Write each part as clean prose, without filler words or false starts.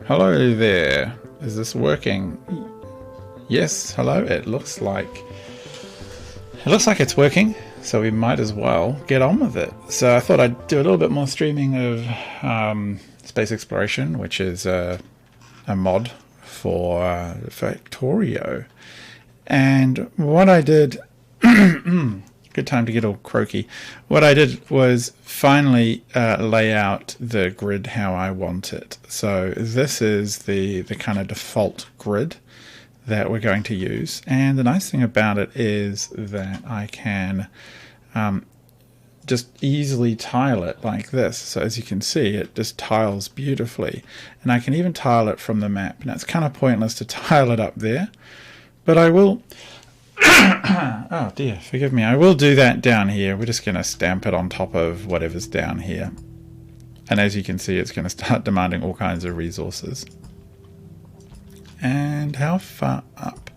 Hello there. Is this working? Yes, hello. It looks like it's working, so we might as well get on with it. So I thought I'd do a little bit more streaming of space exploration, which is a mod for Factorio. And what I did, good time to get all croaky. What I did was finally lay out the grid how I want it. So this is the kind of default grid that we're going to use. And the nice thing about it is that I can just easily tile it like this. So as you can see, it just tiles beautifully. And I can even tile it from the map. Now it's kind of pointless to tile it up there, but I will... oh dear, forgive me. I will do that down here. We're just going to stamp it on top of whatever's down here. And as you can see, it's going to start demanding all kinds of resources. And how far up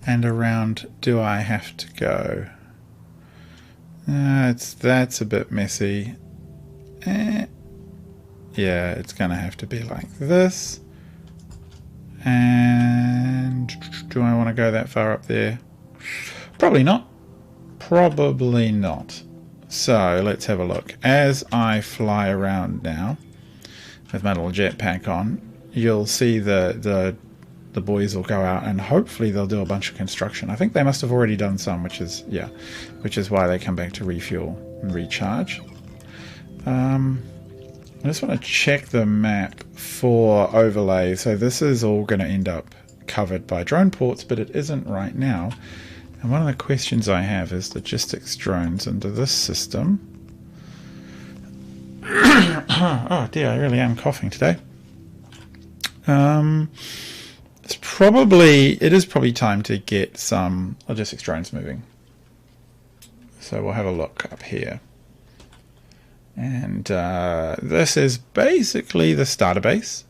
and around do I have to go? That's a bit messy. Yeah, it's going to have to be like this. And do I want to go that far up there? Probably not. Probably not. So let's have a look. As I fly around now with my little jetpack on, you'll see the boys will go out and hopefully they'll do a bunch of construction. I think they must have already done some, which is why they come back to refuel and recharge. I just want to check the map for overlay. So this is all going to end up covered by drone ports, but it isn't right now. And one of the questions I have is logistics drones under this system. Oh dear, I really am coughing today. It is probably time to get some logistics drones moving. So we'll have a look up here. And this is basically the starter base.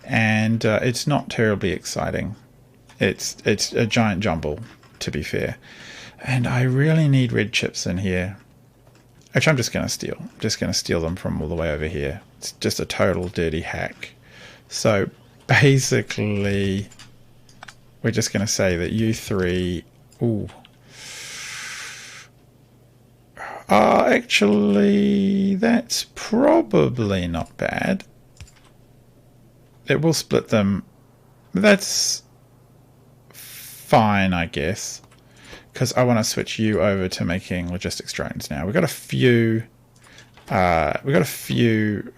And it's not terribly exciting. It's a giant jumble, to be fair. And I really need red chips in here. Actually, I'm just going to steal. I'm just going to steal them from all the way over here. It's just a total dirty hack. So basically, we're just going to say that you three... Ooh. Actually, that's probably not bad. It will split them. That's fine, I guess, because I want to switch you over to making logistics drones now. We've got a few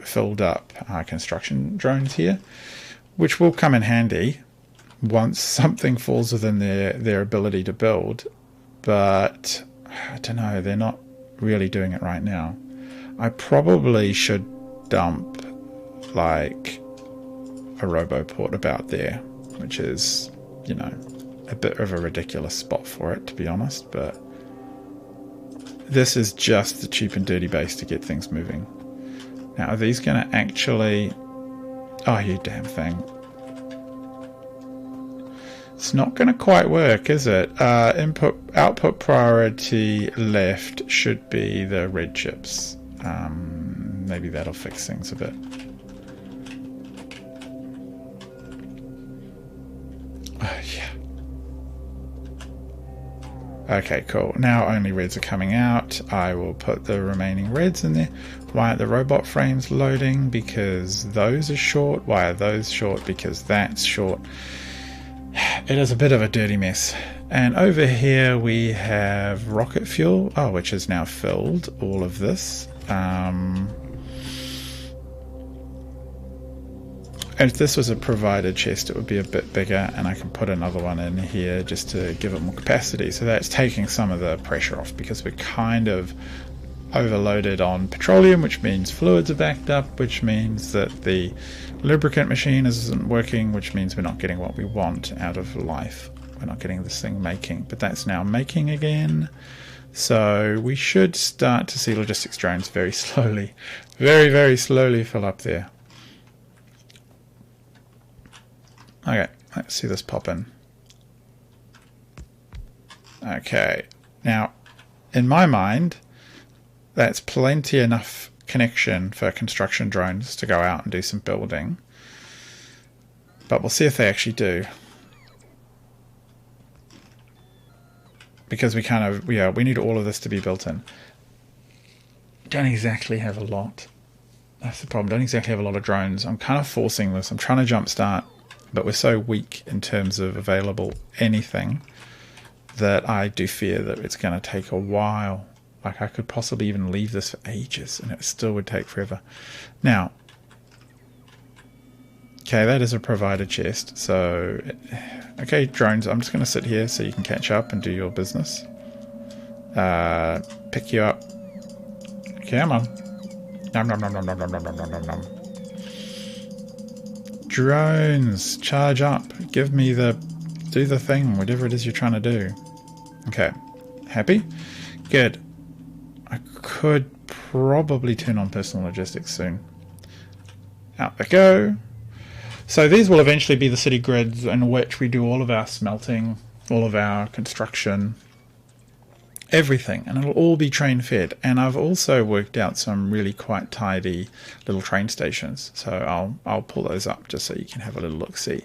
filled up construction drones here, which will come in handy once something falls within their ability to build. But I don't know, they're not really doing it right now. I probably should dump like a roboport about there, which is, you know, a bit of a ridiculous spot for it, to be honest, but this is just the cheap and dirty base to get things moving. Now, are these going to actually... Oh, you damn thing. It's not going to quite work, is it? Output priority left should be the red chips. Maybe that'll fix things a bit. Yeah. Okay, cool. Now only reds are coming out. I will put the remaining reds in there. Why are the robot frames loading? Because those are short. Why are those short? Because that's short. It is a bit of a dirty mess. And over here we have rocket fuel, which is now filled, all of this. If this was a provided chest, it would be a bit bigger, and I can put another one in here just to give it more capacity. So that's taking some of the pressure off, because we're kind of overloaded on petroleum, which means fluids are backed up, which means that the lubricant machine isn't working, which means we're not getting what we want out of life. We're not getting this thing making, but that's now making again. So we should start to see logistics drones very slowly, very, very slowly fill up there. Okay, let's see this pop in. Okay, now in my mind, that's plenty enough connection for construction drones to go out and do some building. But we'll see if they actually do. Because we kind of, yeah, we need all of this to be built in. Don't exactly have a lot. That's the problem. Don't exactly have a lot of drones. I'm kind of forcing this. I'm trying to jumpstart, but we're so weak in terms of available anything that I do fear that it's going to take a while. Like I could possibly even leave this for ages and it still would take forever. Now, okay, that is a provider chest. So, okay, drones, I'm just going to sit here so you can catch up and do your business. Pick you up. Come on. Nom, nom, nom, nom, nom, nom, nom, nom, nom, nom. Drones, charge up. Give me the... Do the thing, whatever it is you're trying to do. Okay. Happy? Good. I could probably turn on personal logistics soon. Out they go. So these will eventually be the city grids in which we do all of our smelting, all of our construction, everything, and it'll all be train fed. And I've also worked out some really quite tidy little train stations, so I'll pull those up just so you can have a little look see.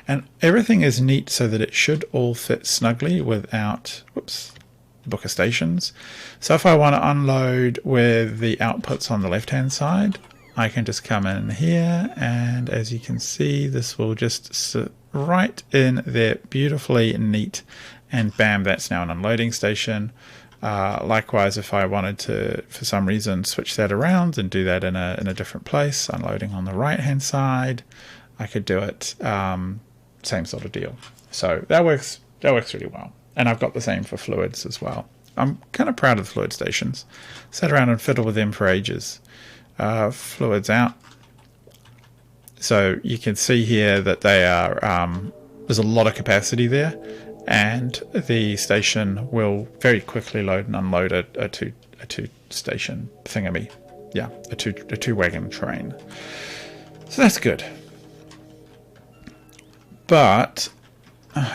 And everything is neat so that it should all fit snugly without book of stations. So if I want to unload with the outputs on the left hand side, I can just come in here, and as you can see, this will just sit right in there, beautifully neat, and bam, that's now an unloading station. Likewise, if I wanted to, for some reason, switch that around and do that in a different place, unloading on the right hand side, I could do it. Same sort of deal. So that works really well. And I've got the same for fluids as well. I'm kind of proud of the fluid stations. Sat around and fiddled with them for ages. Fluids out. So you can see here that they are, there's a lot of capacity there, and the station will very quickly load and unload a two station thingamy. Yeah, a two wagon train. So that's good. But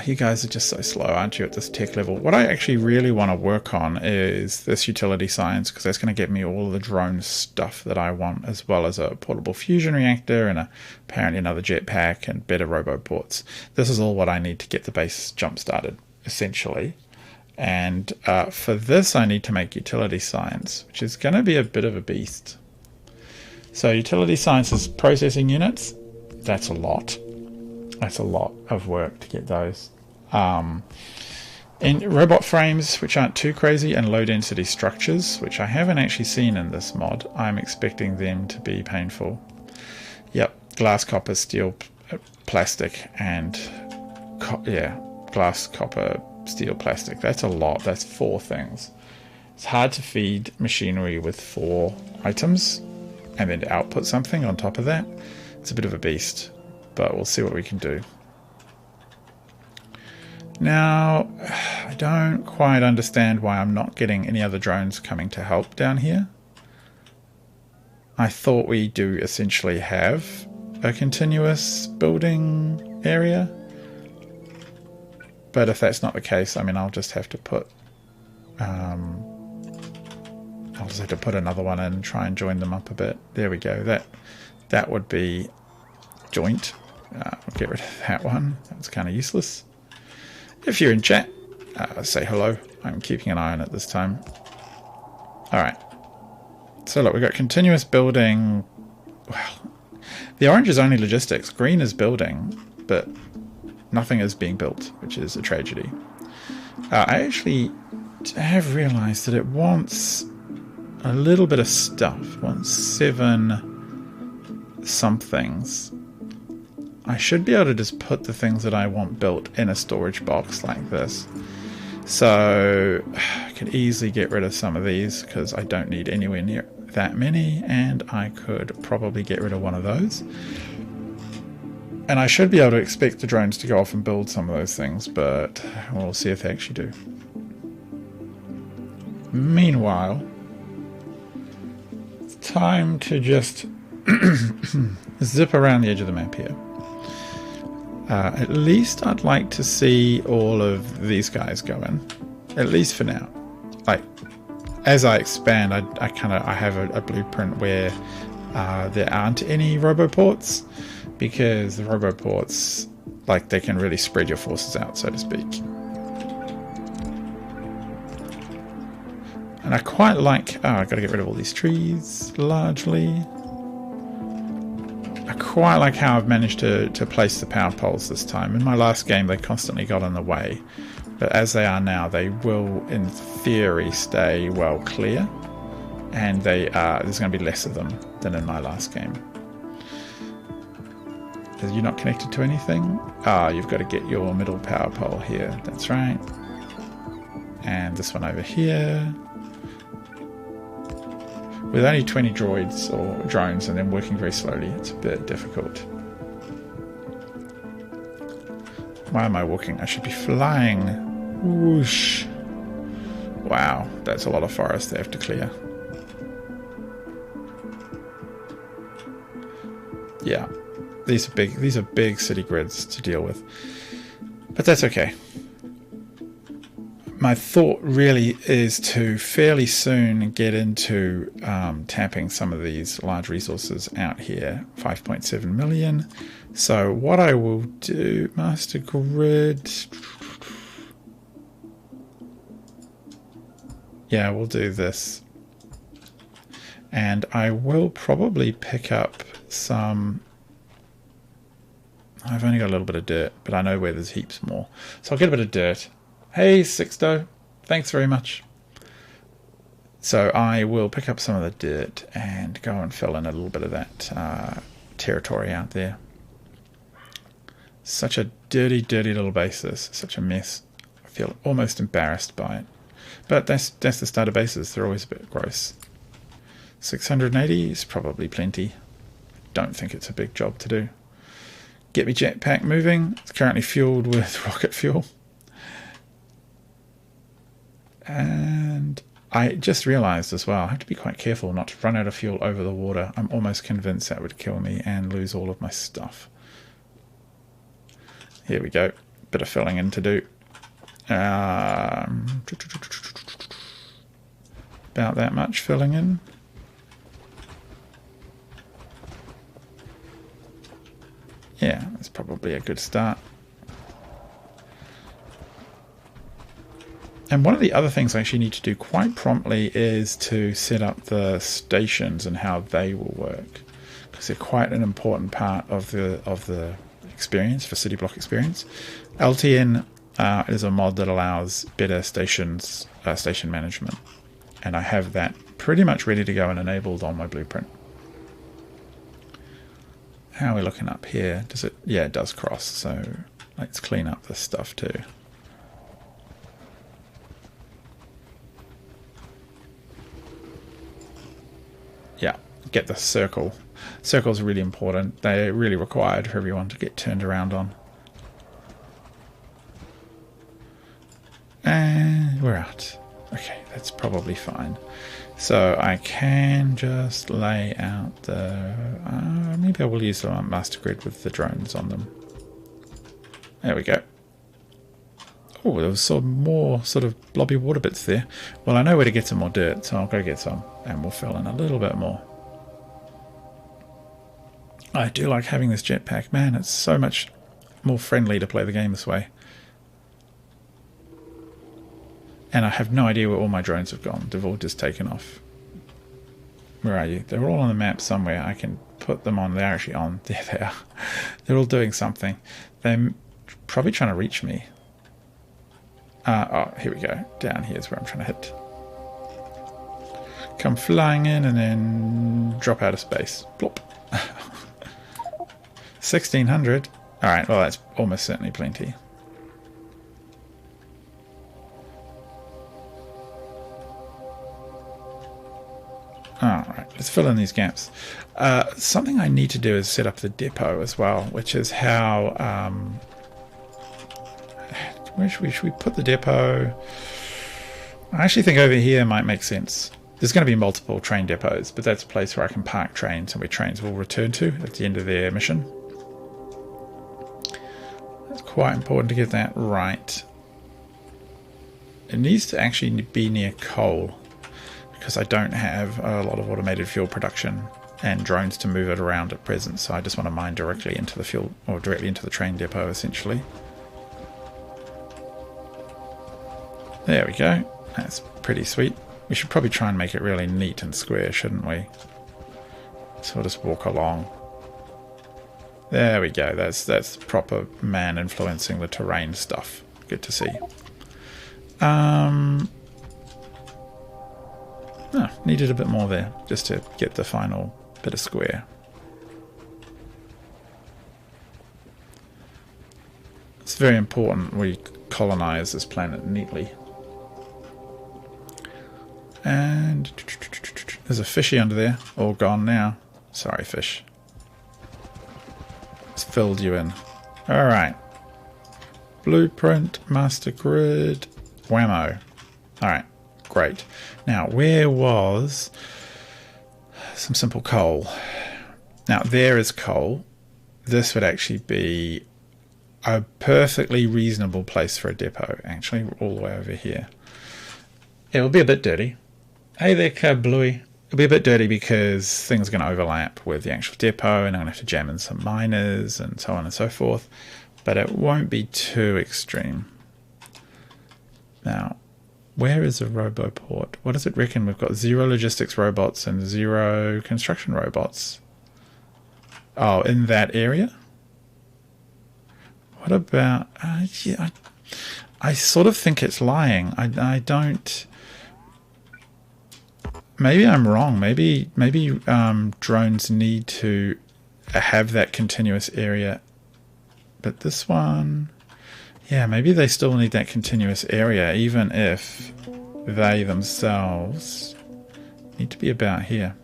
you guys are just so slow, aren't you, at this tech level? What I actually really want to work on is this utility science, because that's going to get me all of the drone stuff that I want, as well as a portable fusion reactor and apparently another jetpack and better roboports. This is all what I need to get the base jump started, essentially. And for this, I need to make utility science, which is going to be a bit of a beast. So utility science is processing units. That's a lot. That's a lot of work to get those. And robot frames, which aren't too crazy, and low density structures, which I haven't actually seen in this mod. I'm expecting them to be painful. Yep, glass, copper, steel, plastic, and glass, copper, steel, plastic. That's a lot. That's 4 things. It's hard to feed machinery with 4 items and then to output something on top of that. It's a bit of a beast. But we'll see what we can do. Now, I don't quite understand why I'm not getting any other drones coming to help down here. I thought we do essentially have a continuous building area. But if that's not the case, I mean, I'll just have to put another one in and try and join them up a bit. There we go. That would be joint. I'll get rid of that one. That's kind of useless. If you're in chat, say hello. I'm keeping an eye on it this time. Alright. So look, we've got continuous building. Well, the orange is only logistics. Green is building, but nothing is being built, which is a tragedy. I actually have realized that it wants a little bit of stuff. It wants 7 somethings. I should be able to just put the things that I want built in a storage box like this. So I could easily get rid of some of these because I don't need anywhere near that many, and I could probably get rid of one of those. And I should be able to expect the drones to go off and build some of those things, but we'll see if they actually do. Meanwhile, it's time to just zip around the edge of the map here. At least I'd like to see all of these guys go in, at least for now. Like, as I expand, I have a blueprint where there aren't any roboports, because the roboports, like, they can really spread your forces out, so to speak. And I quite like... Oh, I've got to get rid of all these trees, largely. I quite like how I've managed to place the power poles this time. In my last game, they constantly got in the way. But as they are now, they will, in theory, stay well clear. And there's going to be less of them than in my last game. Are you not connected to anything? Ah, you've got to get your middle power pole here. That's right. And this one over here. With only 20 droids or drones and then working very slowly, it's a bit difficult. Why am I walking? I should be flying. Whoosh. Wow, that's a lot of forest they have to clear. Yeah, these are big city grids to deal with. But that's okay. My thought really is to fairly soon get into tapping some of these large resources out here, 5.7 million. So what I will do, master grid. Yeah, we'll do this. And I will probably pick up some... I've only got a little bit of dirt, but I know where there's heaps more. So I'll get a bit of dirt. Hey, Sixto, thanks very much. So I will pick up some of the dirt and go and fill in a little bit of that territory out there. Such a dirty, dirty little base, this. Such a mess. I feel almost embarrassed by it. But that's the starter bases. They're always a bit gross. 680 is probably plenty. Don't think it's a big job to do. Get me jetpack moving. It's currently fueled with rocket fuel. And I just realized as well, I have to be quite careful not to run out of fuel over the water. I'm almost convinced that would kill me and lose all of my stuff. Here we go. Bit of filling in to do. About that much filling in. Yeah, that's probably a good start. And one of the other things I actually need to do quite promptly is to set up the stations and how they will work, because they're quite an important part of the experience, for city block experience. LTN is a mod that allows better station management, and I have that pretty much ready to go and enabled on my blueprint. How are we looking up here? Does it? Yeah, it does cross. So let's clean up this stuff too. Yeah, get the circle. Circles are really important. They're really required for everyone to get turned around on. And we're out. Okay, that's probably fine. So I can just lay out the... maybe I will use the master grid with the drones on them. There we go. Oh, there was some more sort of blobby water bits there. Well, I know where to get some more dirt, so I'll go get some, and we'll fill in a little bit more. I do like having this jetpack. Man, it's so much more friendly to play the game this way. And I have no idea where all my drones have gone. They've all just taken off. Where are you? They're all on the map somewhere. I can put them on. They're actually on. There they are. They're all doing something. They're probably trying to reach me. Oh, here we go. Down here is where I'm trying to hit. Come flying in and then drop out of space. Plop. 1600. Alright, well that's almost certainly plenty. Alright, let's fill in these gaps. Something I need to do is set up the depot as well, which is how... where should we put the depot? I actually think over here might make sense. There's going to be multiple train depots, but that's a place where I can park trains and where trains will return to at the end of their mission. It's quite important to get that right. It needs to actually be near coal, because I don't have a lot of automated fuel production and drones to move it around at present, so I just want to mine directly into the fuel, or directly into the train depot essentially. There we go. That's pretty sweet. We should probably try and make it really neat and square, shouldn't we? So we'll just walk along. There we go. That's proper man influencing the terrain stuff. Good to see. Needed a bit more there just to get the final bit of square. It's very important we colonize this planet neatly. And there's a fishy under there. All gone now. Sorry, fish. It's filled you in. Alright. Blueprint, master grid, whammo. Alright, great. Now, where was some simple coal? Now, there is coal. This would actually be a perfectly reasonable place for a depot, actually, all the way over here. It will be a bit dirty. Hey there, Kablooey. It'll be a bit dirty because things are going to overlap with the actual depot, and I'm going to have to jam in some miners and so on and so forth. But it won't be too extreme. Now, where is a roboport? What does it reckon? We've got 0 logistics robots and 0 construction robots. Oh, in that area? What about... yeah, I sort of think it's lying. I don't... Maybe I'm wrong. Maybe drones need to have that continuous area. But this one... Yeah, maybe they still need that continuous area, even if they themselves need to be about here.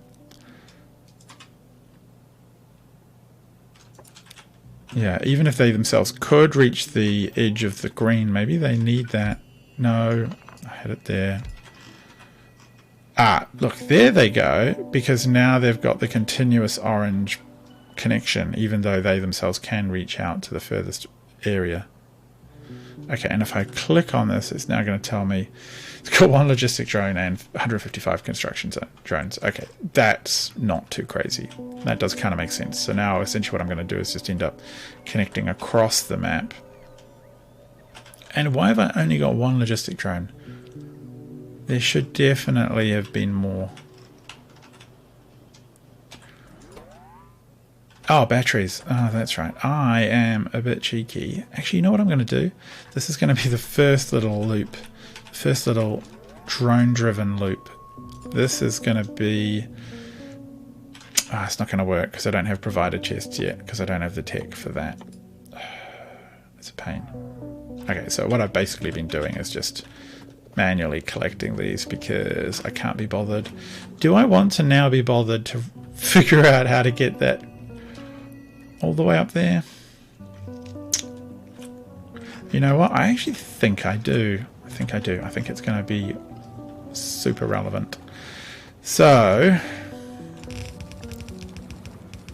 Yeah, even if they themselves could reach the edge of the green, maybe they need that. No, I had it there. Ah, look, there they go, because now they've got the continuous orange connection, even though they themselves can reach out to the furthest area. Okay, and if I click on this, it's now going to tell me it's got 1 logistic drone and 155 construction drones. Okay, that's not too crazy. That does kind of make sense. So now essentially what I'm going to do is just end up connecting across the map. And why have I only got 1 logistic drone? There should definitely have been more. Oh, batteries. Oh, that's right. I am a bit cheeky. Actually, you know what I'm going to do? This is going to be the first little loop. First little drone-driven loop. This is going to be... Ah, it's not going to work because I don't have provider chests yet, because I don't have the tech for that. It's a pain. Okay, so what I've basically been doing is just manually collecting these because I can't be bothered. Do I want to now be bothered to figure out how to get that all the way up there? You know what? I actually think I do. I think it's going to be super relevant. So,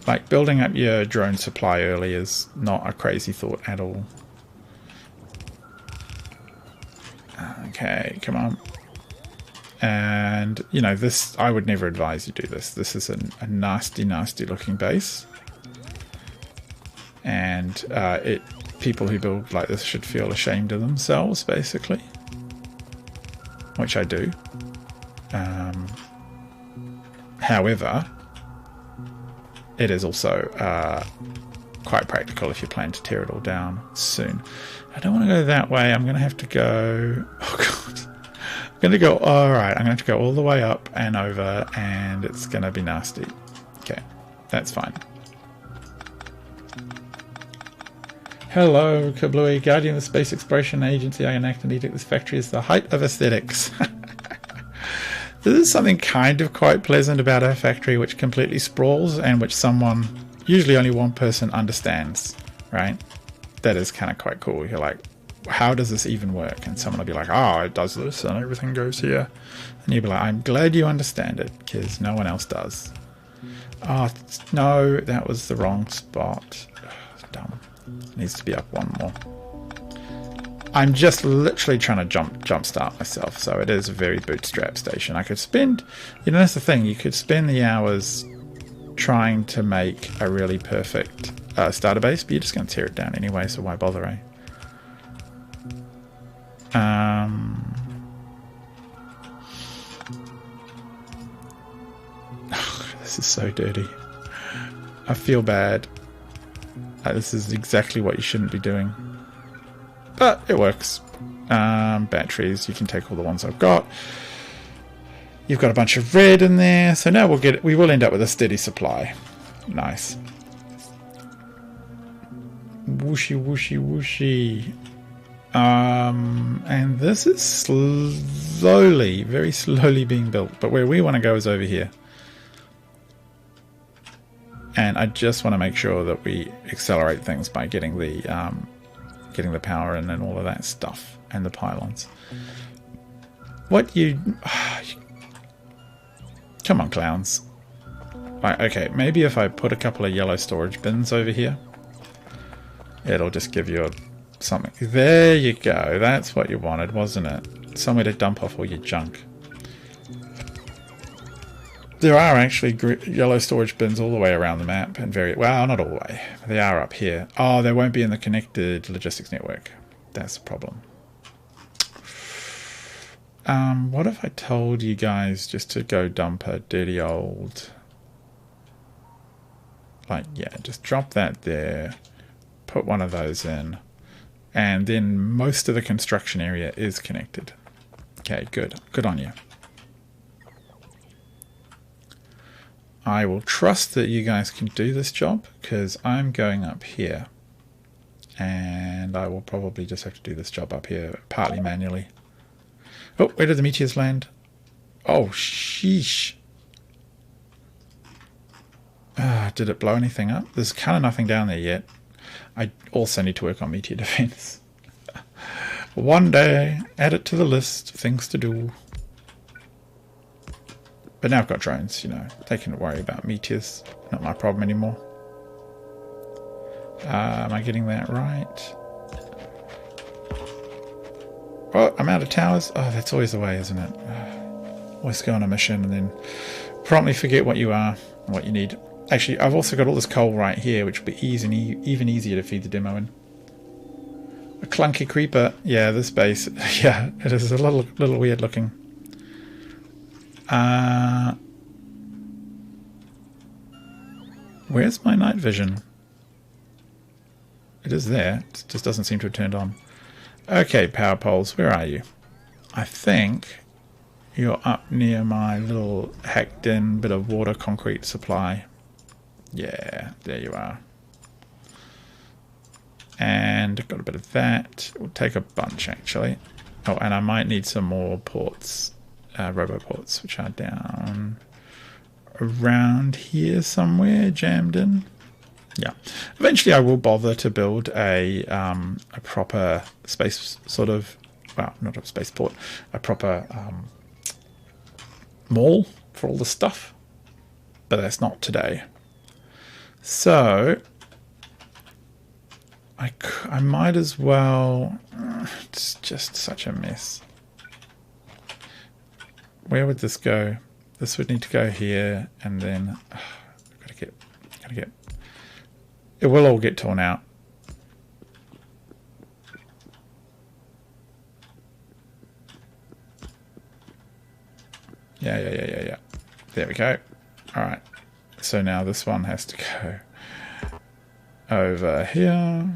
like, building up your drone supply early is not a crazy thought at all. Okay, come on. And, you know, this, I would never advise you do this. This is a nasty, nasty looking base. And people who build like this should feel ashamed of themselves, basically. Which I do. However, it is also quite practical if you plan to tear it all down soon. I don't want to go that way. I'm going to have to go... Oh, God. I'm going to go... Alright, I'm going to have to go all the way up and over, and it's going to be nasty. Okay, that's fine. Hello, Kablooey, Guardian of the Space Exploration Agency. I enact and edict this factory is the height of aesthetics. This is something kind of quite pleasant about our factory, which completely sprawls and which someone, usually only one person, understands, right? That is kind of quite cool. You're like, how does this even work? And someone will be like, oh, it does this and everything goes here. And you'll be like, I'm glad you understand it, because no one else does. Oh, no, that was the wrong spot. Dumb. Needs to be up one more. I'm just literally trying to jumpstart myself, so it is a very bootstrap station. I could spend, you know, that's the thing, you could spend the hours trying to make a really perfect starter base, but you're just going to tear it down anyway, so why bother, eh? This is so dirty. I feel bad. This is exactly what you shouldn't be doing. But it works. Batteries, you can take all the ones I've got. You've got a bunch of red in there, so now we will end up with a steady supply. Nice. Whooshy, whooshy, whooshy. And this is slowly, very slowly being built. But where we want to go is over here. And I just want to make sure that we accelerate things by getting the power in and all of that stuff, and the pylons. What you... Come on, clowns. Right, okay, maybe if I put a couple of yellow storage bins over here, it'll just give you something. There you go. That's what you wanted, wasn't it? Somewhere to dump off all your junk. There are actually yellow storage bins all the way around the map, and well, not all the way. They are up here. Oh, they won't be in the connected logistics network. That's the problem. What if I told you guys just to go dump a dirty old... Like, yeah, just drop that there. Put one of those in. And then most of the construction area is connected. Okay, good. Good on you. I will trust that you guys can do this job, because I'm going up here. And I will probably just have to do this job up here, partly manually. Oh, where did the meteors land? Oh, sheesh. Did it blow anything up? There's kind of nothing down there yet. I also need to work on meteor defense. One day, add it to the list of things to do. But now I've got drones, you know. They can worry about meteors. Not my problem anymore. Am I getting that right? Oh, I'm out of towers. Oh, that's always the way, isn't it? Always go on a mission and then promptly forget what you are and what you need. Actually, I've also got all this coal right here, which will be even easier to feed the demo in. A clunky creeper. Yeah, this base. Yeah, it is a little weird looking. Where's my night vision? It is there. It just doesn't seem to have turned on. Okay, power poles, where are you? I think you're up near my little hacked in bit of water concrete supply. Yeah, there you are. And got a bit of that. We'll take a bunch actually. Oh, and I might need some more ports, roboports, which are down around here somewhere, jammed in. Yeah, eventually I will bother to build a proper space sort of, well, not a spaceport, a proper mall for all the stuff, but that's not today. So I might as well. It's just such a mess. Where would this go? This would need to go here, and then gotta get. It will all get torn out. Yeah. There we go. All right. So now this one has to go over here,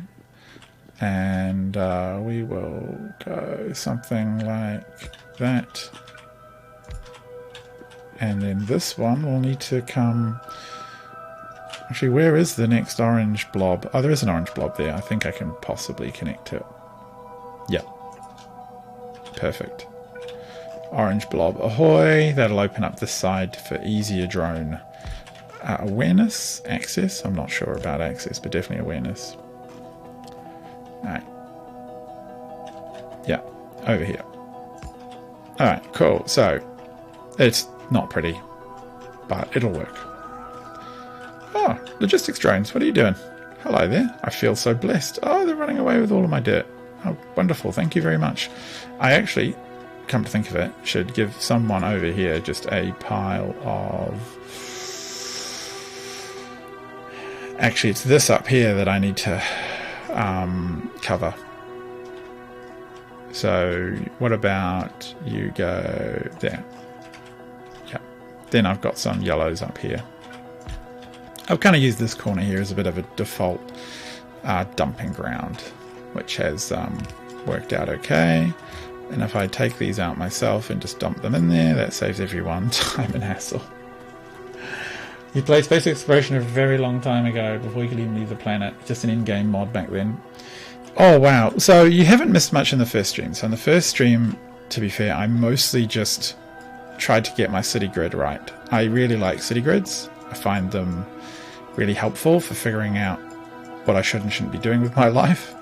and we will go something like that. And then this one will need to come... Actually, where is the next orange blob? Oh, there is an orange blob there. I think I can possibly connect to it. Yeah. Perfect. Orange blob ahoy. That'll open up this side for easier drone awareness, access. I'm not sure about access, but definitely awareness. Alright. Yeah, over here. Alright, cool. So, it's not pretty, but it'll work. Oh, logistics drones, what are you doing? Hello there. I feel so blessed. Oh, they're running away with all of my dirt. Oh, wonderful. Thank you very much. I actually, come to think of it, should give someone over here just a pile of Actually, it's this up here that I need to cover. So what about you go there? Yeah. Then I've got some yellows up here. I've kind of used this corner here as a bit of a default dumping ground, which has worked out okay. And if I take these out myself and just dump them in there, that saves everyone time and hassle. You played Space Exploration a very long time ago, before you could even leave the planet. Just an in-game mod back then. Oh, wow. So you haven't missed much in the first stream. So in the first stream, to be fair, I mostly just tried to get my city grid right. I really like city grids. I find them really helpful for figuring out what I should and shouldn't be doing with my life.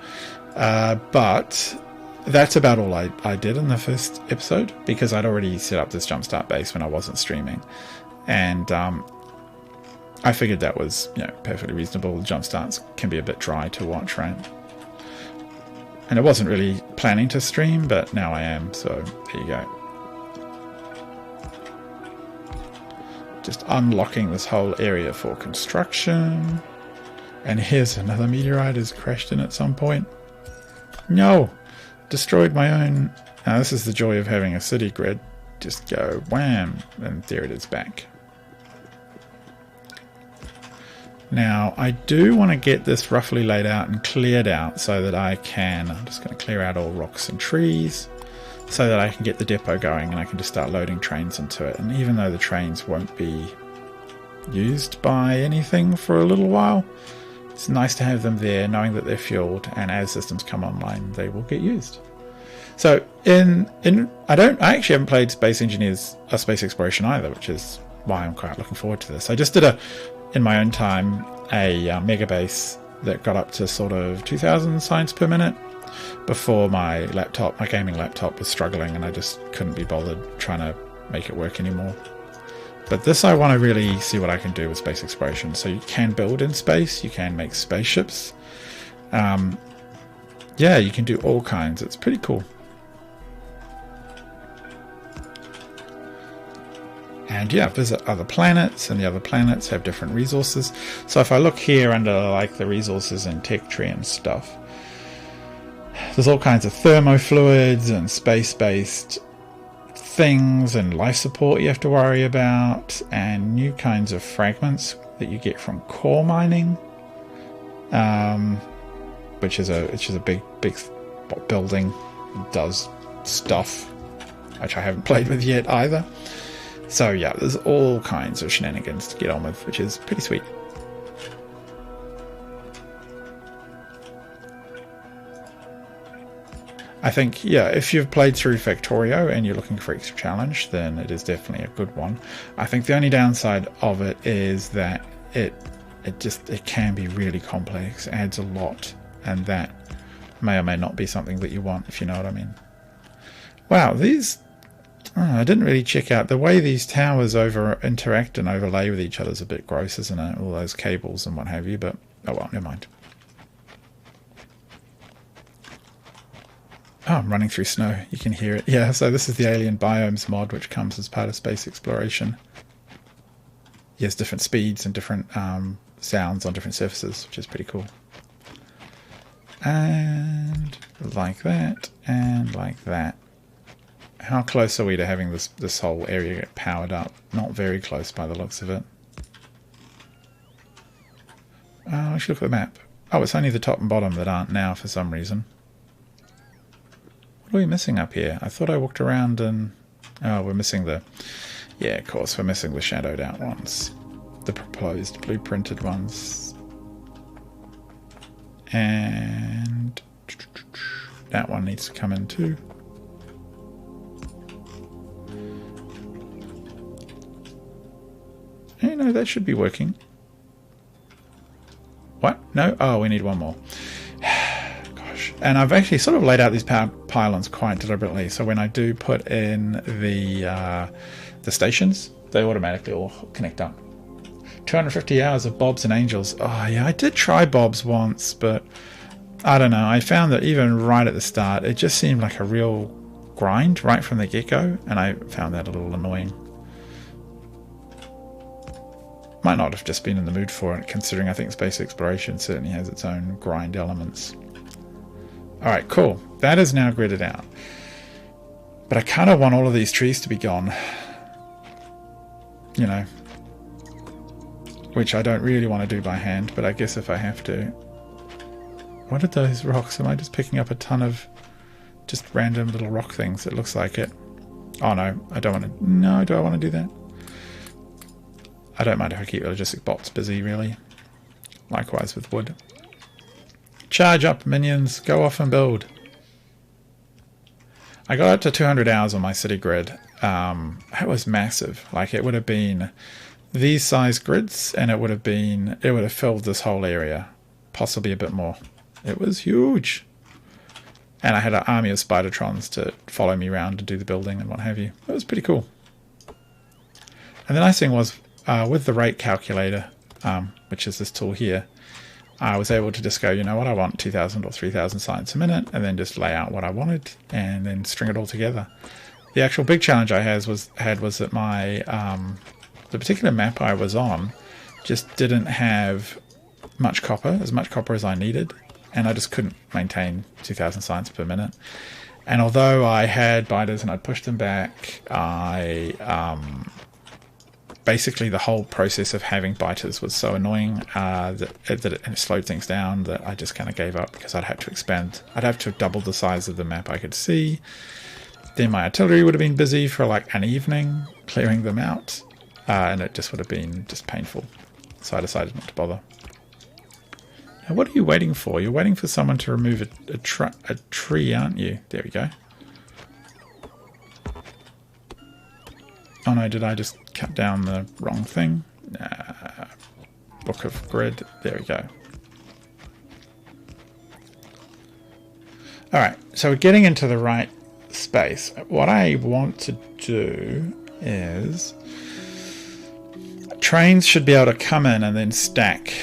But that's about all I did in the first episode, because I'd already set up this jumpstart base when I wasn't streaming. And I figured that was, perfectly reasonable. Jumpstarts can be a bit dry to watch, right? And I wasn't really planning to stream, but now I am, so there you go. Just unlocking this whole area for construction. And here's another meteorite has crashed in at some point. No! Destroyed my own... Now this is the joy of having a city grid. Just go wham, and there it is back. Now, I do want to get this roughly laid out and cleared out so that I can... I'm just going to clear out all rocks and trees so that I can get the depot going and I can just start loading trains into it. And even though the trains won't be used by anything for a little while, it's nice to have them there, knowing that they're fueled, and as systems come online, they will get used. So, I actually haven't played Space Engineers or Space Exploration either, which is why I'm quite looking forward to this. I just did in my own time, a mega base that got up to sort of 2,000 signs per minute before my gaming laptop was struggling and I just couldn't be bothered trying to make it work anymore. But this I want to really see what I can do with space exploration. So you can build in space, you can make spaceships. Yeah, you can do all kinds. It's pretty cool. And yeah, visit other planets, and the other planets have different resources. So if I look here under like the resources and tech tree and stuff, there's all kinds of thermofluids and space-based things and life support you have to worry about, and new kinds of fragments that you get from core mining, which is a big building, does stuff which I haven't played with yet either. So yeah, there's all kinds of shenanigans to get on with, which is pretty sweet. I think, yeah, if you've played through Factorio and you're looking for extra challenge, then it is definitely a good one. I think the only downside of it is that it can be really complex, it adds a lot, and that may or may not be something that you want, if you know what I mean. Wow, these... I didn't really check out the way these towers interact and overlay with each other is a bit gross, isn't it? All those cables and what have you, but oh well, never mind. Oh, I'm running through snow. You can hear it. Yeah, so this is the Alien Biomes mod, which comes as part of space exploration. Yes, different speeds and different sounds on different surfaces, which is pretty cool. And like that, and like that. How close are we to having this whole area get powered up? Not very close by the looks of it. I should look at the map. Oh, it's only the top and bottom that aren't now for some reason. What are we missing up here? I thought I walked around and... Oh, we're missing the... Yeah, of course, we're missing the shadowed out ones. The proposed blueprinted ones. And... that one needs to come in too. Hey, no, that should be working. What? No? Oh, we need one more. Gosh. And I've actually sort of laid out these power pylons quite deliberately, so when I do put in the stations, they automatically all connect up. 250 hours of Bobs and Angels. Oh, yeah, I did try Bobs once, but I don't know. I found that even right at the start, it just seemed like a real grind right from the get-go, and I found that a little annoying. Might not have just been in the mood for it, considering I think space exploration certainly has its own grind elements. Alright, cool. That is now gridded out. But I kind of want all of these trees to be gone. You know. Which I don't really want to do by hand, but I guess if I have to. What are those rocks? Am I just picking up a ton of just random little rock things? It looks like it. Oh no, I don't want to. No, do I want to do that? I don't mind if I keep logistic bots busy, really. Likewise with wood. Charge up, minions. Go off and build. I got up to 200 hours on my city grid. That was massive. Like, it would have been these size grids, and it would have filled this whole area. Possibly a bit more. It was huge. And I had an army of Spidertrons to follow me around to do the building and what have you. It was pretty cool. And the nice thing was, with the rate calculator, which is this tool here, I was able to just go, you know what, I want 2,000 or 3,000 science a minute, and then just lay out what I wanted, and then string it all together. The actual big challenge I had was that my the particular map I was on just didn't have much copper as I needed, and I just couldn't maintain 2,000 science per minute. And although I had biters and I'd pushed them back, basically the whole process of having biters was so annoying that it slowed things down, that I just kind of gave up, because I'd have to expand. I'd have to double the size of the map I could see. Then my artillery would have been busy for like an evening clearing them out, and it just would have been just painful. So I decided not to bother. Now, what are you waiting for? You're waiting for someone to remove a tree, aren't you? There we go. Oh no, did I just cut down the wrong thing? Book of grid. There we go. Alright, so we're getting into the right space. What I want to do is trains should be able to come in and then stack.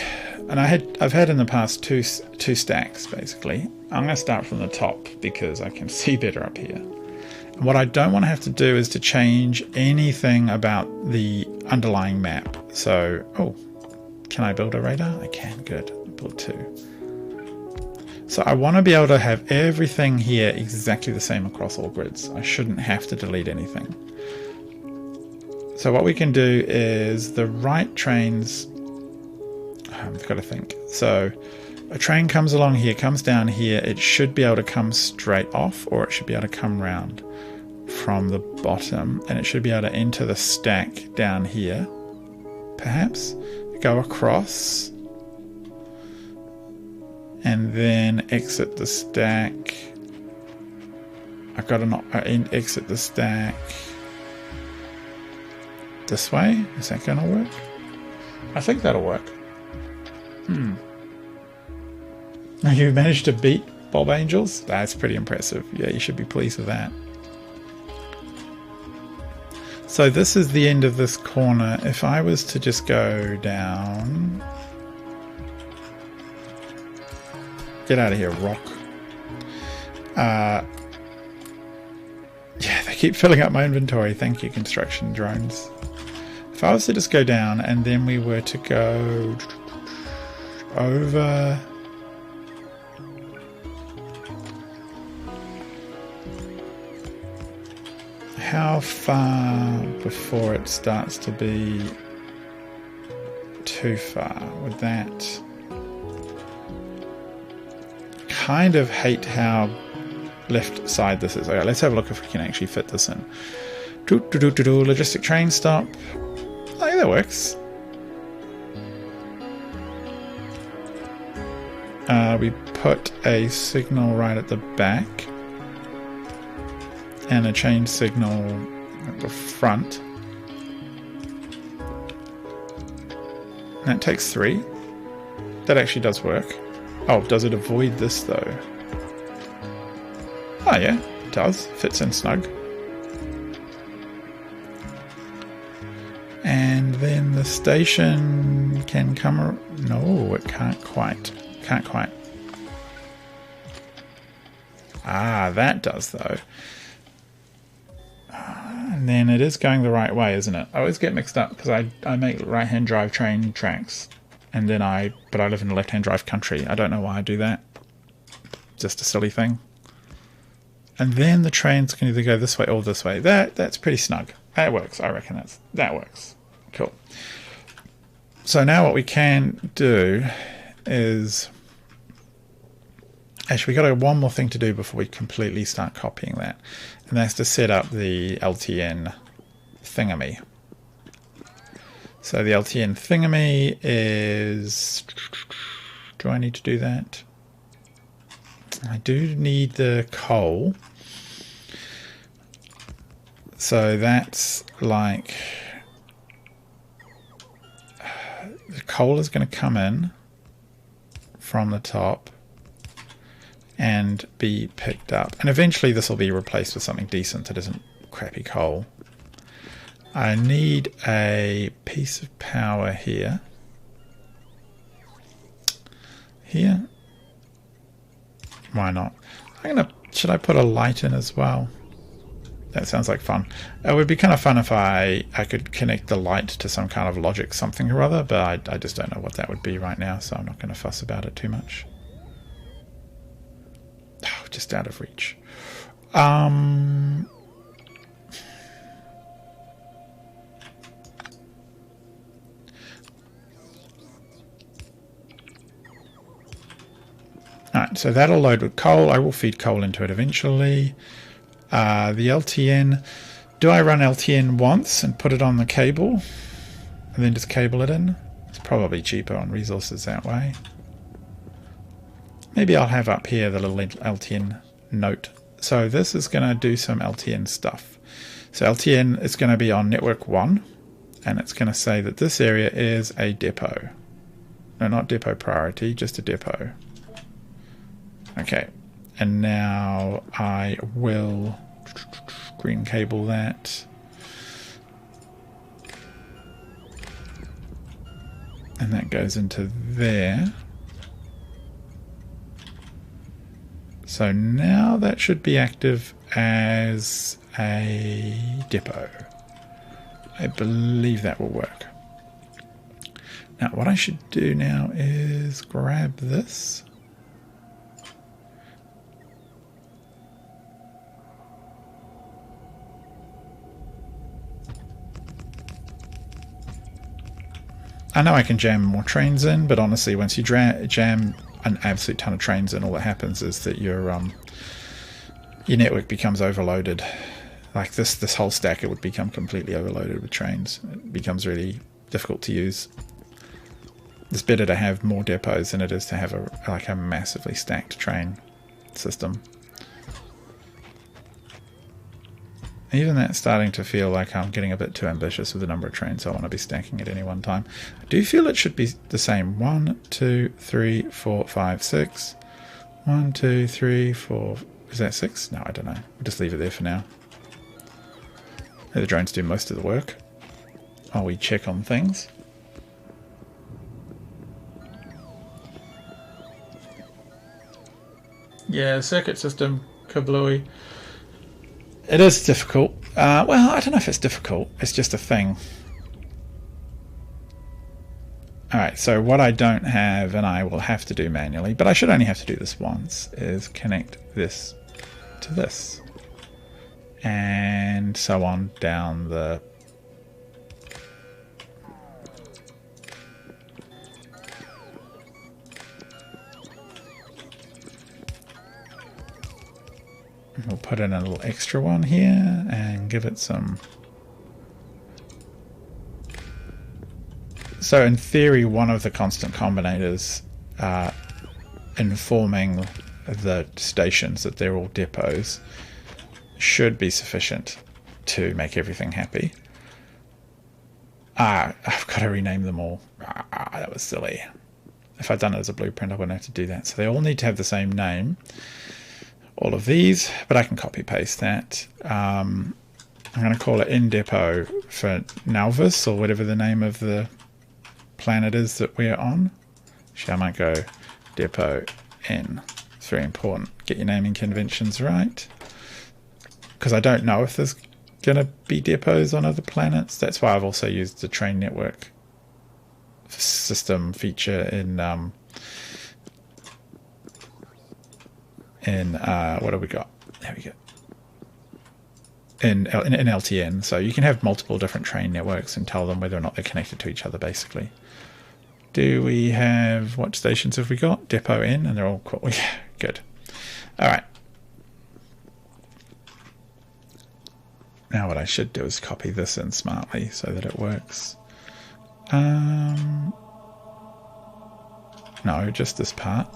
And I've had in the past two stacks basically. I'm going to start from the top because I can see better up here. And what I don't want to have to do is to change anything about the underlying map. So, oh, can I build a radar? I can. Good. Build 2. So I want to be able to have everything here exactly the same across all grids. I shouldn't have to delete anything. So what we can do is the right trains. I've got to think. So a train comes along here, comes down here. It should be able to come straight off, or it should be able to come round from the bottom, and it should be able to enter the stack down here. Perhaps go across and then exit the stack. I've got to exit the stack this way. Is that going to work? I think that'll work. You managed to beat Bob Angels? That's pretty impressive. Yeah, you should be pleased with that. So this is the end of this corner. If I was to just go down... Get out of here, rock. Yeah, they keep filling up my inventory. Thank you, construction drones. If I was to just go down and then we were to go over... How far before it starts to be too far with that? Kind of hate how left side this is. Okay, let's have a look if we can actually fit this in. Logistic train stop. Oh, yeah, that works. We put a signal right at the back and a chain signal at the front. That takes 3. That actually does work. Oh, does it avoid this though? Oh yeah, it does. Fits in snug. And then the station can come... No, it can't quite. Can't quite. Ah, that does though. And then it is going the right way, isn't it? I always get mixed up because I make right-hand drive train tracks, and then but I live in a left-hand drive country. I don't know why I do that. Just a silly thing. And then the trains can either go this way or this way. That's pretty snug. That works. I reckon that works. Cool. So now what we can do is... Actually, we've got one more thing to do before we completely start copying that. And that's to set up the LTN thingamy. So the LTN thingamy is... Do I need to do that? I do need the coal. So that's like... The coal is going to come in from the top and be picked up. And eventually this will be replaced with something decent that isn't crappy coal. I need a piece of power here. Here. Why not? Should I put a light in as well? That sounds like fun. It would be kind of fun if I could connect the light to some kind of logic something or other, but I just don't know what that would be right now, so I'm not going to fuss about it too much. Oh, just out of reach. Alright, so that'll load with coal. I will feed coal into it eventually. The LTN, do I run LTN once and put it on the cable and then just cable it in? It's probably cheaper on resources that way. Maybe I'll have up here the little LTN note. So this is going to do some LTN stuff. So LTN is going to be on network 1, and it's going to say that this area is a depot. No, not depot priority, just a depot. Okay, and now I will green cable that. And that goes into there. So now that should be active as a depot. I believe that will work. Now what I should do now is grab this. I know I can jam more trains in, but honestly, once you jam an absolute ton of trains in, all that happens is that your network becomes overloaded. Like this whole stack, it would become completely overloaded with trains. It becomes really difficult to use. It's better to have more depots than it is to have a massively stacked train system. Even that's starting to feel like I'm getting a bit too ambitious with the number of trains I want to be stacking at any one time. I do feel it should be the same. 1, 2, 3, 4, 5, 6. 1, 2, 3, 4. Is that 6? No, I don't know. We'll just leave it there for now. Let the drones do most of the work while we check on things. Yeah, circuit system, kablooey. It is difficult. Well, I don't know if it's difficult. It's just a thing. Alright, so what I don't have, and I will have to do manually, but I should only have to do this once, is connect this to this. And so on down the... We'll put in a little extra one here and give it some... So in theory, one of the constant combinators informing the stations that they're all depots should be sufficient to make everything happy. I've got to rename them all. That was silly. If I'd done it as a blueprint, I wouldn't have to do that. So they all need to have the same name. All of these, but I can copy paste that. I'm going to call it in depot for Nalvis, or whatever the name of the planet is that we're on. Actually, I might go depot in. It's very important. Get your naming conventions right. Because I don't know if there's going to be depots on other planets. That's why I've also used the train network system feature in what have we got? There we go. In LTN, so you can have multiple different train networks and tell them whether or not they're connected to each other, basically. Do we have, what stations have we got? Depot N, and they're all cool. Yeah, good. All right. Now what I should do is copy this in smartly so that it works. No, just this part.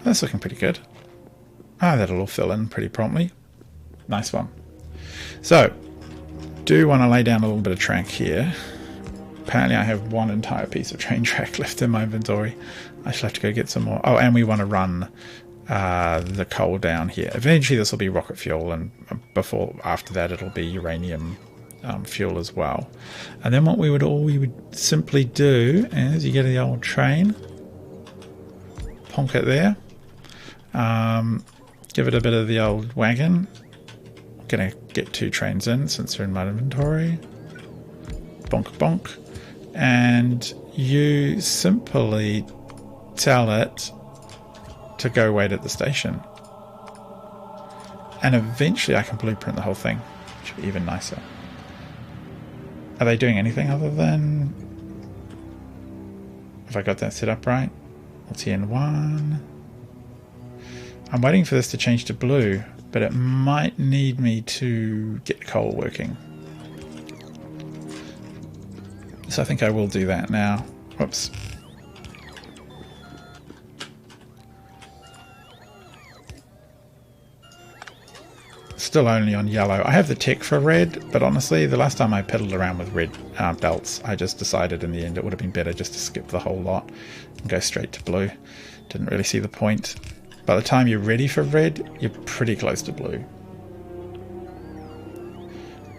That's looking pretty good. That'll all fill in pretty promptly. Nice one. So, do want to lay down a little bit of track here. Apparently I have one entire piece of train track left in my inventory. I shall have to go get some more. Oh, and we want to run the coal down here. Eventually this will be rocket fuel, and after that it'll be uranium fuel as well. And then what we would simply do is you get the old train, ponk it there. Give it a bit of the old wagon. I'm gonna get 2 trains in since they're in my inventory. Bonk bonk. And you simply tell it to go wait at the station. And eventually I can blueprint the whole thing, which will be even nicer. Are they doing anything other than... Have I got that set up right? LTN1. I'm waiting for this to change to blue, but it might need me to get the coal working. So I think I will do that now. Whoops. Still only on yellow. I have the tech for red, but honestly, the last time I piddled around with red belts, I just decided in the end it would have been better just to skip the whole lot and go straight to blue. Didn't really see the point. By the time you're ready for red, you're pretty close to blue.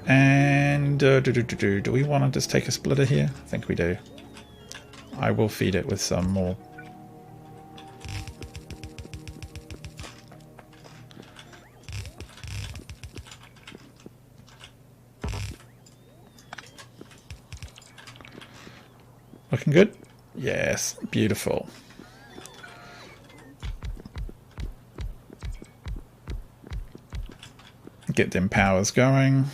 And do we want to just take a splitter here? I think we do. I will feed it with some more. Looking good? Yes, beautiful. Get them powers going.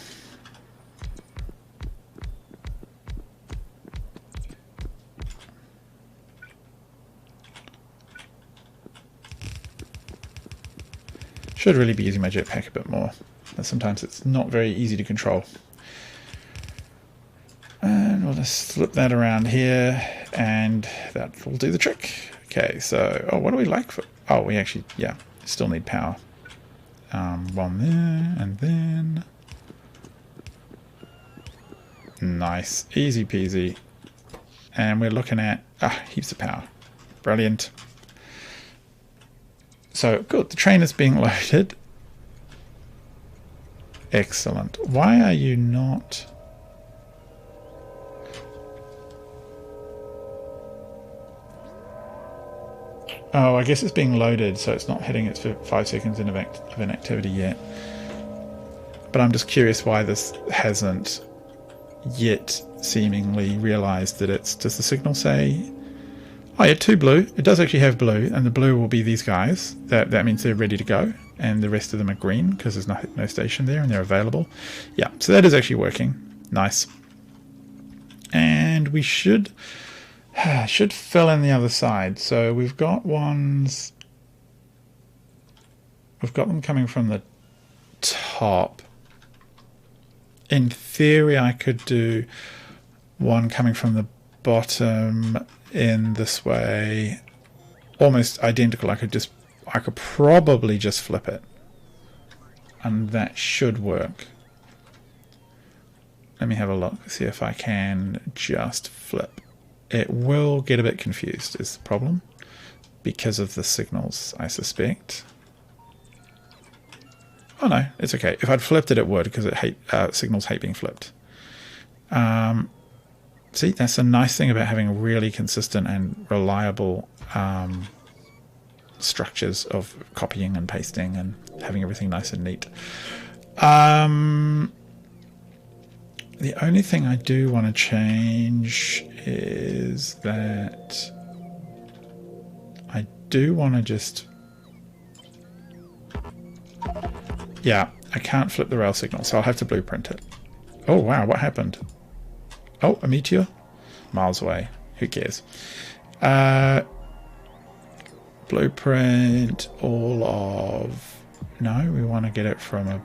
Should really be using my jetpack a bit more, but sometimes it's not very easy to control. And we'll just slip that around here, and that will do the trick. Okay, so, oh, what do we like for... Oh, we actually, yeah, still need power. One there, and then... Nice. Easy peasy. And we're looking at... heaps of power. Brilliant. So, good. The train is being loaded. Excellent. Why are you not... Oh, I guess it's being loaded, so it's not hitting its 5 seconds of inactivity yet. But I'm just curious why this hasn't yet seemingly realized that it's... Does the signal say... Oh yeah, 2 blue. It does actually have blue, and the blue will be these guys. That means they're ready to go, and the rest of them are green, because there's no station there, and they're available. Yeah, so that is actually working. Nice. And we should fill in the other side. So we've got ones... We've got them coming from the top. In theory, I could do one coming from the bottom in this way. Almost identical. I could probably just flip it. And that should work. Let me have a look. See if I can just flip. It will get a bit confused is the problem. Because of the signals, I suspect. Oh no, it's okay. If I'd flipped it, it would, because it signals hate being flipped. See, that's a nice thing about having really consistent and reliable structures of copying and pasting and having everything nice and neat. The only thing I do want to change is that I do want to just... Yeah, I can't flip the rail signal, so I'll have to blueprint it. Oh, wow, what happened? Oh, a meteor? Miles away. Who cares? Blueprint all of... No, we want to get it from a...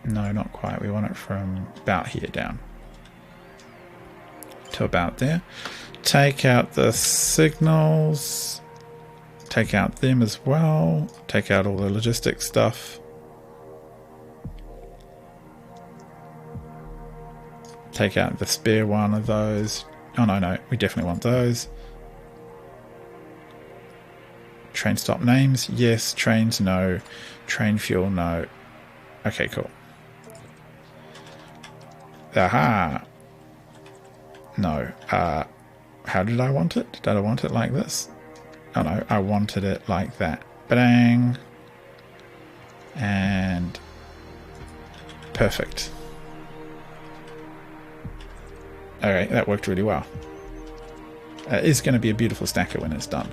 No, not quite. We want it from about here down to about there. Take out the signals. Take out them as well. Take out all the logistics stuff. Take out the spare one of those. Oh, no, we definitely want those. Train stop names, yes. Trains, no. Train fuel, no. Okay, cool. Aha! No. How did I want it? Did I want it like this? Oh no, I wanted it like that. Bang! And... perfect. Alright, that worked really well. It's going to be a beautiful stacker when it's done.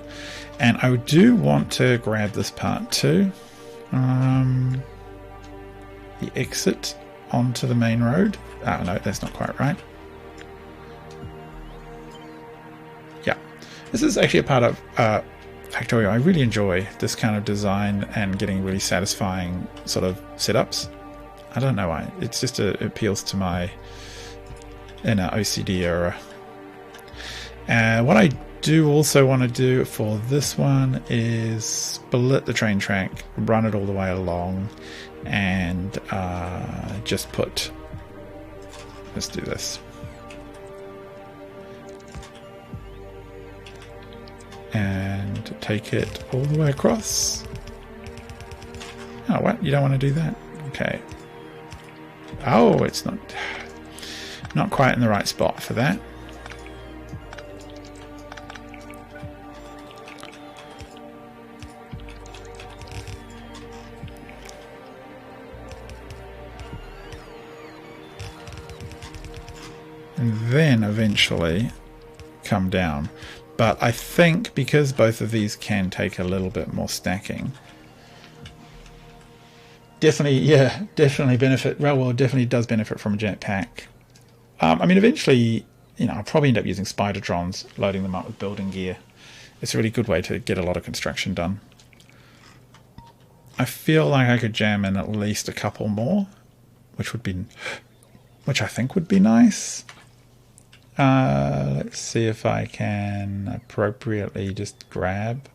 And I do want to grab this part too. The exit onto the main road. Oh no, that's not quite right. Yeah, this is actually a part of Factorio. I really enjoy this kind of design and getting really satisfying sort of setups. I don't know why. It's just it appeals to my inner OCD era. What I do also want to do for this one is split the train track, run it all the way along, and just put... Let's do this. And take it all the way across. Oh, what? You don't want to do that? Okay. Oh, it's not quite in the right spot for that. And then eventually come down. But I think because both of these can take a little bit more stacking, definitely benefit. Railworld definitely does benefit from a jetpack. I mean, eventually, I'll probably end up using Spidertrons, loading them up with building gear. It's a really good way to get a lot of construction done. I feel like I could jam in at least a couple more, which I think would be nice. Let's see if I can appropriately just grab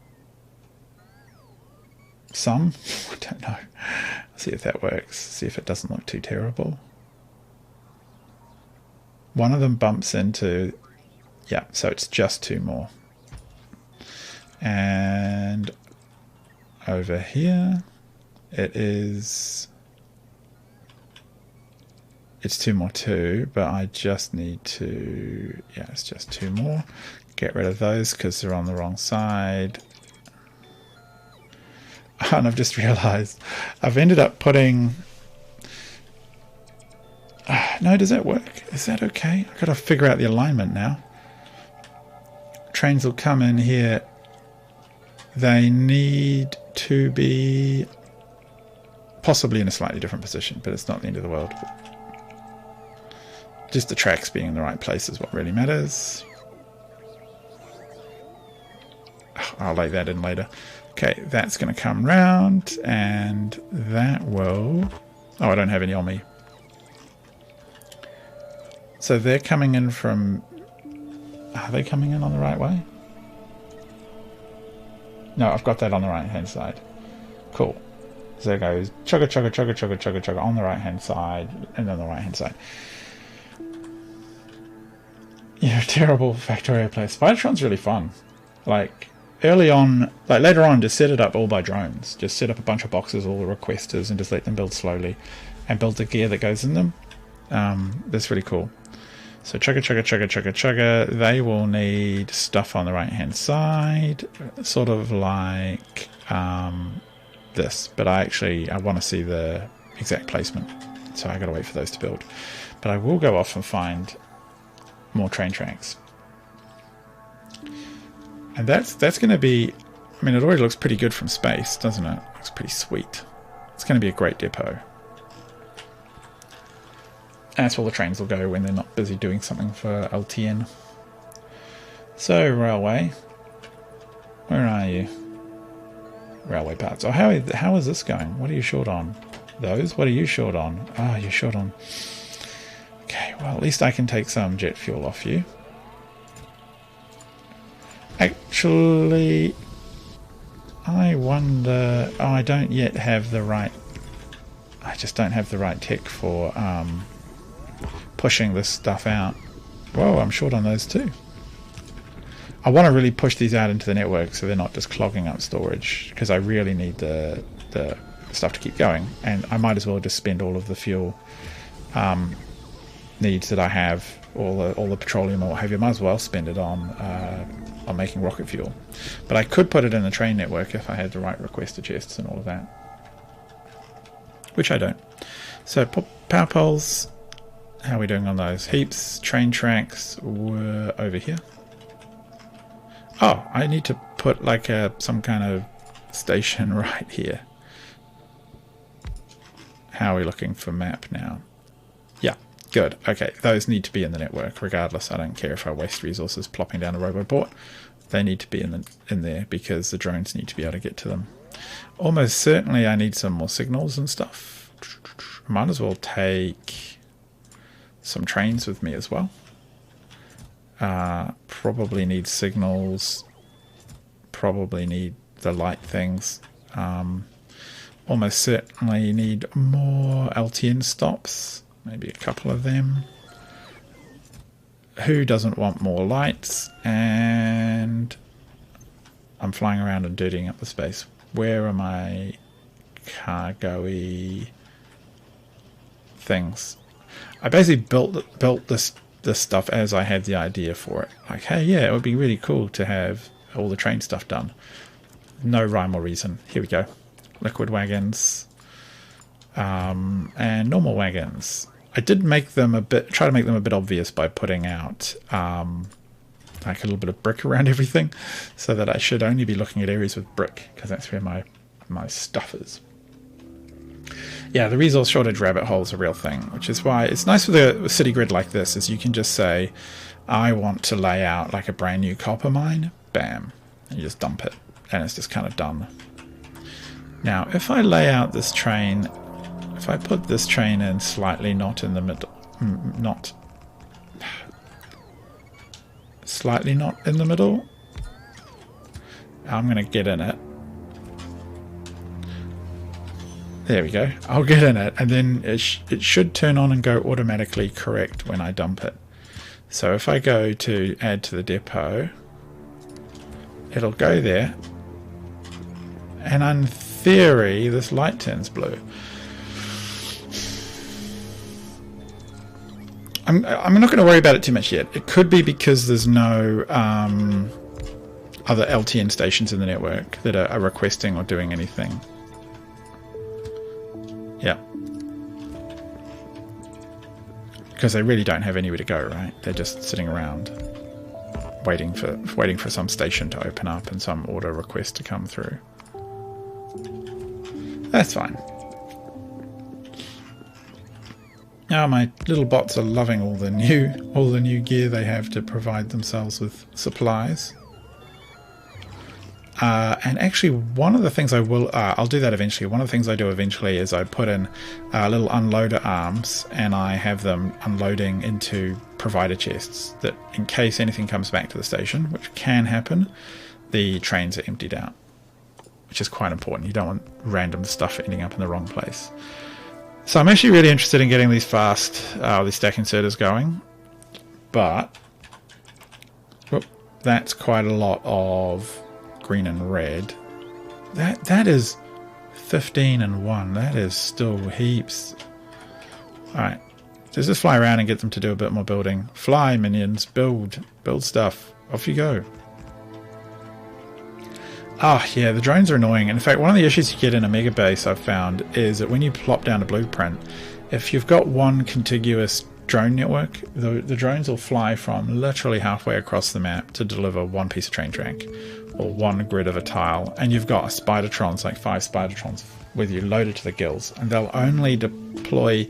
some. I don't know. See if that works. See if it doesn't look too terrible. One of them bumps into... Yeah, so it's just two more. And over here, it's two more too, but I just need to... Yeah, it's just two more. Get rid of those because they're on the wrong side. And I've just realized I've ended up putting... No, does that work? Is that okay? I've got to figure out the alignment now. Trains will come in here. They need to be possibly in a slightly different position, but it's not the end of the world. Just the tracks being in the right place is what really matters. I'll lay that in later. Okay, that's going to come round, and that will... Oh, I don't have any on me. So they're coming in from... Are they coming in on the right way? No, I've got that on the right-hand side. Cool. So there goes chugga, chugga, chugga, chugga, chugga, chugga on the right-hand side, and on the right-hand side. You're a terrible Factorio player. Spidertron's really fun. Like, early on, like later on, just set it up all by drones. Just set up a bunch of boxes, all the requesters, and just let them build slowly, and build the gear that goes in them. That's really cool. So chugga, chugga, chugga, chugga, chugga. They will need stuff on the right hand side, sort of like this. But I want to see the exact placement, so I got to wait for those to build. But I will go off and find more train tracks. And that's going to be, I mean, it already looks pretty good from space, doesn't it? It looks pretty sweet. It's going to be a great depot. And that's where the trains will go when they're not busy doing something for LTN. So, railway. Where are you? Railway parts. Oh, how is this going? What are you short on? Those? What are you short on? Ah, you're short on... Okay, well, at least I can take some jet fuel off you. Actually, I wonder... Oh, I don't yet have the right... I just don't have the right tech for pushing this stuff out. Whoa, I'm short on those too. I want to really push these out into the network so they're not just clogging up storage, because I really need the stuff to keep going, and I might as well just spend all of the fuel needs that I have, all the petroleum or what have you. Might as well spend it on making rocket fuel. But I could put it in the train network if I had the right requester chests and all of that, which I don't. So power poles, how are we doing on those? Heaps. Train tracks were over here. Oh, I need to put like some kind of station right here. How are we looking for map now? Yeah, good. Okay, those need to be in the network regardless. I don't care if I waste resources plopping down a roboport. They need to be in there because the drones need to be able to get to them. Almost certainly I need some more signals and stuff. Might as well take some trains with me as well. Probably need signals. Probably need the light things. Almost certainly need more LTN stops. Maybe a couple of them. Who doesn't want more lights? And I'm flying around and dirtying up the space. Where are my cargo-y things? I basically built this stuff as I had the idea for it. Like, hey, yeah, it would be really cool to have all the train stuff done. No rhyme or reason. Here we go. Liquid wagons and normal wagons. I did make them try to make them a bit obvious by putting out like a little bit of brick around everything, so that I should only be looking at areas with brick, because that's where my stuff is. Yeah, the resource shortage rabbit hole is a real thing, which is why it's nice with a city grid like this, is you can just say, I want to lay out like a brand new copper mine, bam, and you just dump it, and it's just kind of done. Now, if I lay out this train, if I put this train in slightly not in the middle, slightly not in the middle, I'm going to get in it. There we go. I'll get in it, and then it should turn on and go automatically correct when I dump it. So if I go to add to the depot, it'll go there, and in theory this light turns blue. I'm not going to worry about it too much yet. It could be because there's no other LTN stations in the network that are requesting or doing anything. Yeah. Because they really don't have anywhere to go, right? They're just sitting around waiting for some station to open up and some order request to come through. That's fine. Now my little bots are loving all the new gear they have to provide themselves with supplies. And actually, one of the things I'll do that eventually. One of the things I do eventually is I put in little unloader arms, and I have them unloading into provider chests, that in case anything comes back to the station, which can happen, the trains are emptied out, which is quite important. You don't want random stuff ending up in the wrong place. So I'm actually really interested in getting these these stack inserters going, but that's quite a lot of green and red. That is 15 and 1. That is still heaps. Alright. Let's just fly around and get them to do a bit more building. Fly, minions. Build stuff. Off you go. Ah, yeah, the drones are annoying. In fact, one of the issues you get in a mega base I've found is that when you plop down a blueprint, if you've got one contiguous drone network, the drones will fly from literally halfway across the map to deliver one piece of train track or one grid of a tile, and you've got Spidertrons, like 5 Spidertrons with you loaded to the gills, and they'll only deploy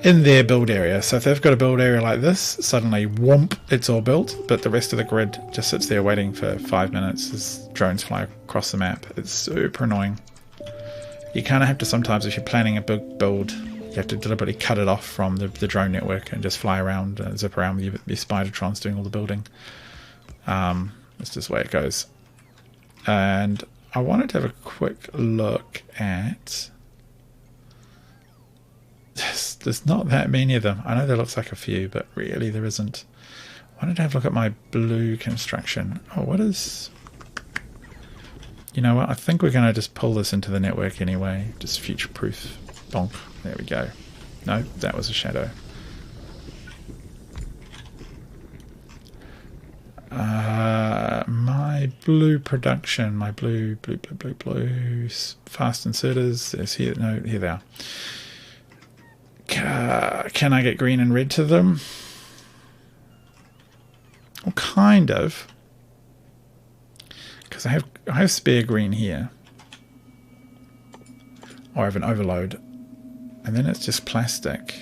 in their build area. So if they've got a build area like this, suddenly whoomp, it's all built, but the rest of the grid just sits there waiting for 5 minutes as drones fly across the map. It's super annoying. You kind of have to sometimes, if you're planning a big build, you have to deliberately cut it off from the drone network and just fly around, zip around with your Spidertrons doing all the building. That's just the way it goes. And I wanted to have a quick look at... There's not that many of them. I know there looks like a few, but really there isn't. I wanted to have a look at my blue construction. Oh, what is... You know what? I think we're going to just pull this into the network anyway. Just future-proof. Bonk. There we go. No, that was a shadow. My blue production, my blue fast inserters. There's here. No, here they are. Can I get green and red to them? Well, kind of, because I have spare green here, or I have an overload, and then it's just plastic,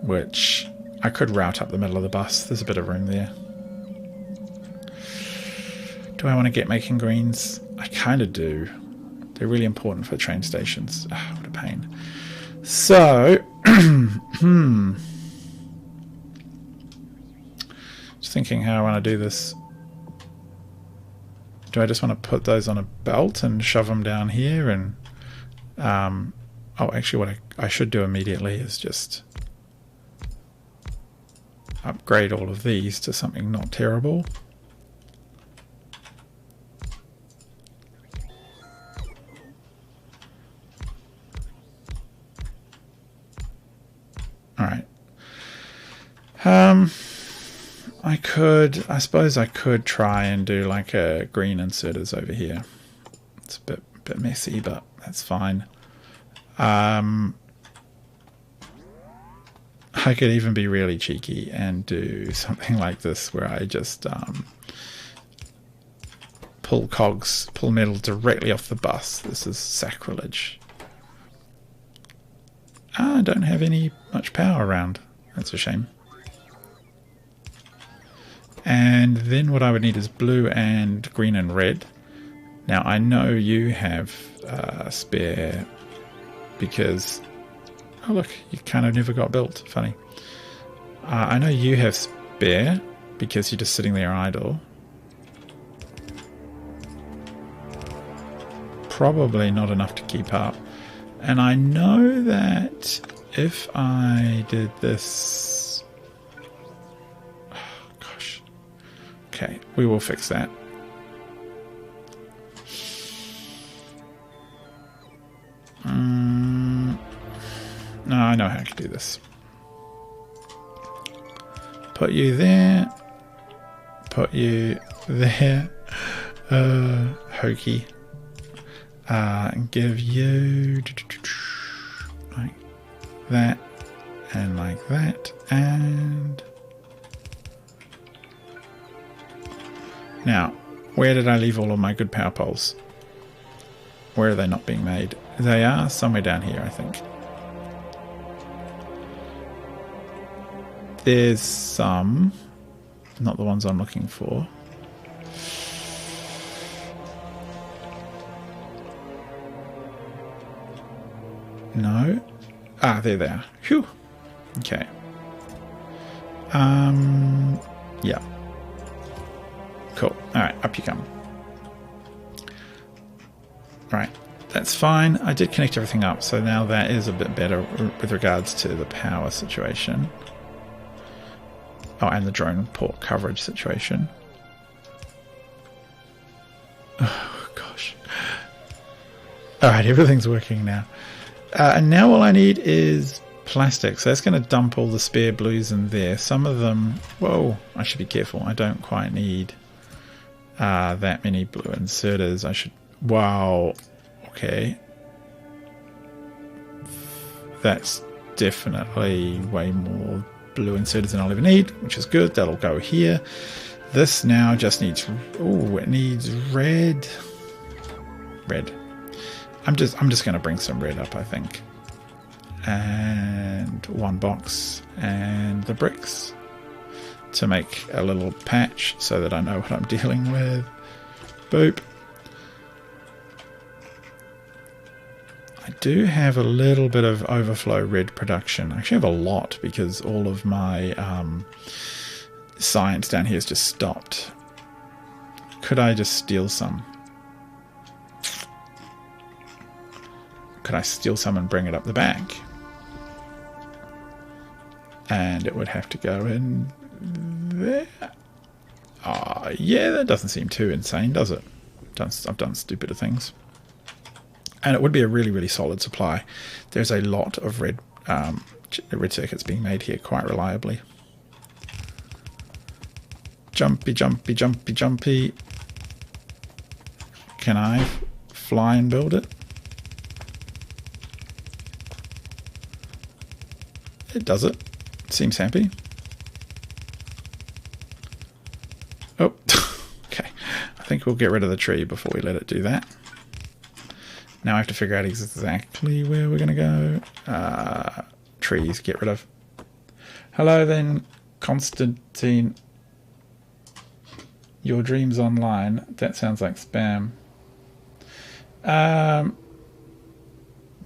which I could route up the middle of the bus. There's a bit of room there. Do I want to get making greens? I kind of do. They're really important for train stations. Oh, what a pain. So, just thinking how I want to do this. Do I just want to put those on a belt and shove them down here? And oh, actually, what I should do immediately is just upgrade all of these to something not terrible. Alright. I suppose I could try and do like a green inserters over here. It's a bit messy, but that's fine. I could even be really cheeky and do something like this where I just pull metal directly off the bus. This is sacrilege. I don't have much power around. That's a shame. And then what I would need is blue and green and red. Now I know you have spare because... Oh look, you kind of never got built. Funny. I know you have spare because you're just sitting there idle. Probably not enough to keep up. And I know that if I did this... Oh, gosh. Okay, we will fix that. No, I know how I can do this. Put you there. Put you there. Hokey. And give you like that and like that, and now where did I leave all of my good power poles? Where are they not being made? They are somewhere down here, I think. There's some, not the ones I'm looking for. No. Ah, there they are. Phew. Okay. Yeah. Cool. Alright, up you come. Right. That's fine. I did connect everything up, so now that is a bit better with regards to the power situation. Oh, and the drone port coverage situation. Alright, everything's working now. And now all I need is plastic. So that's going to dump all the spare blues in there. Some of them... Whoa, I should be careful. I don't quite need that many blue inserters. I should... Wow. Okay. That's definitely way more blue inserters than I'll ever need, which is good. That'll go here. This now just needs... Oh, it needs red. Red. I'm just going to bring some red up, I think. And one box and the bricks to make a little patch so that I know what I'm dealing with. Boop. I do have a little bit of overflow red production. I actually have a lot because all of my science down here has just stopped. Could I just steal some? Could I steal some and bring it up the back? And it would have to go in there. Oh, yeah, that doesn't seem too insane, does it? I've done stupider things. And it would be a really, really solid supply. There's a lot of red circuits being made here quite reliably. Jumpy, jumpy, jumpy, jumpy. Can I fly and build it? It does it. Seems happy. Oh, okay. I think we'll get rid of the tree before we let it do that. Now I have to figure out exactly where we're going to go. Trees, get rid of. Hello then, Constantine. Your dreams online. That sounds like spam.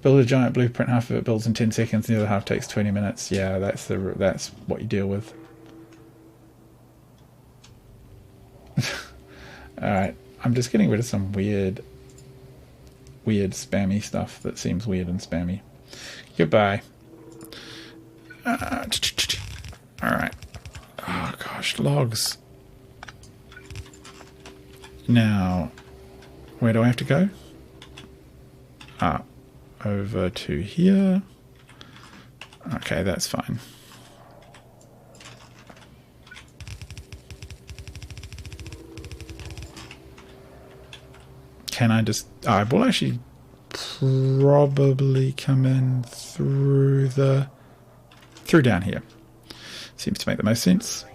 Build a giant blueprint, half of it builds in 10 seconds, the other half takes 20 minutes. Yeah, that's what you deal with. Alright, I'm just getting rid of some weird spammy stuff that seems weird and spammy. Goodbye. Alright. Oh gosh, logs. Now, where do I have to go? Over to here. Okay, that's fine. Can I just... I will actually probably come in through down here. Seems to make the most sense.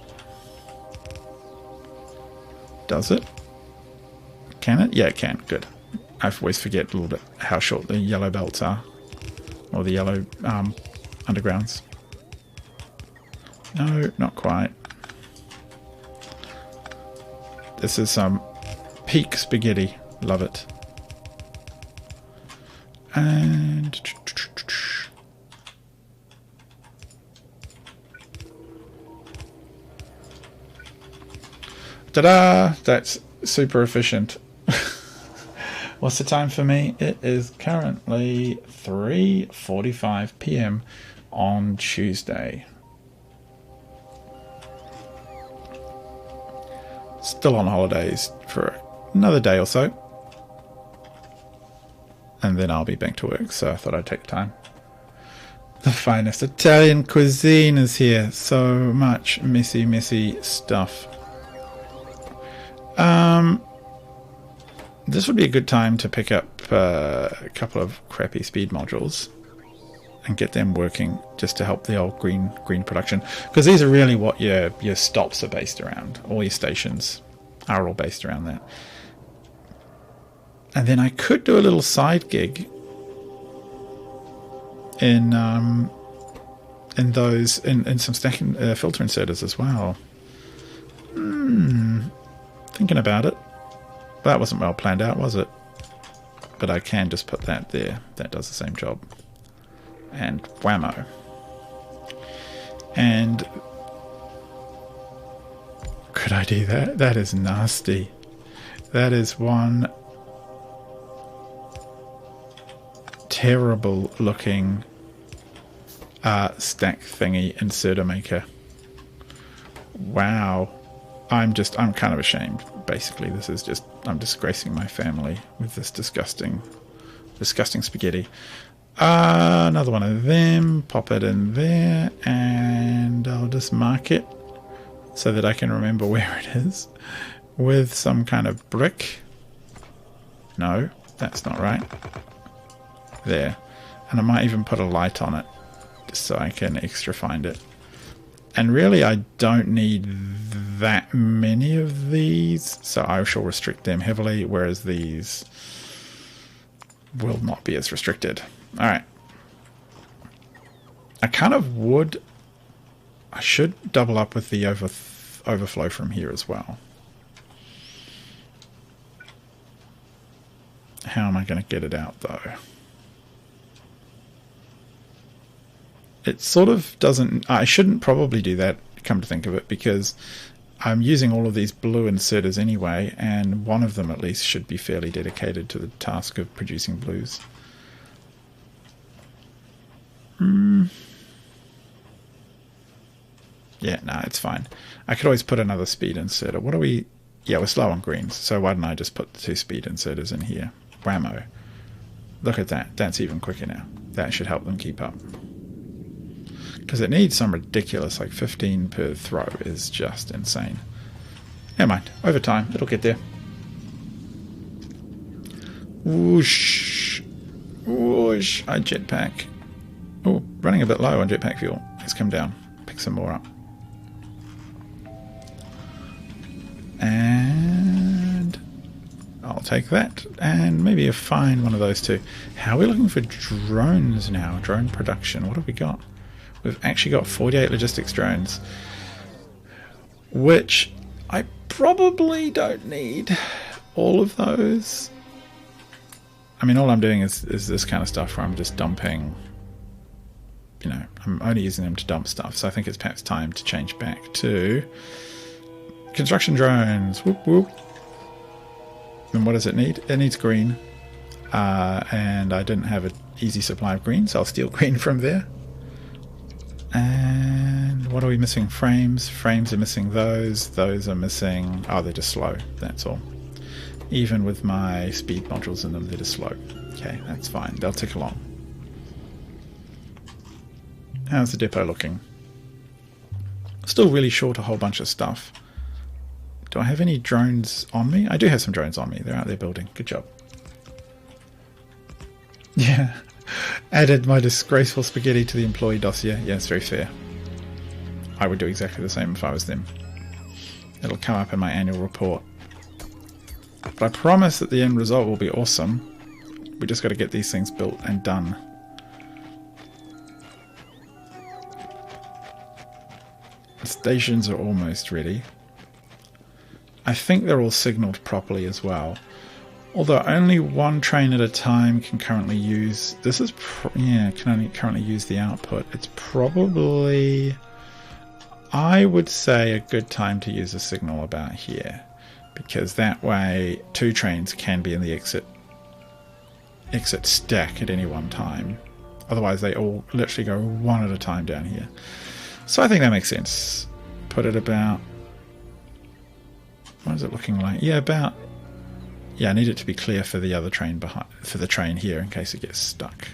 Does it? Can it? Yeah, it can. Good. I always forget a little bit how short the yellow belts are. Or the yellow undergrounds. No, not quite. This is some peak spaghetti. Love it. And... ta-da! That's super efficient. What's the time for me? It is currently 3:45 PM on Tuesday. Still on holidays for another day or so. And then I'll be back to work, so I thought I'd take the time. The finest Italian cuisine is here. So much messy, messy stuff. This would be a good time to pick up a couple of crappy speed modules and get them working just to help the old green production, because these are really what your stops are based around. All your stations are all based around that. And then I could do a little side gig in some stacking filter inserters as well. Thinking about it. That wasn't well planned out, was it? But I can just put that there. That does the same job. And whammo. And could I do that? That is nasty. That is one terrible looking stack thingy inserter maker. Wow. I'm kind of ashamed. Basically, this is just, I'm disgracing my family with this disgusting Disgusting spaghetti. Another one of them. Pop it in there, and I'll just mark it so that I can remember where it is with some kind of brick. No, that's not right. There. And I might even put a light on it just so I can extra find it. And really I don't need that many of these, so I shall restrict them heavily, whereas these will not be as restricted. Alright. I kind of would... I should double up with the overflow from here as well. How am I going to get it out though? It sort of doesn't... I shouldn't probably do that, come to think of it, because I'm using all of these blue inserters anyway, and one of them at least should be fairly dedicated to the task of producing blues. Yeah, no, it's fine. I could always put another speed inserter. What are we... Yeah, we're slow on greens, so why don't I just put the 2 speed inserters in here? Whammo. Look at that. That's even quicker now. That should help them keep up. Because it needs some ridiculous, like 15 per throw is just insane. Never mind. Over time, it'll get there. Whoosh. Whoosh. I jetpack. Oh, running a bit low on jetpack fuel. Let's come down. Pick some more up. And I'll take that. And maybe a fine one of those two. How are we looking for drones now? Drone production. What have we got? We've actually got 48 logistics drones, which I probably don't need all of those. I mean, all I'm doing is this kind of stuff where I'm just dumping, you know, I'm only using them to dump stuff. So I think it's perhaps time to change back to construction drones. Whoop, whoop. And what does it need? It needs green. And I didn't have an easy supply of green, so I'll steal green from there. And what are we missing? Frames. Frames are missing those. Those are missing... Oh, they're just slow. That's all. Even with my speed modules in them, they're just slow. Okay, that's fine. They'll tick along. How's the depot looking? Still really short a whole bunch of stuff. Do I have any drones on me? I do have some drones on me. They're out there building. Good job. Yeah. Added my disgraceful spaghetti to the employee dossier. Yeah, it's very fair. I would do exactly the same if I was them. It'll come up in my annual report. But I promise that the end result will be awesome. We just got to get these things built and done. The stations are almost ready. I think they're all signaled properly as well. Although only one train at a time can currently use... This is... can only currently use the output. It's probably... I would say a good time to use a signal about here. Because that way 2 trains can be in the exit stack at any one time. Otherwise they all literally go one at a time down here. So I think that makes sense. Put it about... What is it looking like? Yeah, about... Yeah, I need it to be clear for the other train behind, for the train here in case it gets stuck.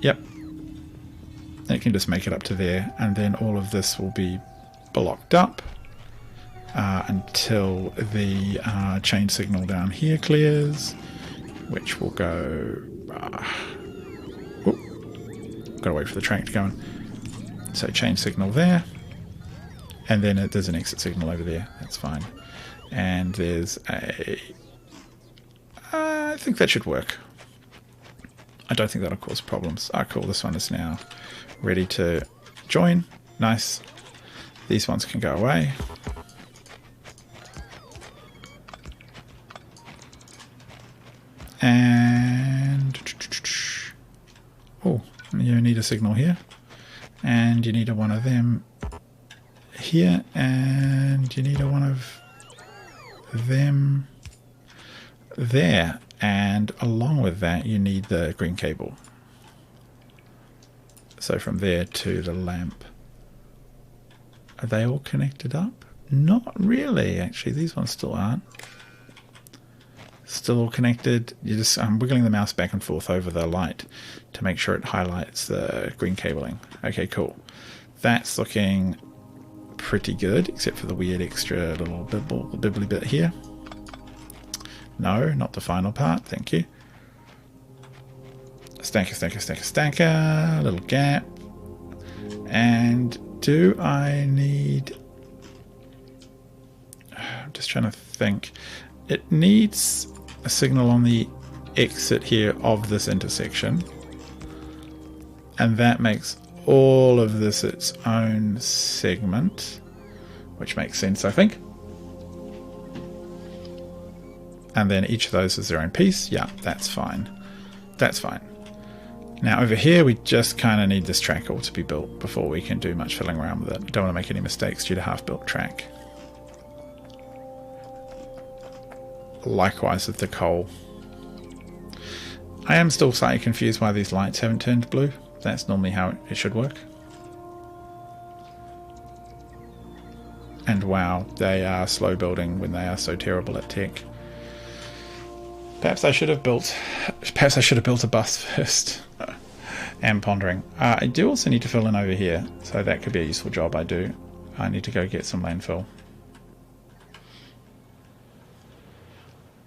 Yep. It can just make it up to there, and then all of this will be blocked up until the chain signal down here clears, which will go... Gotta wait for the train to go in. So chain signal there, and then there's an exit signal over there. That's fine. And there's a... I think that should work. I don't think that'll cause problems. Ah, cool. This one is now ready to join. Nice. These ones can go away. And... Oh, you need a signal here. And you need one of them here. And you need one of... them there, and along with that you need the green cable, so from there to the lamp. Are they all connected up? Not really, actually. These ones still aren't. Still all connected. I'm wiggling the mouse back and forth over the light to make sure it highlights the green cabling. Okay, cool. That's looking pretty good, except for the weird extra little bibbly bit here. No, not the final part. Thank you. Stanker. Little gap. And do I need... I'm just trying to think. It needs a signal on the exit here of this intersection. And that makes all of this its own segment, which makes sense, I think. And then each of those is their own piece. Yeah, that's fine. That's fine. Now over here, we just kind of need this track all to be built before we can do much fiddling around with it. Don't want to make any mistakes due to half-built track. Likewise with the coal. I am still slightly confused why these lights haven't turned blue. That's normally how it should work. And wow, they are slow building when they are so terrible at tech. Perhaps I should have built a bus first. Am pondering. I do also need to fill in over here, so that could be a useful job I do. I need to go get some landfill.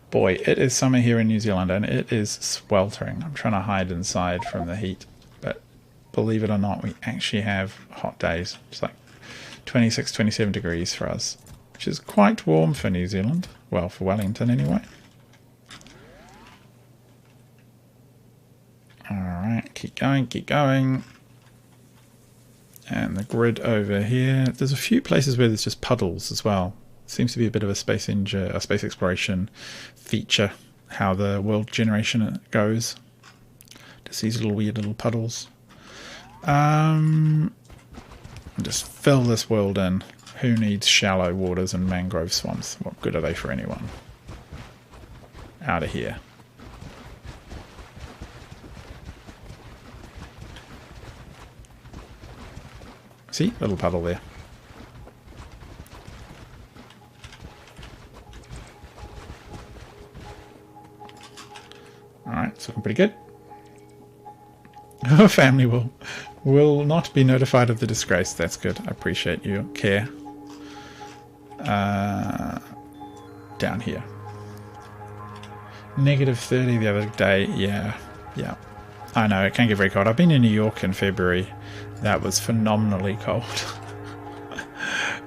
Boy, it is summer here in New Zealand and it is sweltering. I'm trying to hide inside from the heat, but believe it or not, we actually have hot days. It's like 26, 27 degrees for us, which is quite warm for New Zealand. Well, for Wellington anyway. Alright, keep going. And the grid over here. There's a few places where there's just puddles as well. Seems to be a bit of a space exploration feature, how the world generation goes. Just these little weird little puddles. Just fill this world in. Who needs shallow waters and mangrove swamps? What good are they for anyone? Out of here. See? Little puddle there. Alright, it's looking pretty good. Our family will not be notified of the disgrace. That's good. I appreciate your care. Down here. -30 the other day. Yeah. I know, it can get very cold. I've been in New York in February. That was phenomenally cold.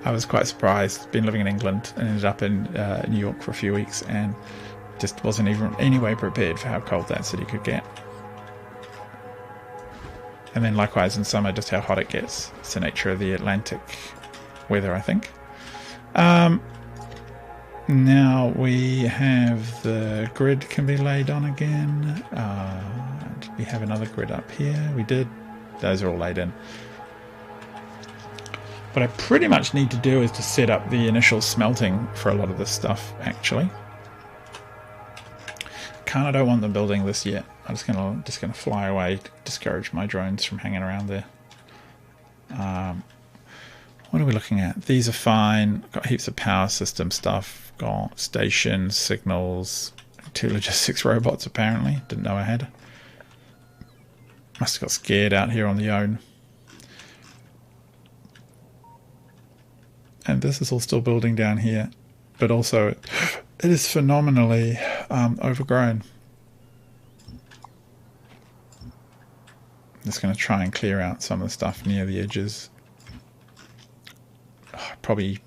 I was quite surprised. Been living in England and ended up in New York for a few weeks and just wasn't even any way prepared for how cold that city could get. And then likewise in summer, just how hot it gets. It's the nature of the Atlantic weather, I think. Now we have the grid can be laid on again. Did we have another grid up here? We did. Those are all laid in. What I pretty much need to do is to set up the initial smelting for a lot of this stuff, actually. I don't want them building this yet. I'm just gonna fly away to discourage my drones from hanging around there. What are we looking at? These are fine. Got heaps of power system stuff. Got stations, signals, 2 logistics robots apparently. Didn't know I had. Must have got scared out here on the own. And this is all still building down here, but also it is phenomenally overgrown. I'm just going to try and clear out some of the stuff near the edges. Probably,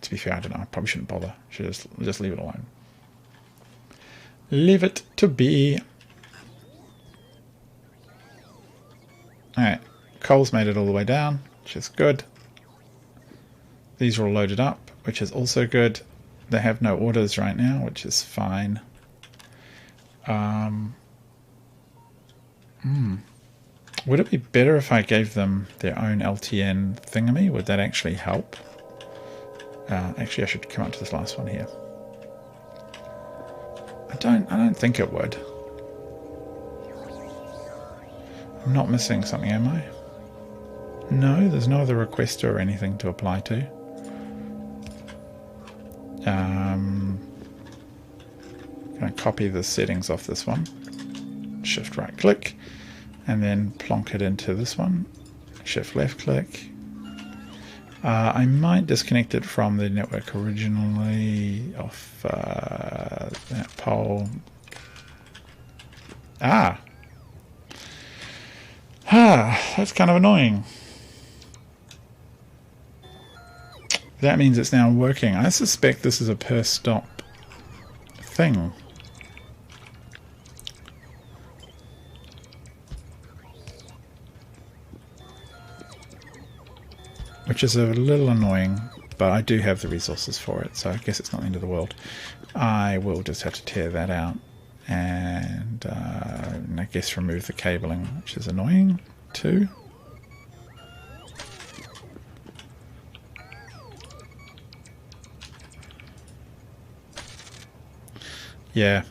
to be fair, I don't know. I probably shouldn't bother. Should just leave it alone. Leave it to be. Alright, coal's made it all the way down, which is good. These are all loaded up, which is also good. They have no orders right now, which is fine. Would it be better if I gave them their own LTN thingamy? Would that actually help? Actually, I should come up to this last one here. I don't think it would. I'm not missing something, am I? No, there's no other request or anything to apply to. going to copy the settings off this one, shift right click, and then plonk it into this one, shift left click. I might disconnect it from the network originally off that pole. That's kind of annoying. That means it's now working. I suspect this is a per stop thing. Which is a little annoying, but I do have the resources for it, so I guess it's not the end of the world. I will just have to tear that out and I guess remove the cabling, which is annoying too. Yeah,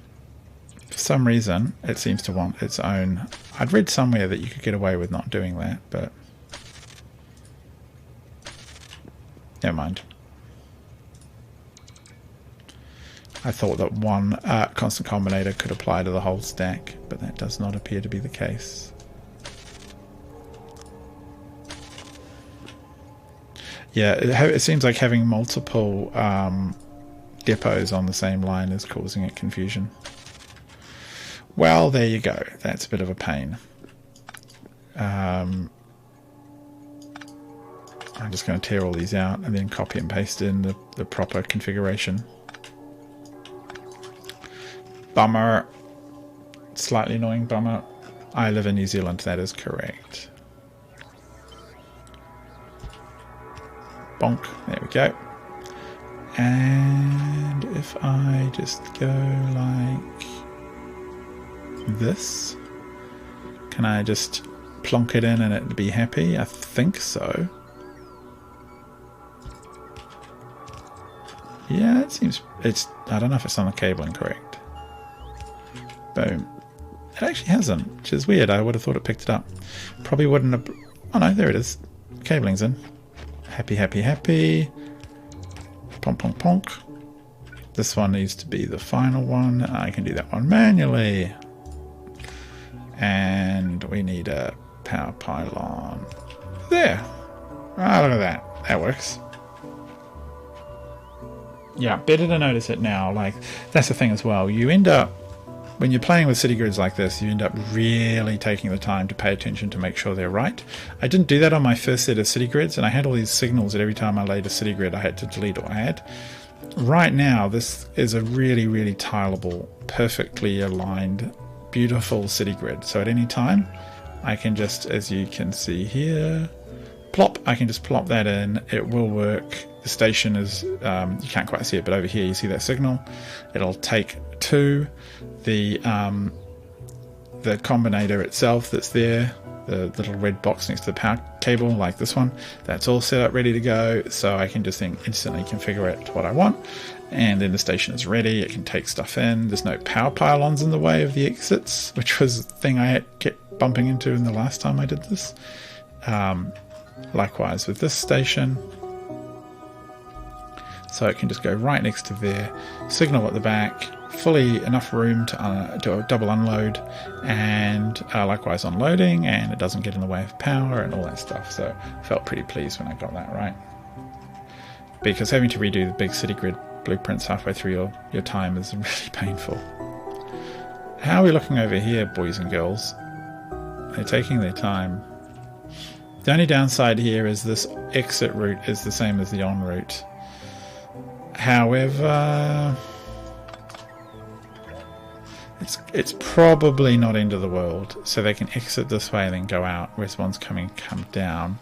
for some reason it seems to want its own. I'd read somewhere that you could get away with not doing that, but never mind. I thought that one constant combinator could apply to the whole stack, but that does not appear to be the case. Yeah, it seems like having multiple depots on the same line is causing it confusion. Well, there you go. That's a bit of a pain. I'm just going to tear all these out and then copy and paste in the proper configuration. Bummer. Slightly annoying bummer. I live in New Zealand, that is correct. Bonk. There we go. And if I just go like this, can I just plonk it in and it'd be happy? I think so. Yeah, it seems, I don't know if it's on the cabling correct. Boom. It actually hasn't, which is weird. I would have thought it picked it up. Probably wouldn't have, oh no, there it is. Cabling's in. Happy, happy, happy. Plonk, plonk, plonk. This one needs to be the final one. I can do that one manually. And we need a power pylon. There. Ah, look at that. That works. Yeah, better to notice it now. Like, that's the thing as well. You end up, when you're playing with city grids like this, you end up really taking the time to pay attention to make sure they're right. I didn't do that on my first set of city grids, and I had all these signals that every time I laid a city grid I had to delete or add. Right now, this is a really, really tileable, perfectly aligned, beautiful city grid. So at any time, I can just, as you can see here, plop, I can just plop that in. It will work. The station is, you can't quite see it, but over here you see that signal. It'll take to the combinator itself that's there, the little red box next to the power cable, like this one. That's all set up, ready to go, so I can just instantly configure it to what I want. And then the station is ready. It can take stuff in. There's no power pylons in the way of the exits, which was the thing I kept bumping into in the last time I did this. Likewise with this station. So it can just go right next to there, signal at the back, fully enough room to do a double unload, and likewise unloading, and it doesn't get in the way of power and all that stuff. So I felt pretty pleased when I got that right. Because having to redo the big city grid blueprints halfway through your time is really painful. How are we looking over here, boys and girls? They're taking their time. The only downside here is this exit route is the same as the on route. However, it's probably not end of the world, so they can exit this way and then go out, whereas one's come down.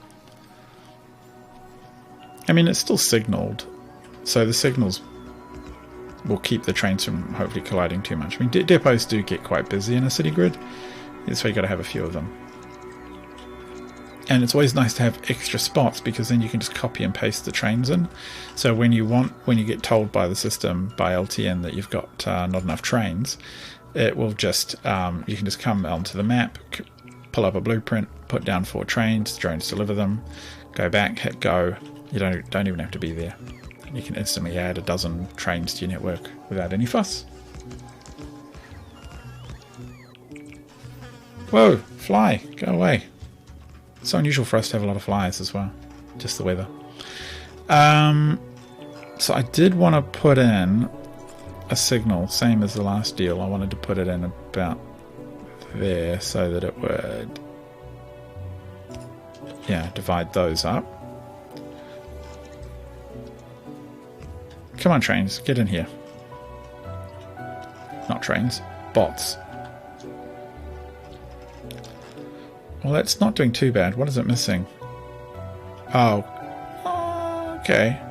I mean, it's still signaled, so the signals will keep the trains from hopefully colliding too much. I mean, depots do get quite busy in a city grid, so you got to have a few of them. And it's always nice to have extra spots, because then you can just copy and paste the trains in. So when you get told by the system, by LTN, that you've got not enough trains, it will just, you can just come onto the map, pull up a blueprint, put down 4 trains, drones deliver them, go back, hit go. You don't even have to be there. You can instantly add a dozen trains to your network without any fuss. Whoa, fly, go away. It's so unusual for us to have a lot of flies as well. Just the weather. So I did want to put in a signal, same as the last deal. I wanted to put it in about there so that it would, yeah, divide those up. Come on, trains, get in here. Not trains, bots. Well, that's not doing too bad. What is it missing? Oh, okay.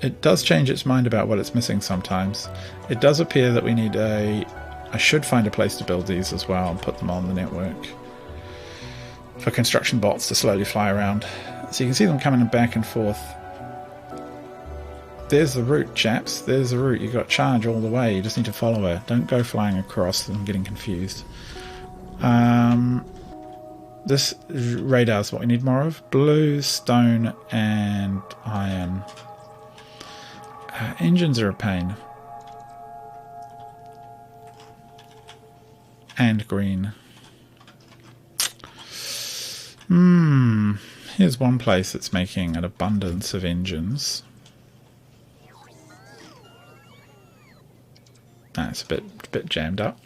It does change its mind about what it's missing sometimes. It does appear that we need a... I should find a place to build these as well and put them on the network for construction bots to slowly fly around. So you can see them coming back and forth. There's the route, chaps. There's the route. You've got charge all the way. You just need to follow her. Don't go flying across and getting confused. This radar is what we need more of. Blue, stone, and iron. Engines are a pain. And green. Here's one place that's making an abundance of engines. It's a bit jammed up.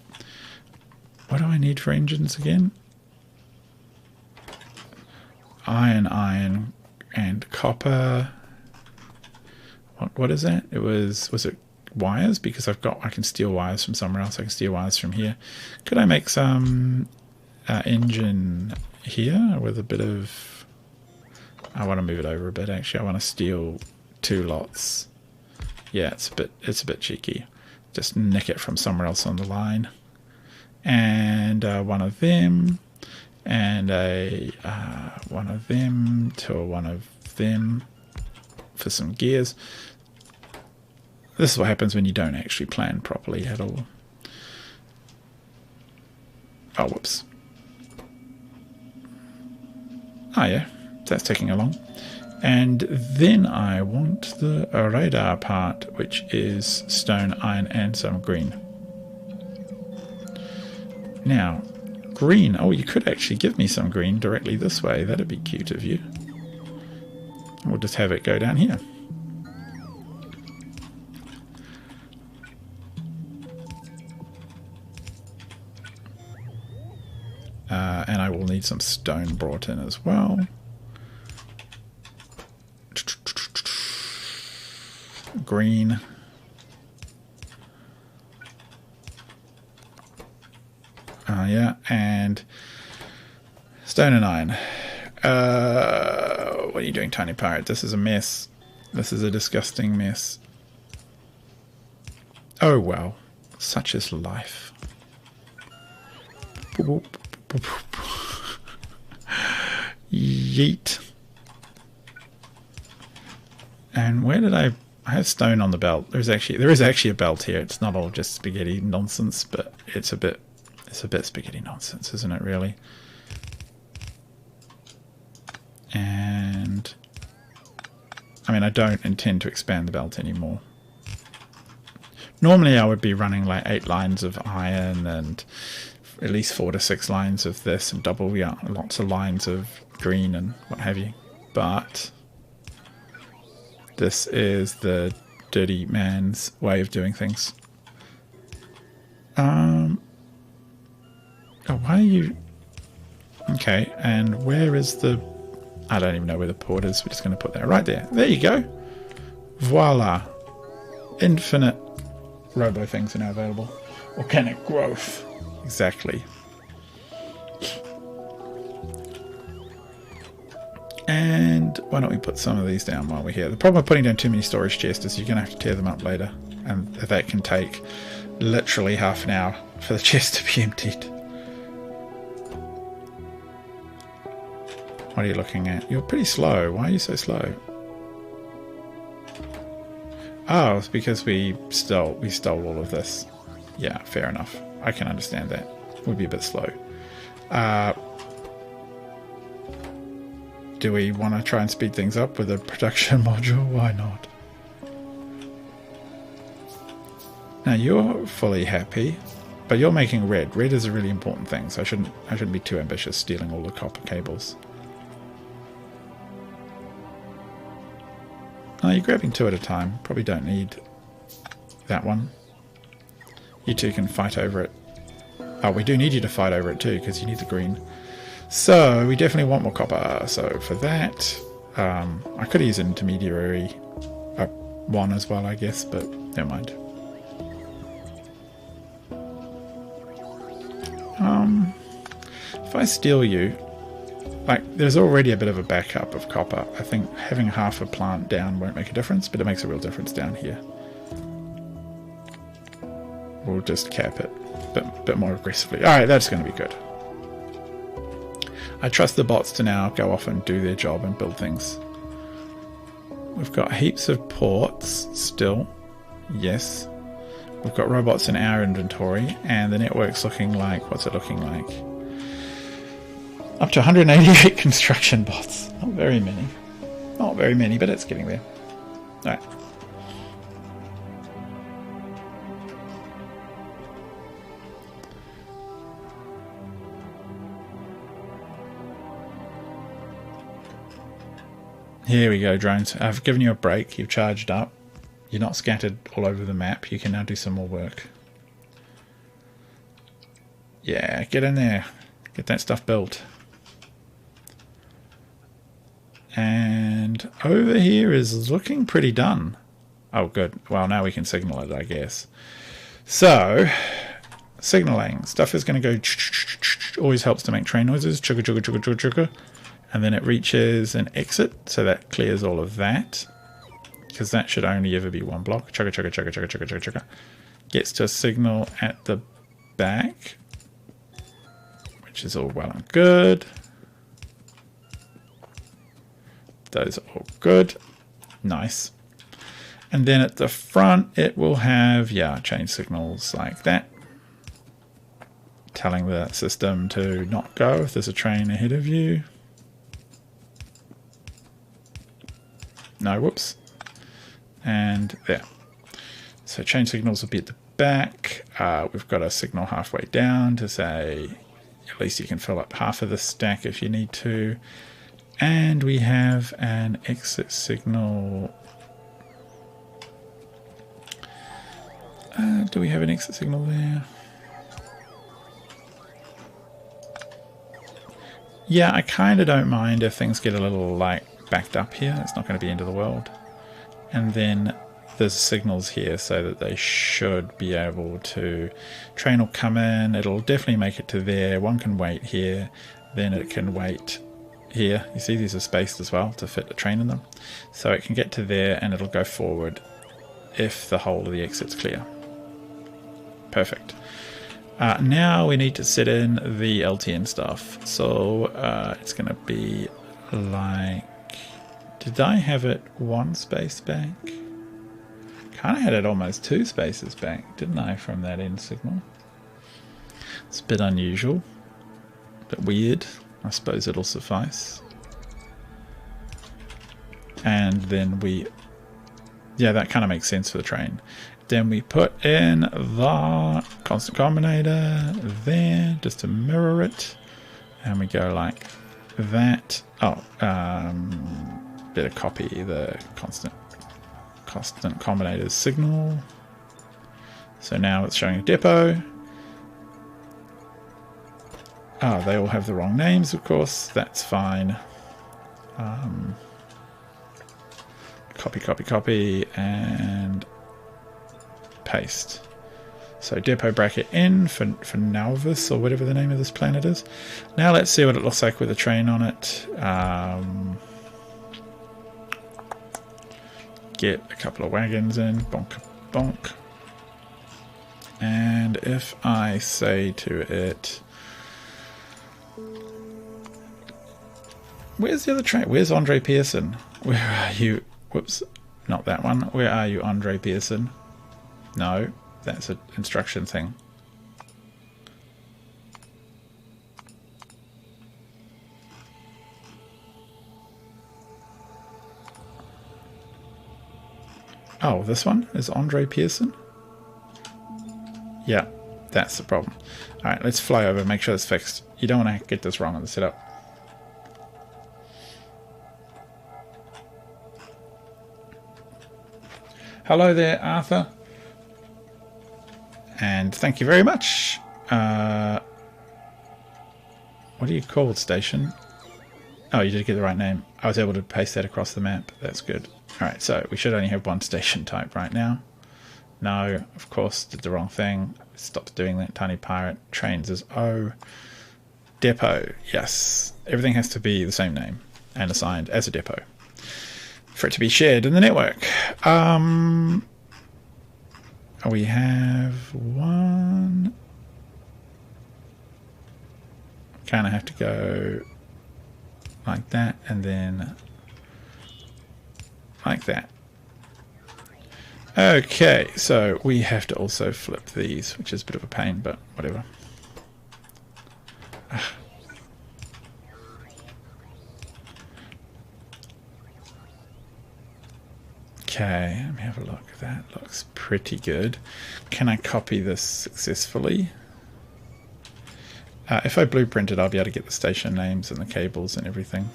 What do I need for engines again? Iron, and copper. What is that? Was it wires? Because I can steal wires from somewhere else. I can steal wires from here. Could I make some engine here with a bit of... I want to move it over a bit actually. I want to steal 2 lots. Yeah, it's a bit cheeky. Just nick it from somewhere else on the line. And one of them, and one of them to one of them for some gears. This is what happens when you don't actually plan properly at all. Oh, whoops. Oh yeah, that's taking along. And then I want the radar part, which is stone, iron, and some green. Now, green. Oh, you could actually give me some green directly this way. That'd be cute of you. We'll just have it go down here. And I will need some stone brought in as well. Green. Yeah, and stone and iron. What are you doing, Tiny Pirate? This is a mess. This is a disgusting mess. Oh well, such is life. Yeet. And where did I have stone on the belt? There is actually a belt here. It's not all just spaghetti nonsense, but it's a bit spaghetti nonsense, isn't it, really? And I mean, I don't intend to expand the belt anymore. Normally I would be running like 8 lines of iron and at least 4 to 6 lines of this and double, yeah, lots of lines of green and what have you. But this is the dirty man's way of doing things. Oh, why are you... Okay, and where is the... I don't even know where the port is. We're just going to put that right there. There you go. Voila. Infinite robo things are now available. Organic growth. Exactly. And why don't we put some of these down while we're here. The problem with putting down too many storage chests is you're going to have to tear them up later. And that can take literally half an hour for the chest to be emptied. What are you looking at? You're pretty slow. Why are you so slow? Oh, it's because we stole all of this. Yeah, fair enough. I can understand that. Would be a bit slow. Do we want to try and speed things up with a production module? Why not? Now you're fully happy, But you're making red. Red is a really important thing, so I shouldn't be too ambitious stealing all the copper cables. Oh, you're grabbing two at a time. Probably don't need that one. You two can fight over it. Oh, we do need you to fight over it too, because you need the green. So, we definitely want more copper. So, for that, I could use an intermediary one as well, I guess, but never mind. If I steal you, like, there's already a bit of a backup of copper. I think having half a plant down won't make a difference, but it makes a real difference down here. We'll just cap it a bit more aggressively. Alright, that's going to be good. I trust the bots to now go off and do their job and build things. We've got heaps of ports still. Yes. We've got robots in our inventory, and the network's looking like... What's it looking like? Up to 188 construction bots. Not very many. Not very many, but it's getting there. Alright. Here we go, drones. I've given you a break. You've charged up. You're not scattered all over the map. You can now do some more work. Yeah, get in there. Get that stuff built. And over here is looking pretty done. Oh, good. Well, now we can signal it, I guess. So, signaling. Stuff is going to go... Always helps to make train noises. Chugga, chugga, chugga, chugga, chugga. And then it reaches an exit, so that clears all of that. Because that should only ever be one block. Chugga, chugga, chugga, chugga, chugga, chugga, chugga. Gets to a signal at the back, which is all well and good. Those are all good. Nice. And then at the front, it will have, yeah, change signals like that. Telling the system to not go if there's a train ahead of you. No, whoops. And there. So change signals will be at the back. We've got a signal halfway down to say at least you can fill up half of the stack if you need to. And we have an exit signal. Do we have an exit signal there? Yeah, I kind of don't mind if things get a little like backed up here. It's not going to be the end of the world. And then there's signals here so that they should be able to... Train will come in, it'll definitely make it to there. One can wait here, then it can wait here. You see these are spaced as well to fit the train in them. So it can get to there and it'll go forward if the whole of the exit's clear. Perfect. Now we need to set in the LTN stuff. So it's going to be like... Did I have it one space back? Kind of had it almost 2 spaces back, didn't I, from that end signal? It's a bit unusual, a bit weird. I suppose it'll suffice. And then we... Yeah, that kind of makes sense for the train. Then we put in the constant combinator there, just to mirror it. And we go like that. Oh, better copy the constant combinator's signal. So now it's showing a depot. Oh, they all have the wrong names, of course. That's fine. Copy, copy, copy, and paste. So depot bracket in for Nalvis, or whatever the name of this planet is. Now let's see what it looks like with a train on it. Get a couple of wagons in. Bonk, bonk. And if I say to it... Where's the other train? Where's Andre Pearson? Where are you? Whoops, not that one. Where are you, Andre Pearson? No, that's an instruction thing. Oh, this one is Andre Pearson? Yeah, That's the problem. Alright, let's fly over, make sure it's fixed. You don't want to get this wrong on the setup. Hello there, Arthur. And thank you very much. What do you call it, station? Oh, you did get the right name. I was able to paste that across the map. That's good. Alright, so we should only have one station type right now. No, of course, did the wrong thing. Stopped doing that. Tiny Pirate. Trains is O. Depot. Yes. Everything has to be the same name and assigned as a depot for it to be shared in the network. We have one. Kind of have to go like that and then like that. Okay, so we have to also flip these, which is a bit of a pain, but whatever. Okay, let me have a look. That looks pretty good. Can I copy this successfully? If I blueprinted, I'll be able to get the station names and the cables and everything.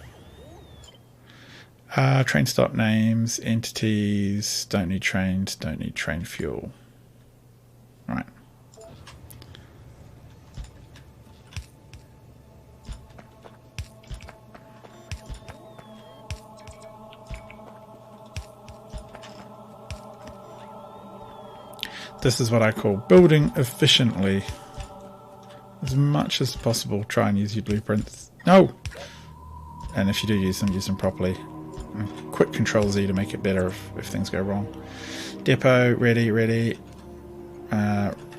Train stop names, entities, don't need trains, don't need train fuel. Right. This is what I call building efficiently. As much as possible, try and use your blueprints. No! And if you do use them properly. And quick Control Z to make it better if things go wrong. Depot, ready.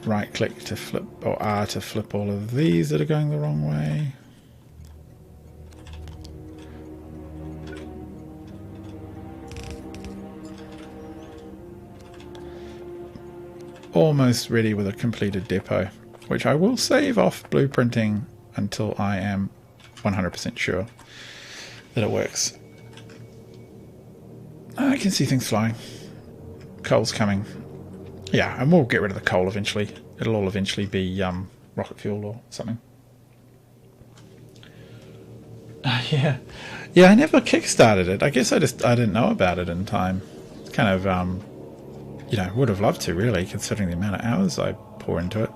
Right click to flip, or R to flip all of these that are going the wrong way. Almost ready with a completed depot, which I will save off blueprinting until I am 100% sure that it works. I can see things flying. Coal's coming. Yeah, and we'll get rid of the coal eventually. It'll all eventually be rocket fuel or something. Yeah, I never kickstarted it. I guess I didn't know about it in time. It's kind of you know, would have loved to really, considering the amount of hours I pour into it.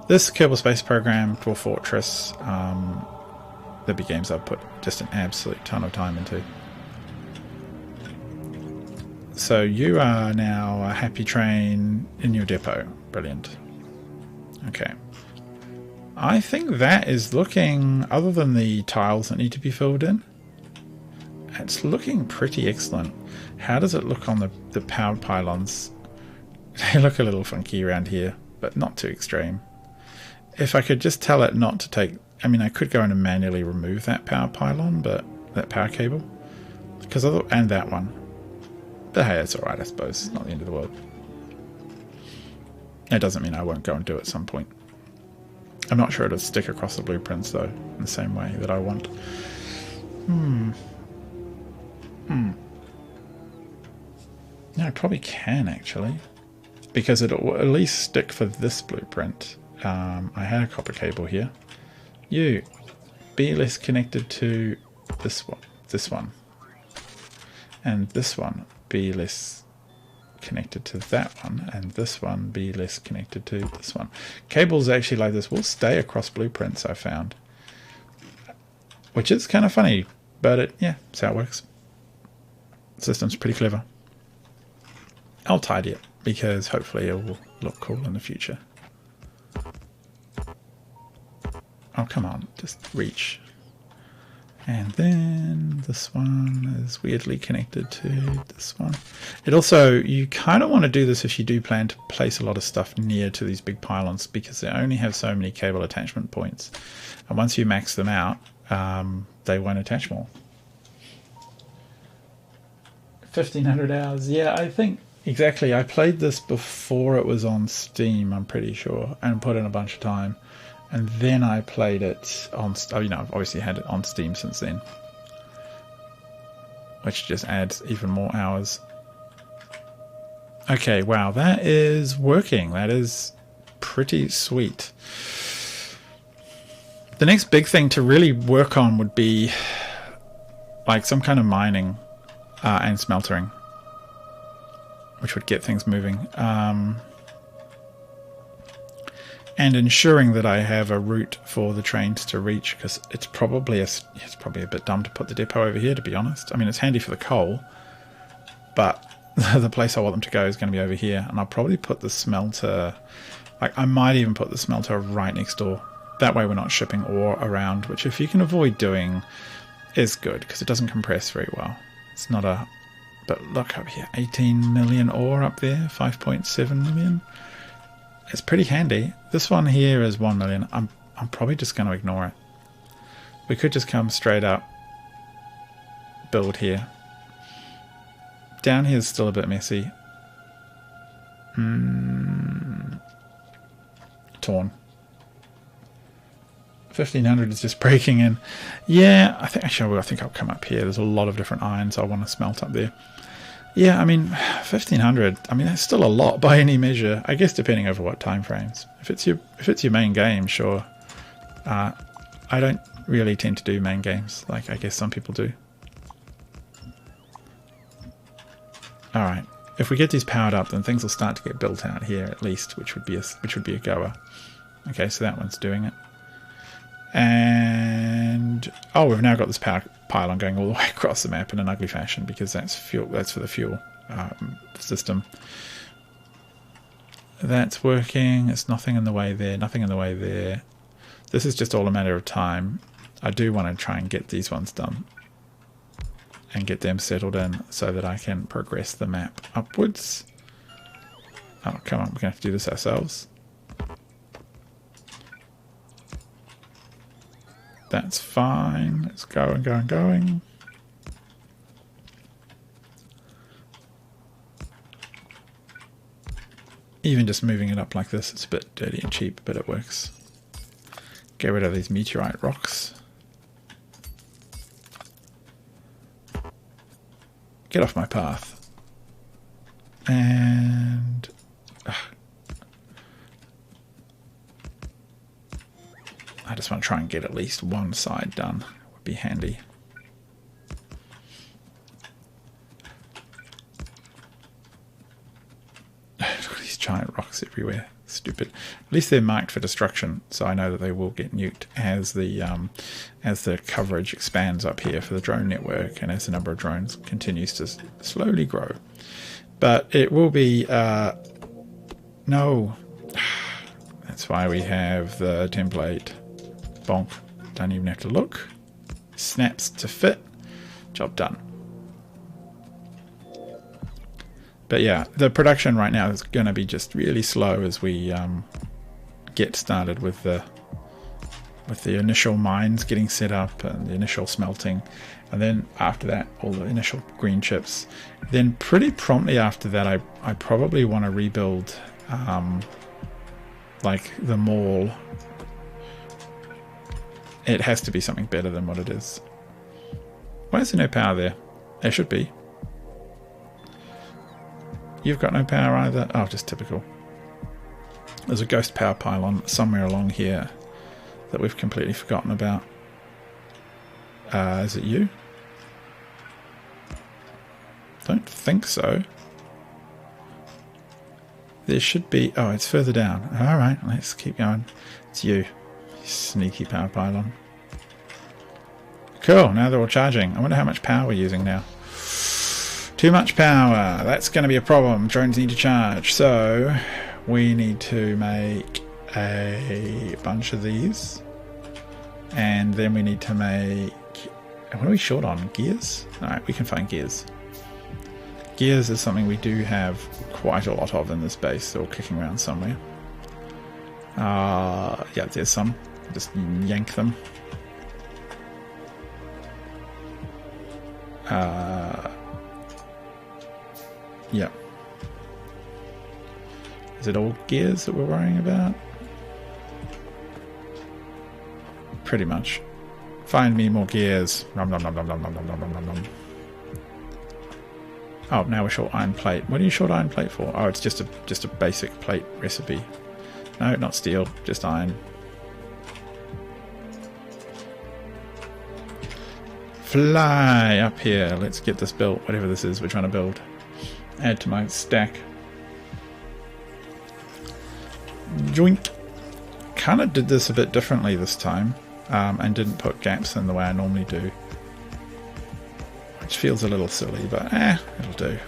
This Kerbal Space Program, Dwarf Fortress, the big games I've put just an absolute ton of time into. So you are now a happy train in your depot. Brilliant. Okay. I think that is looking, other than the tiles that need to be filled in, it's looking pretty excellent. How does it look on the power pylons? They look a little funky around here, but not too extreme. If I could just tell it not to take... I mean, I could go in and manually remove that power pylon, but that power cable. And that one. But hey, it's alright, I suppose. It's not the end of the world. It doesn't mean I won't go and do it at some point. I'm not sure it'll stick across the blueprints, though, in the same way that I want. No, I probably can, actually. Because it'll at least stick for this blueprint. I had a copper cable here. You, be less connected to this one. And this one, be less connected to that one. And this one, be less connected to this one. Cables actually like this will stay across blueprints, I found. Which is kind of funny, but yeah, that's how it works. The system's pretty clever. I'll tidy it, because hopefully it will look cool in the future. Oh, come on, just reach. And then this one is weirdly connected to this one. It also, you kind of want to do this if you do plan to place a lot of stuff near to these big pylons, because they only have so many cable attachment points. And once you max them out, they won't attach more. 1500 hours, yeah, I think... Exactly, I played this before it was on Steam, I'm pretty sure, and put in a bunch of time. And then I played it on, you know, I've obviously had it on Steam since then. Which just adds even more hours. Okay, wow, that is working. That is pretty sweet. The next big thing to really work on would be like some kind of mining and smeltering, which would get things moving. And ensuring that I have a route for the trains to reach, because it's probably a bit dumb to put the depot over here, to be honest. I mean, it's handy for the coal, but the place I want them to go is going to be over here, and I'll probably put the smelter, like I might even put the smelter right next door. That way we're not shipping ore around, which if you can avoid doing is good, because it doesn't compress very well. It's not a, but look up here, 18 million ore up there, 5.7 million. It's pretty handy. This one here is 1 million. I'm probably just going to ignore it. We could just come straight up, build here. Down here is still a bit messy. Torn. 1500 is just breaking in. Yeah, I think I'll come up here. There's a lot of different irons I want to smelt up there. Yeah, I mean, 1500. I mean, that's still a lot by any measure. I guess depending over what time frames. If it's your main game, sure. I don't really tend to do main games like I guess some people do. All right, if we get these powered up, then things will start to get built out here at least, which would be a goer. Okay, so that one's doing it. And oh, we've now got this power pylon going all the way across the map in an ugly fashion, because that's fuel. That's for the fuel system. That's working. It's nothing in the way there. Nothing in the way there. This is just all a matter of time. I do want to try and get these ones done and get them settled in so that I can progress the map upwards. Oh, come on, we're gonna have to do this ourselves. That's fine. Let's go and go and going. Even just moving it up like this, it's a bit dirty and cheap, but it works. Get rid of these meteorite rocks. Get off my path. And I just want to try and get at least one side done. Would be handy. Look at these giant rocks everywhere. Stupid. At least they're marked for destruction, so I know that they will get nuked as the coverage expands up here for the drone network, and as the number of drones continues to slowly grow. But it will be no. That's why we have the template. Bonk. Don't even have to look. Snaps to fit. Job done. But yeah, the production right now is going to be just really slow as we get started with the initial mines getting set up and the initial smelting, and then after that all the initial green chips. Then pretty promptly after that I probably want to rebuild like the mall. It has to be something better than what it is. Why is there no power there? There should be. You've got no power either? Oh, just typical. There's a ghost power pylon somewhere along here that we've completely forgotten about. Is it you? Don't think so. There should be... Oh, it's further down. Alright, let's keep going. It's you. Sneaky power pylon. Cool, now they're all charging. I wonder how much power we're using now. Too much power. That's going to be a problem. Drones need to charge. So we need to make a bunch of these. And then we need to make... What are we short on? Gears? Alright, we can find gears. Gears is something we do have quite a lot of in this base. They're all kicking around somewhere. Yeah, there's some. Just yank them. Yeah. Is it all gears that we're worrying about? Pretty much. Find me more gears. Nom nom nom nom nom nom nom nom nom nom. Oh, now we're short iron plate. What are you short iron plate for? Oh, it's just a basic plate recipe. No, not steel, just iron. Fly up here. Let's get this built, whatever this is we're trying to build. Add to my stack. Joink. Kind of did this a bit differently this time, and didn't put gaps in the way I normally do. Which feels a little silly, but it'll do.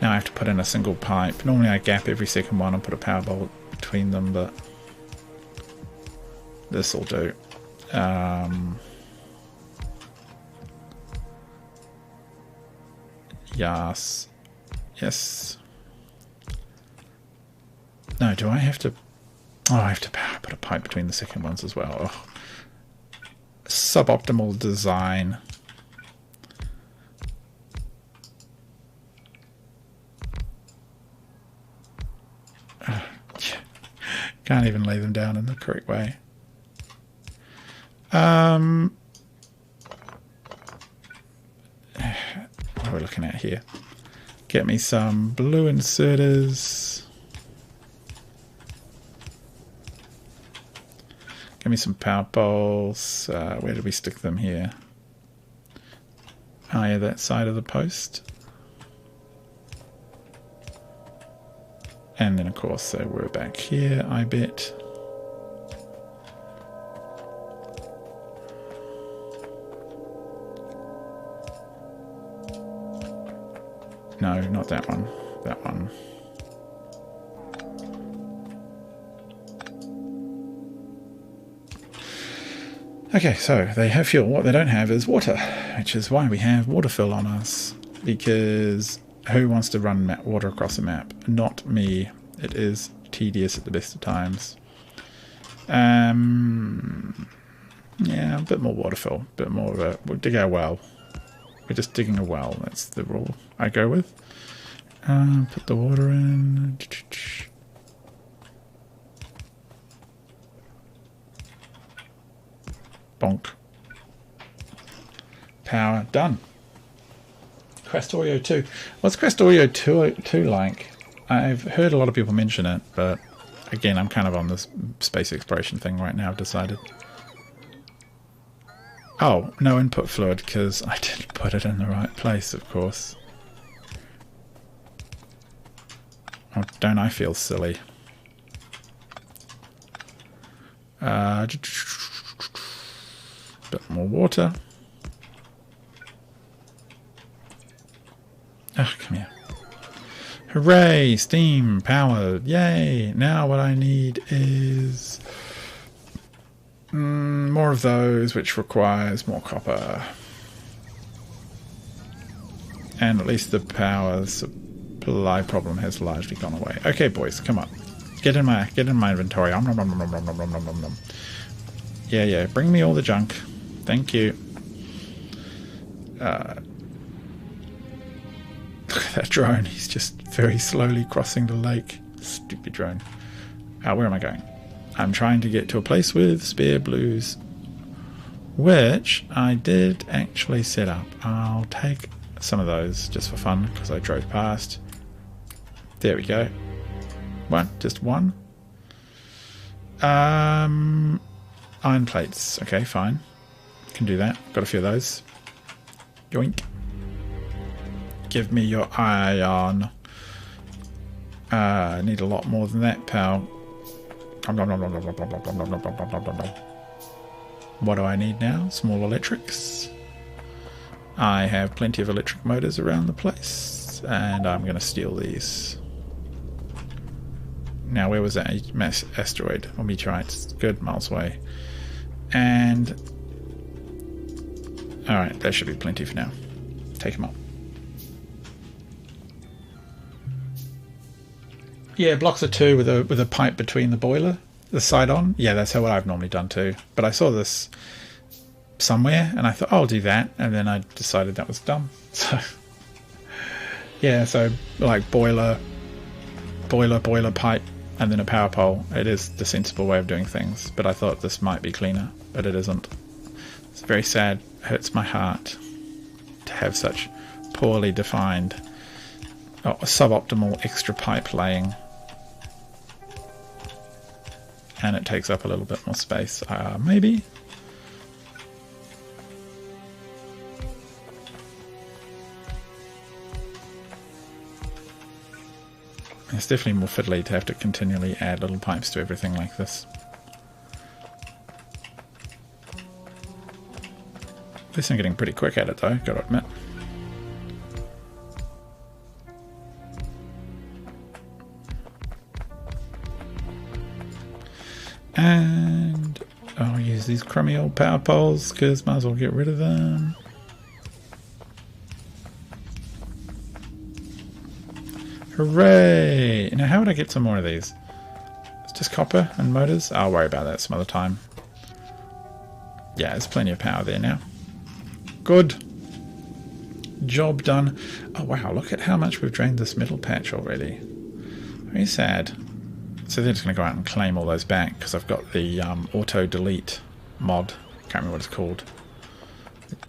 Now I have to put in a single pipe. Normally I gap every second one and put a power bolt between them, but this will do. Yes. Yes. No, do I have to... Oh, I have to put a pipe between the second ones as well. Oh. Suboptimal design. Can't even lay them down in the correct way. What are we looking at here? Get me some blue inserters. Give me some power poles. Where did we stick them here? Oh yeah, that side of the post. And then of course they were back here, I bet. No, not that one. That one. Okay, so they have fuel. What they don't have is water, which is why we have water fill on us. Because who wants to run water across a map? Not me. It is tedious at the best of times. Yeah, a bit more water fill. A bit more of a... We'll dig our well. We're just digging a well. That's the rule I go with. Put the water in. Bonk. Power. Done. Factorio 2. What's Factorio 2 like? I've heard a lot of people mention it, but again, I'm kind of on this space exploration thing right now, I've decided. Oh, no input fluid, because I didn't put it in the right place, of course. Oh, don't I feel silly? Bit more water. Ah, come here. Hooray! Steam, power, yay! Now what I need is more of those, which requires more copper. And at least the power supply problem has largely gone away. Okay, boys, come on. Get in my inventory. Yeah, bring me all the junk. Thank you. Look at that drone. He's just very slowly crossing the lake. Stupid drone. Where am I going? I'm trying to get to a place with spare blues, which I did actually set up. I'll take some of those just for fun because I drove past. There we go. One, just one. Iron plates. Okay, fine. Can do that. Got a few of those. Yoink. Give me your iron. I need a lot more than that, pal. What do I need now? Small electrics. I have plenty of electric motors around the place, and I'm going to steal these. Now, where was that mass asteroid or meteorite? Good, miles away. And alright, there should be plenty for now. Take them up. Yeah, blocks of 2 with a pipe between the boiler, the side on. Yeah, that's what I've normally done too. But I saw this somewhere and I thought, oh, I'll do that, and then I decided that was dumb. So yeah, so like boiler pipe, and then a power pole. It is the sensible way of doing things, but I thought this might be cleaner, but it isn't. It's very sad. It hurts my heart to have such poorly defined, suboptimal extra pipe laying. and it takes up a little bit more space. Maybe. It's definitely more fiddly to have to continually add little pipes to everything like this. At least I'm getting pretty quick at it though, gotta admit. And I'll use these crummy old power poles because might as well get rid of them. Hooray! Now how would I get some more of these? It's just copper and motors? I'll worry about that some other time. Yeah, there's plenty of power there now. Good. Job done. Oh wow, look at how much we've drained this middle patch already. Very sad. So they're just going to go out and claim all those back because I've got the auto delete mod. Can't remember what it's called.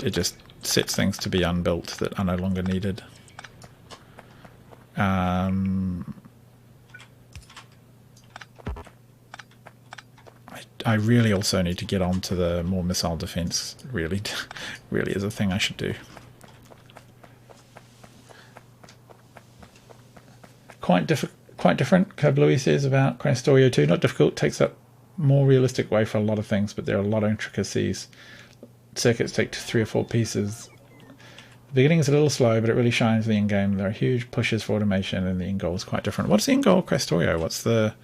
It just sets things to be unbuilt that are no longer needed. I really also need to get on to the more missile defense. Really is a thing I should do. Quite different, Kablooey says about Factorio 2. Not difficult, takes up more realistic way for a lot of things, but there are a lot of intricacies. Circuits take 3 or 4 pieces. The beginning is a little slow, but it really shines the end game. There are huge pushes for automation, and the end goal is quite different. What's the end goal of Factorio? What's the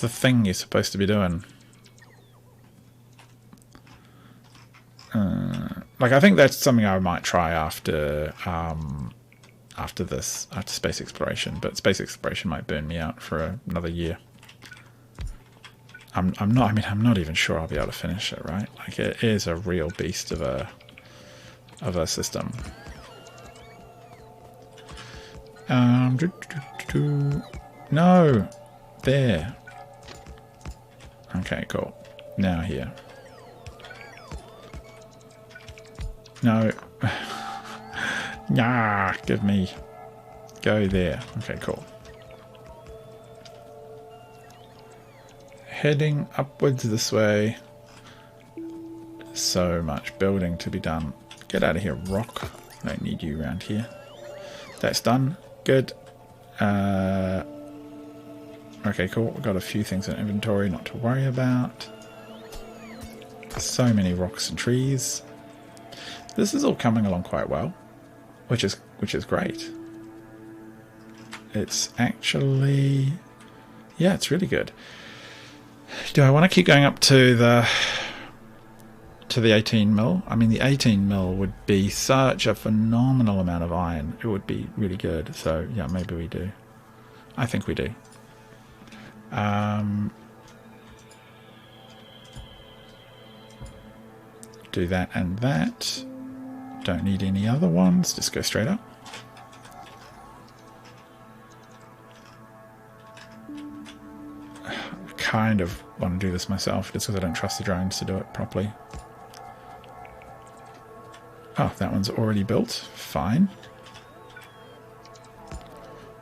thing you're supposed to be doing? Like I think that's something I might try after space exploration, but space exploration might burn me out for another year. I'm not even sure I'll be able to finish it, right? Like it is a real beast of a system. No, there. Okay, cool. Now here. No. Nah, give me. Go there. Okay, cool. Heading upwards this way. So much building to be done. Get out of here, rock. I don't need you around here. That's done. Good. Okay, cool. We've got a few things in inventory not to worry about. So many rocks and trees. This is all coming along quite well, which is great. It's actually, yeah, it's really good. Do I want to keep going up to the 18 mil? I mean, the 18 mil would be such a phenomenal amount of iron. It would be really good. So yeah, maybe we do. I think we do. Do that and that. Don't need any other ones. Just go straight up. I kind of want to do this myself just because I don't trust the drones to do it properly. Oh, that one's already built. Fine.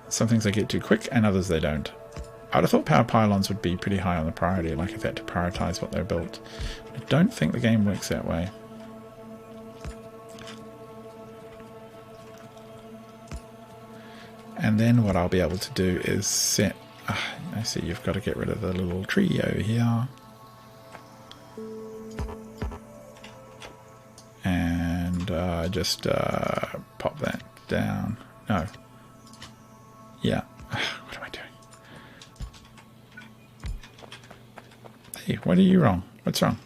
Some things they get too quick and others they don't. I'd have thought power pylons would be pretty high on the priority, like if they had to prioritize what they're built. I don't think the game works that way. And then what I'll be able to do is set... I see you've got to get rid of the little tree over here. And just pop that down. No. Yeah. What am I doing? Hey, what are you wrong? What's wrong?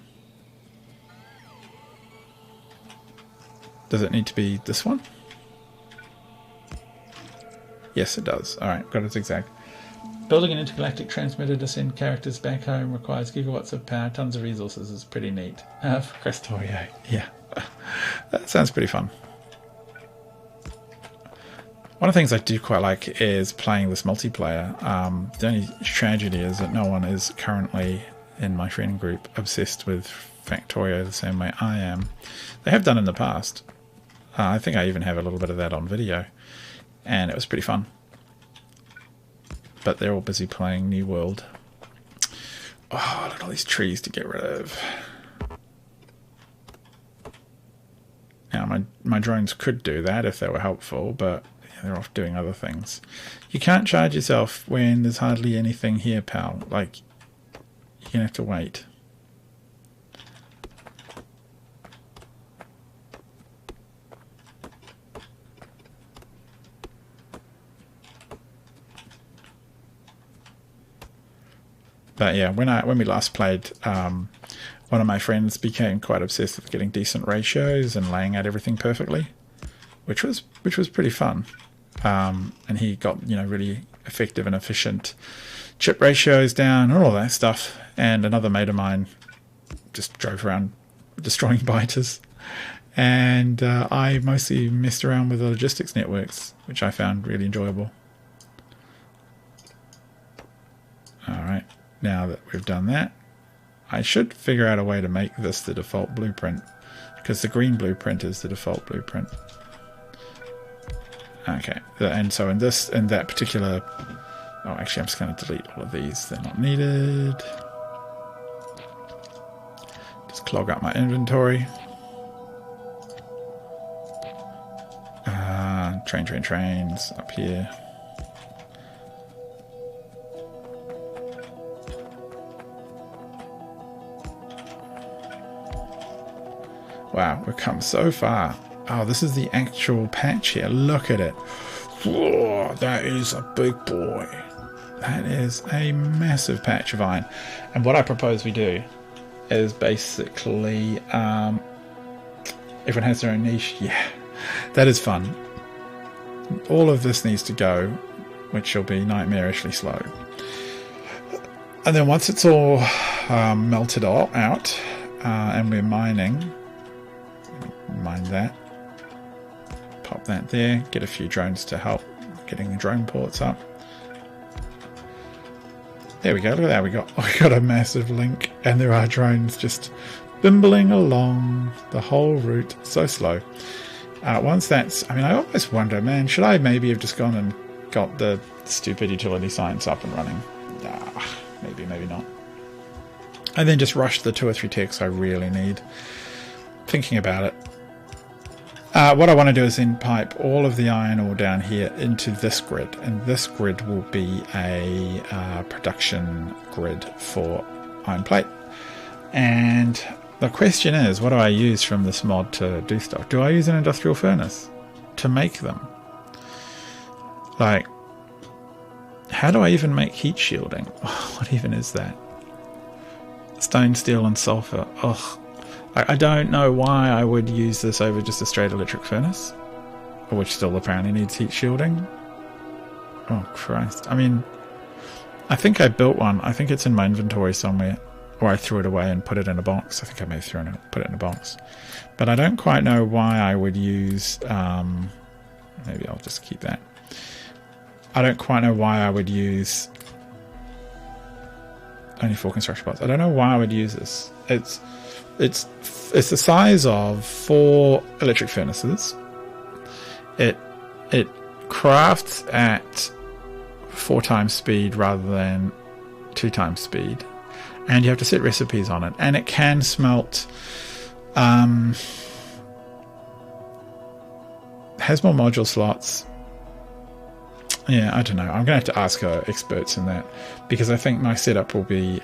Does it need to be this one? Yes, it does. Alright, got a zigzag. Building an intergalactic transmitter to send characters back home requires gigawatts of power, tons of resources. Is pretty neat. Factorio, yeah. That sounds pretty fun. One of the things I do quite like is playing this multiplayer. The only tragedy is that no one is currently in my friend group obsessed with Factorio the same way I am. They have done in the past. I think I even have a little bit of that on video. And it was pretty fun. But they're all busy playing New World. Oh, look at all these trees to get rid of. Now, my drones could do that if they were helpful, but yeah, they're off doing other things. You can't charge yourself when there's hardly anything here, pal. Like, you're going to have to wait. But yeah, when we last played, one of my friends became quite obsessed with getting decent ratios and laying out everything perfectly, which was pretty fun. And he got, you know, really effective and efficient chip ratios down and all that stuff. And another mate of mine just drove around destroying biters, and I mostly messed around with the logistics networks, which I found really enjoyable. All right. Now that we've done that, I should figure out a way to make this the default blueprint, because the green blueprint is the default blueprint. Okay, and so in that particular... Oh, actually, I'm just going to delete all of these. They're not needed. Just clog up my inventory. Trains up here. Wow, we've come so far. Oh, this is the actual patch here. Look at it. Whoa, that is a big boy. That is a massive patch of iron. And what I propose we do is basically... everyone has their own niche. Yeah, that is fun. All of this needs to go, which will be nightmarishly slow. And then once it's all melted all out, and we're mining... Mine that, pop that there, get a few drones to help getting the drone ports up. There we go, look at that, we got a massive link, and there are drones just bimbling along the whole route, so slow. Once that's, I mean, I always wonder, man, should I maybe have just gone and got the stupid utility science up and running? Maybe not. And then just rush the 2 or 3 techs I really need. Thinking about it. What I want to do is then pipe all of the iron ore down here into this grid, and this grid will be a production grid for iron plate. And the question is, what do I use from this mod to do stuff? Do I use an industrial furnace to make them? Like, how do I even make heat shielding? What even is that? Stone, steel, and sulfur. Ugh. I don't know why I would use this over just a straight electric furnace, which still apparently needs heat shielding. Oh, Christ. I mean, I think I built one. I think it's in my inventory somewhere, or I threw it away and put it in a box. I think I may have put it in a box. But I don't quite know why I would use... maybe I'll just keep that. I don't quite know why I would use... Only 4 construction parts. I don't know why I would use this. It's the size of 4 electric furnaces. It crafts at 4 times speed rather than 2 times speed, and you have to set recipes on it. And it can smelt. Has more module slots. Yeah, I don't know. I'm gonna have to ask experts in that, because I think my setup will be.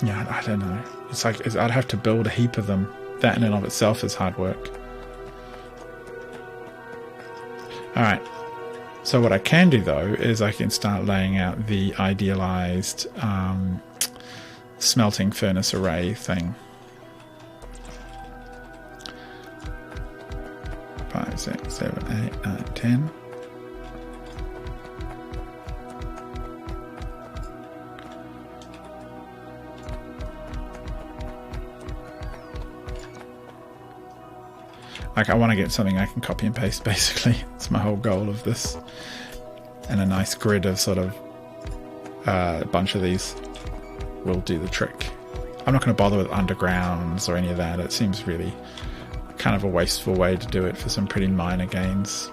Yeah, I don't know. It's like I'd have to build a heap of them. That in and of itself is hard work. Alright. So what I can do, though, is I can start laying out the idealized smelting furnace array thing. 5, 6, 7, 8, 9, 10. Like, I want to get something I can copy and paste, basically. That's my whole goal of this. And a nice grid of sort of a bunch of these will do the trick. I'm not going to bother with undergrounds or any of that. It seems really kind of a wasteful way to do it for some pretty minor gains.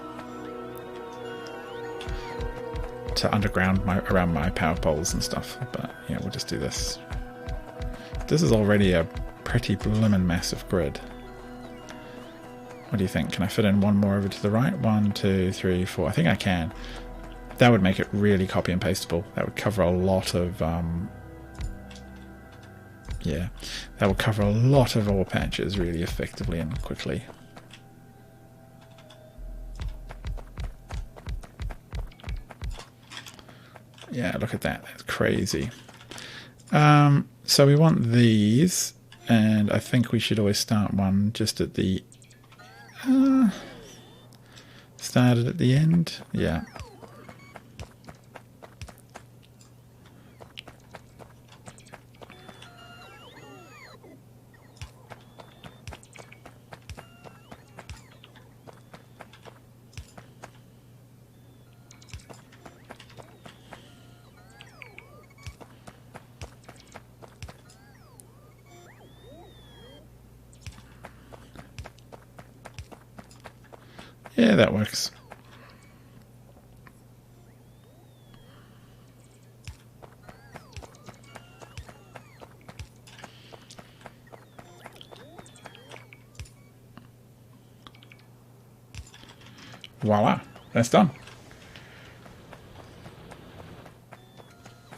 to underground around my power poles and stuff. But yeah, we'll just do this. This is already a pretty blimmin' massive grid. What do you think? Can I fit in one more over to the right? 1, 2, 3, 4. I think I can. That would make it really copy and pasteable. That would cover a lot of yeah, that would cover a lot of ore patches really effectively and quickly. Yeah, look at that. That's crazy. So we want these, and I think we should always start one just at the started at the end. Yeah. Yeah, that works. Voila, that's done.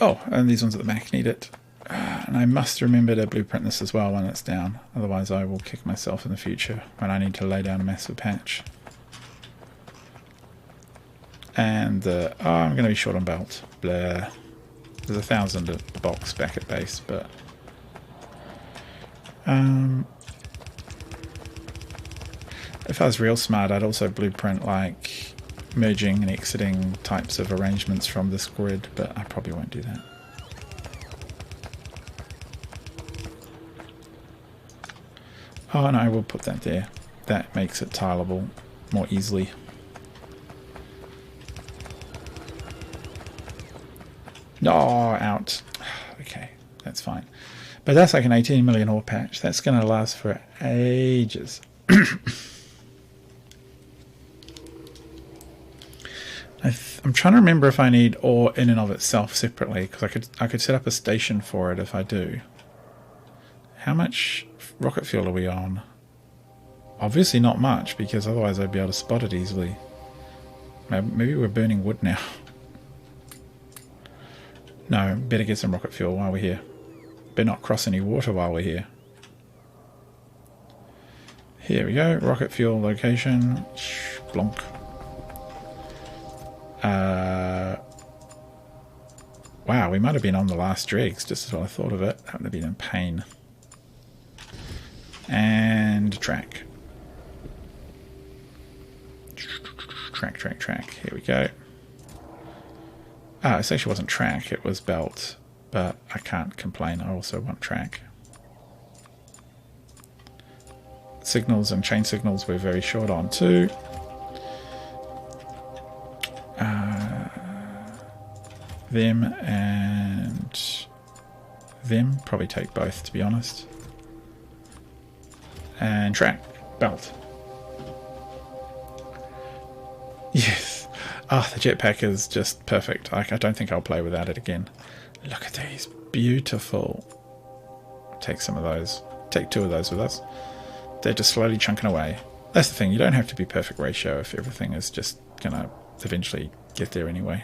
Oh, and these ones at the back need it. And I must remember to blueprint this as well when it's down. Otherwise I will kick myself in the future when I need to lay down a massive patch. And oh, I'm going to be short on belt. Blah. There's 1,000 at the box back at base, but if I was real smart, I'd also blueprint like merging and exiting types of arrangements from this grid, but I probably won't do that. Oh, and I will put that there. That makes it tileable more easily. No, out. Okay, that's fine. But that's like an 18 million ore patch. That's going to last for ages. I'm trying to remember if I need ore in and of itself separately, because I could set up a station for it if I do. How much rocket fuel are we on? Obviously not much, because otherwise I'd be able to spot it easily. Maybe we're burning wood now. No, better get some rocket fuel while we're here. Better not cross any water while we're here. Here we go, rocket fuel location. Blonk. Wow, we might have been on the last dregs, just as well I thought of it. That would have been in pain. And track. Track. Here we go. Ah, it actually wasn't track, it was belt. But I can't complain, I also want track. Signals and chain signals we're very short on too. Them and them, probably take both to be honest. And track, belt. Yes. Ah, the jetpack is just perfect. I don't think I'll play without it again. Look at these, beautiful. Take some of those. Take 2 of those with us. They're just slowly chunking away. That's the thing, you don't have to be perfect ratio if everything is just gonna eventually get there anyway.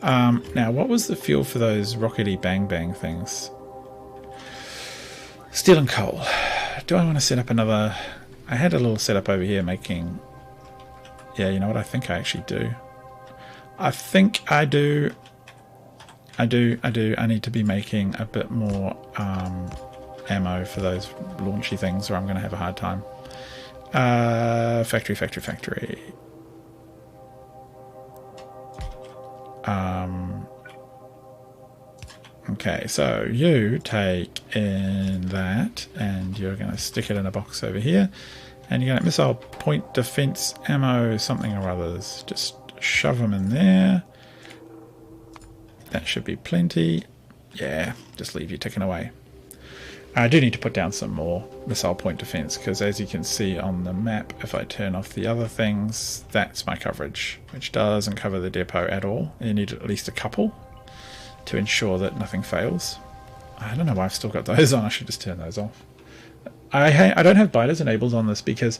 Now, what was the fuel for those rockety bang bang things? Steel and coal. Do I want to set up another? I had a little setup over here making. Yeah, you know what? I think I actually do. I think I do. I need to be making a bit more ammo for those launchy things, or I'm going to have a hard time. Factory. Okay, so you take in that, and you're going to stick it in a box over here, and you're going to missile point defense ammo something or others. Just shove them in there. That should be plenty. Yeah, just leave you ticking away. I do need to put down some more missile point defense, because as you can see on the map, if I turn off the other things, that's my coverage, which doesn't cover the depot at all. You need at least a couple to ensure that nothing fails. I don't know why I've still got those on. I should just turn those off. I don't have biters enabled on this because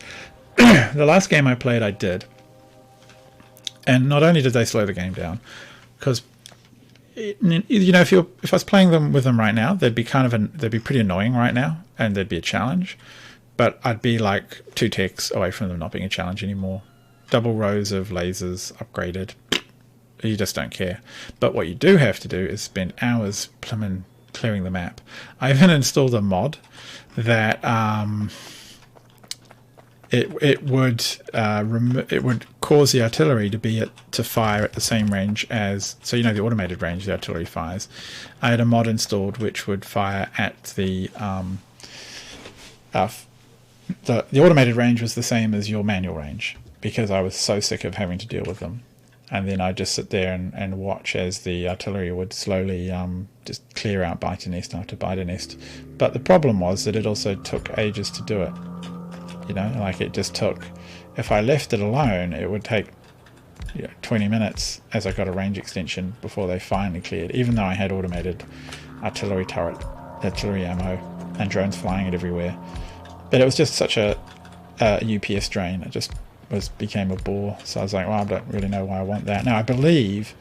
the last game I played I did, and not only did they slow the game down, because you know, if I was playing them with them right now, they'd be they'd be pretty annoying right now, and they'd be a challenge. But I'd be like 2 ticks away from them not being a challenge anymore. Double rows of lasers upgraded. You just don't care. But what you do have to do is spend hours clearing the map. I even installed a mod that it would cause the artillery to fire at the same range as, so you know, the automated range the artillery fires. I had a mod installed which would fire at the automated range was the same as your manual range, because I was so sick of having to deal with them. And then I'd just sit there and watch as the artillery would slowly just clear out biter nest after biter nest. But the problem was that it also took ages to do it. You know, like it just took, if I left it alone, it would take 20 minutes as I got a range extension before they finally cleared, even though I had automated artillery turret, artillery ammo, and drones flying it everywhere. But it was just such a UPS drain. It just became a bore. So I was like, well, I don't really know why I want that. Now I believe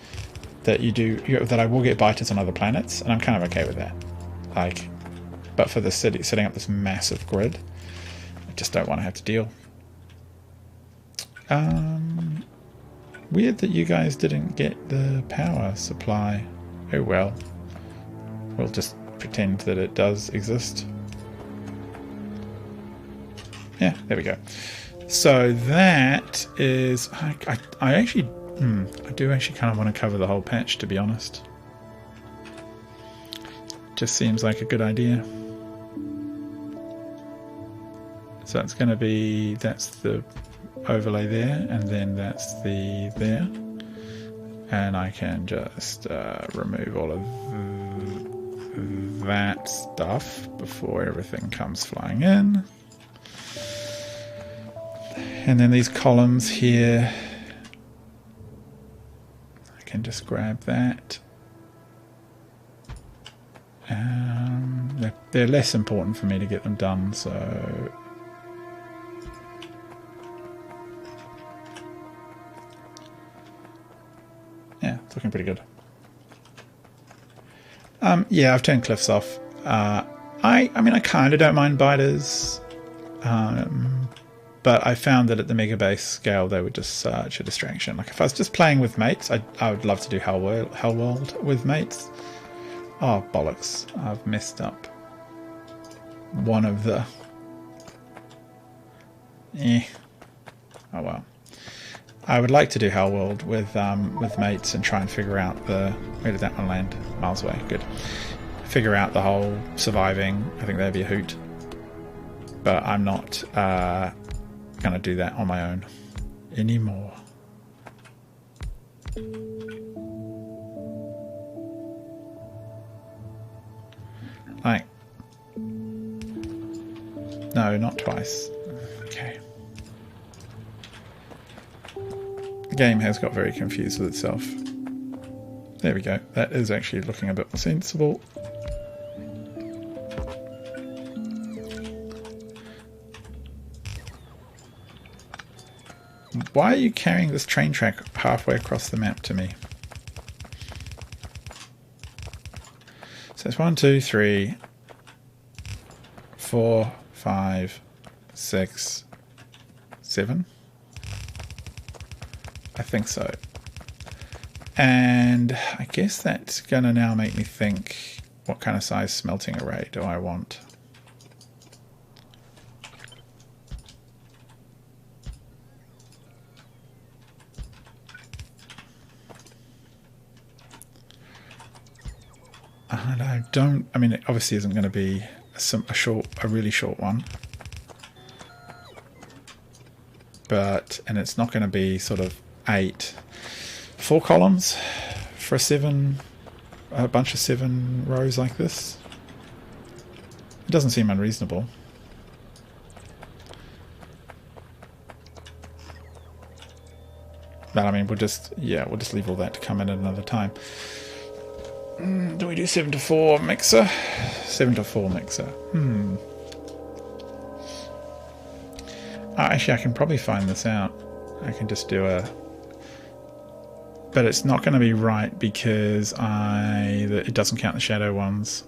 that that I will get biters on other planets, and I'm kind of okay with that. Like, but for the city, setting up this massive grid, just don't want to have to deal. Weird that you guys didn't get the power supply. Oh well. We'll just pretend that it does exist. Yeah, there we go. So that is... I actually... I do actually kind of want to cover the whole patch, to be honest. Just seems like a good idea. So it's going to be, that's the overlay there, and then that's the there. And I can just remove all of that stuff before everything comes flying in. And then these columns here, I can just grab that. They're less important for me to get them done, so... yeah, it's looking pretty good. Yeah, I've turned cliffs off. I mean, I kind of don't mind biters, but I found that at the mega base scale they were just such a distraction. Like if I was just playing with mates, I would love to do Hellworld with mates. Oh bollocks! I've messed up one of the. Oh well. I would like to do Hellworld with mates and try and figure out where did that one land? Miles away. Good. Figure out the whole surviving. I think that'd be a hoot. But I'm not gonna do that on my own anymore. Like, no, not twice. Okay. The game has got very confused with itself. There we go. That is actually looking a bit more sensible. Why are you carrying this train track halfway across the map to me? So it's 1, 2, 3, 4, 5, 6, 7. I think so. And I guess that's gonna now make me think, what kind of size smelting array do I want? And I don't, I mean, it obviously isn't going to be a really short one. But, and it's not going to be sort of 4 columns for a bunch of 7 rows like this. It doesn't seem unreasonable. But I mean, we'll just leave all that to come in at another time. Do we do 7 to 4 mixer? 7 to 4 mixer. Actually, I can probably find this out. I can just do a... But it's not going to be right because it doesn't count the shadow ones.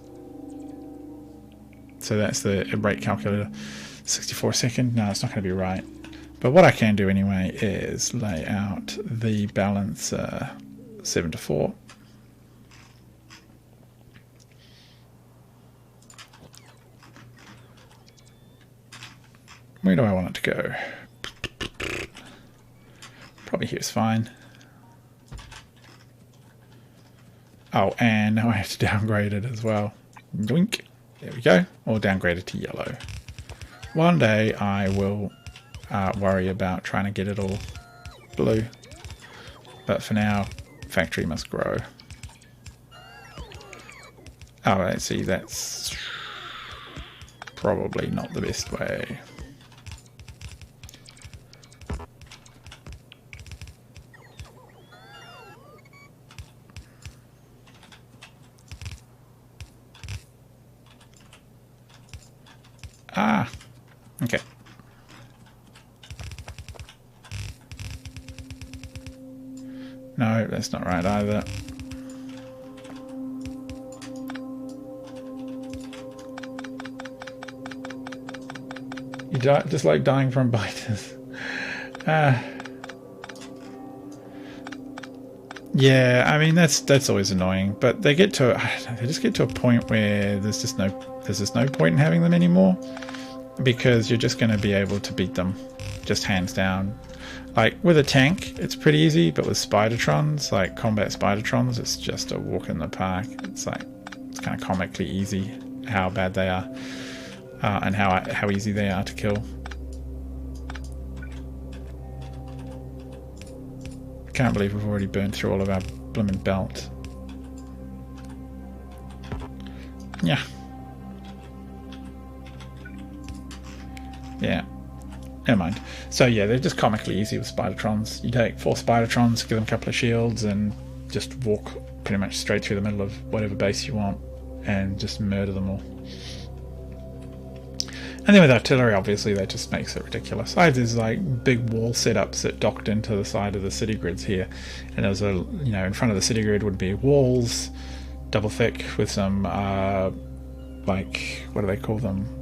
So that's the rate calculator. 64 a second? No, it's not going to be right. But what I can do anyway is lay out the balancer 7 to 4. Where do I want it to go? Probably here's fine. Oh, and now I have to downgrade it as well. Doink. There we go. Or downgrade it to yellow. One day I will worry about trying to get it all blue. But for now, factory must grow. Oh, let's see, that's probably not the best way. Ah, okay. No, that's not right either. You just like dying from biters. Yeah, I mean that's always annoying, but they just get to a point where there's just no point in having them anymore, because you're just going to be able to beat them just hands down. Like with a tank it's pretty easy, but with Spidertrons, like combat Spidertrons, it's just a walk in the park. It's kind of comically easy how bad they are, and how easy they are to kill. Can't believe we've already burned through all of our blooming belt. Yeah. Yeah. Never mind. So yeah, they're just comically easy with Spidertrons. You take 4 Spidertrons, give them a couple of shields, and just walk pretty much straight through the middle of whatever base you want, and just murder them all. And then with artillery, obviously, that just makes it ridiculous. I had these like big wall setups that docked into the side of the city grids here, and there was a, in front of the city grid would be walls, double thick, with some like, what do they call them?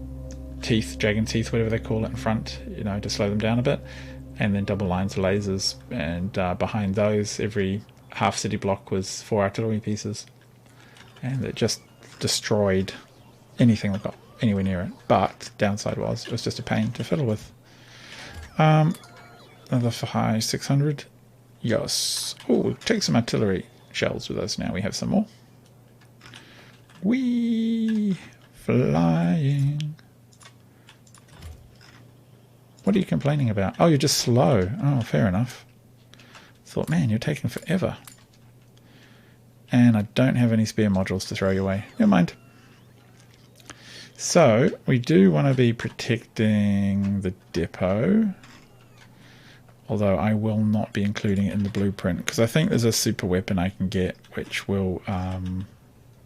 Teeth, dragon teeth, whatever they call it, in front, to slow them down a bit, and then double lines of lasers, and behind those, every half city block was 4 artillery pieces, and it just destroyed anything that got anywhere near it. But downside was it was just a pain to fiddle with. Another for high 600. Yes. Oh, take some artillery shells with us now. We have some more. Whee! Flying. What are you complaining about? Oh, you're just slow. Oh, fair enough. Thought, man, you're taking forever. And I don't have any spear modules to throw your way. Never mind. So, we do want to be protecting the depot. Although I will not be including it in the blueprint, because I think there's a super weapon I can get which will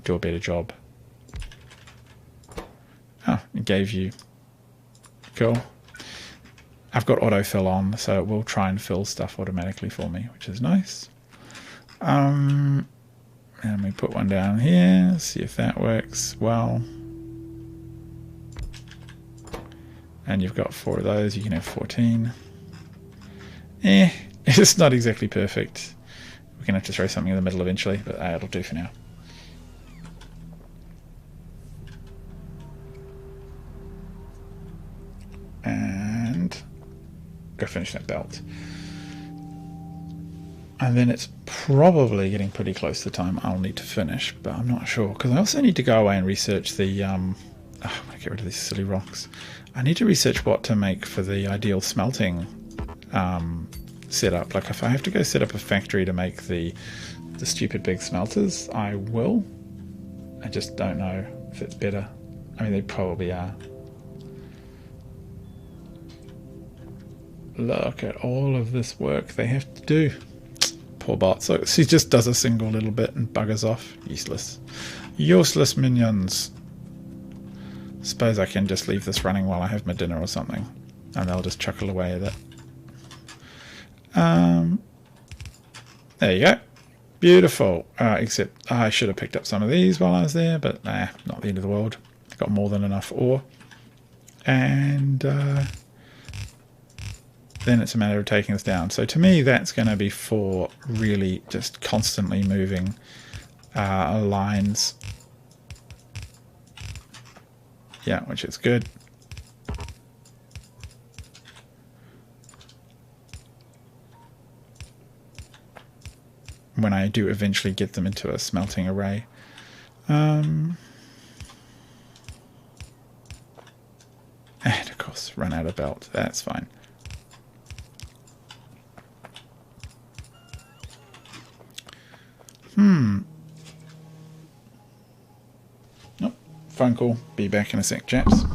do a better job. Oh, it gave you... Cool. I've got autofill on, so it will try and fill stuff automatically for me, which is nice. And we put one down here, see if that works well. And you've got 4 of those, you can have 14. It's not exactly perfect. We're going to have to throw something in the middle eventually, but it'll do for now. And go finish that belt. And then it's probably getting pretty close to the time I'll need to finish, but I'm not sure, because I also need to go away and research the... I'm going to get rid of these silly rocks. I need to research what to make for the ideal smelting setup. Like if I have to go set up a factory to make the stupid big smelters, I will. I just don't know if it's better. I mean, they probably are. Look at all of this work they have to do. Poor bot. So she just does a single little bit and buggers off. Useless. Useless minions. Suppose I can just leave this running while I have my dinner or something. And they'll just chuckle away at it. There you go. Beautiful. Except I should have picked up some of these while I was there, but nah, not the end of the world. Got more than enough ore. And then it's a matter of taking this down. So to me, that's going to be for really just constantly moving lines. Yeah, which is good. When I do eventually get them into a smelting array. And of course, run out of belt. That's fine. Nope. Phone call. Be back in a sec, chaps.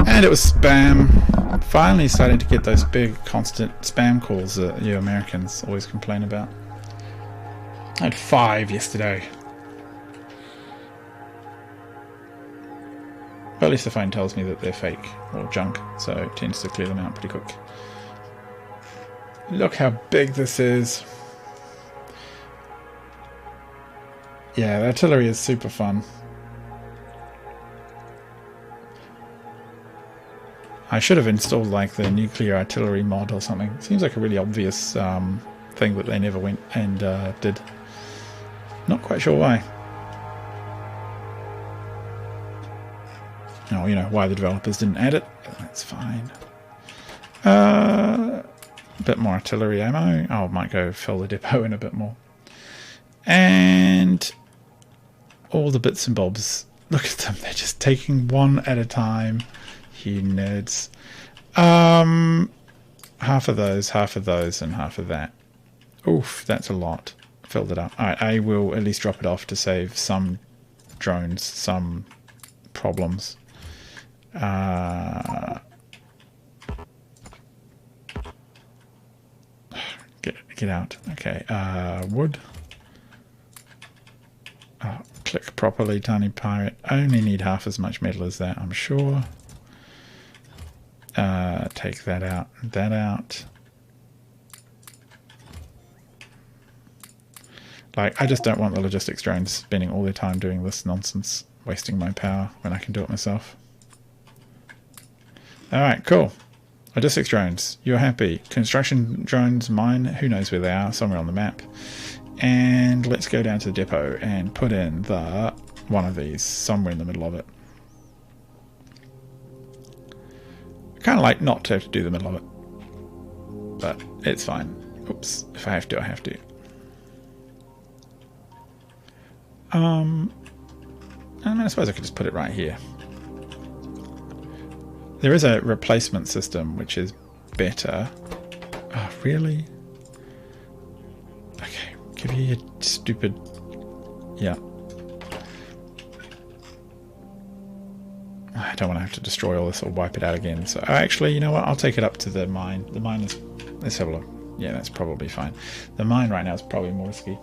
And it was spam. Finally starting to get those big constant spam calls that you Americans always complain about. I had 5 yesterday. But at least the phone tells me that they're fake or junk, so it tends to clear them out pretty quick. Look how big this is. Yeah, the artillery is super fun. I should have installed like the nuclear artillery mod or something. Seems like a really obvious thing that they never went and did. Not quite sure why. Oh, you know, why the developers didn't add it. That's fine. A bit more artillery ammo. Oh, I might go fill the depot in a bit more. And all the bits and bobs. Look at them. They're just taking one at a time. You nerds. Half of those, and half of that. Oof, that's a lot. Filled it up. Alright, I will at least drop it off to save some drones, some problems. Get out. Okay, wood. Oh, click properly, tiny pirate. I only need half as much metal as that, I'm sure. Take that out, that out. Like, I just don't want the logistics drones spending all their time doing this nonsense, wasting my power when I can do it myself. Alright, cool. Logistics drones, you're happy. Construction drones, mine, who knows where they are, somewhere on the map. And let's go down to the depot and put in the one of these, somewhere in the middle of it. I kind of like not to have to do the middle of it, but it's fine. Oops, if I have to, I have to. I mean, I suppose I could just put it right here. There is a replacement system which is better. Oh, really? Okay, give you your stupid... Yeah. I don't want to have to destroy all this or wipe it out again. So actually, you know what? I'll take it up to the mine. The mine is... Let's have a look. Yeah, that's probably fine. The mine right now is probably more risky.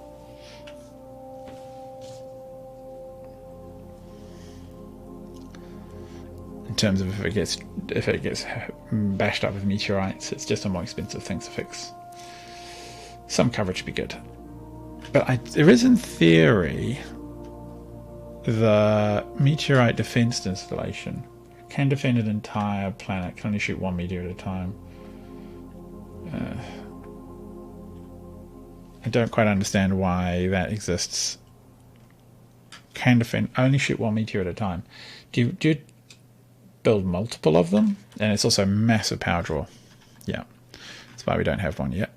In terms of if it gets bashed up with meteorites, it's just a more expensive thing to fix. Some coverage would be good. But there is, in theory, the meteorite defense installation. Can defend an entire planet, can only shoot 1 meteor at a time. I don't quite understand why that exists. Can defend, only shoot 1 meteor at a time. Do you build multiple of them? And it's also massive power draw. Yeah, that's why we don't have one yet.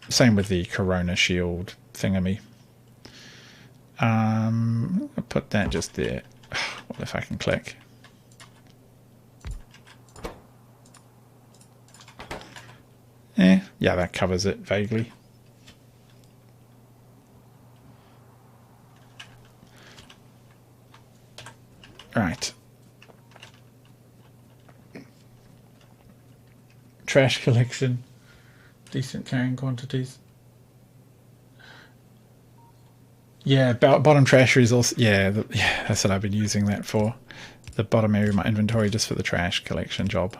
Same with the Corona shield thingamy. I'll put that just there. What if I can click? Yeah, that covers it vaguely. Right. Trash collection. Decent carrying quantities. Yeah, bottom trash is also... Yeah, that's what I've been using that for. The bottom area of my inventory just for the trash collection job.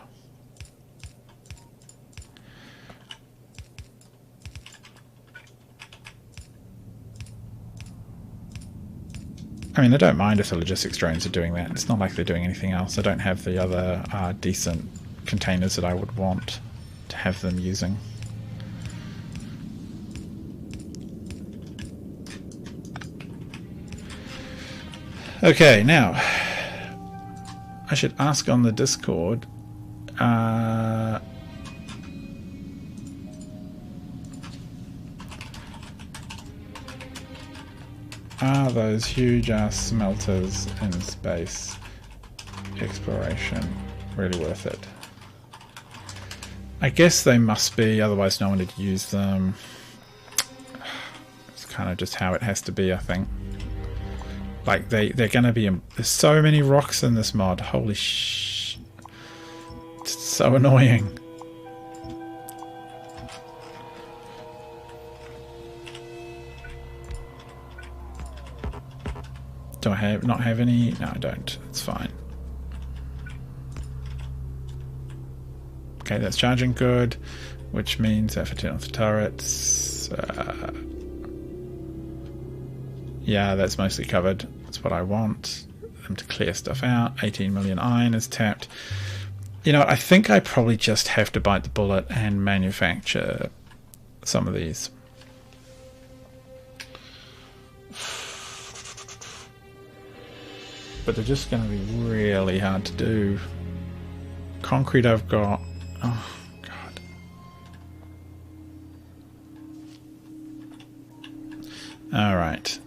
I mean, I don't mind if the logistics drones are doing that. It's not like they're doing anything else. I don't have the other decent containers that I would want to have them using. Okay, now I should ask on the Discord. Are those huge ass smelters in space exploration really worth it? I guess they must be, otherwise no one would use them. It's kind of just how it has to be, I think. Like, they're going to be... There's so many rocks in this mod. Holy sh... It's so annoying. Do I not have any? No, I don't. It's fine. Okay, that's charging good, which means that for turn off the turrets. Yeah, that's mostly covered. That's what I want. Them to clear stuff out. 18 million iron is tapped. You know, I think I probably just have to bite the bullet and manufacture some of these. But they're just going to be really hard to do. Concrete I've got. Oh, God. Alright.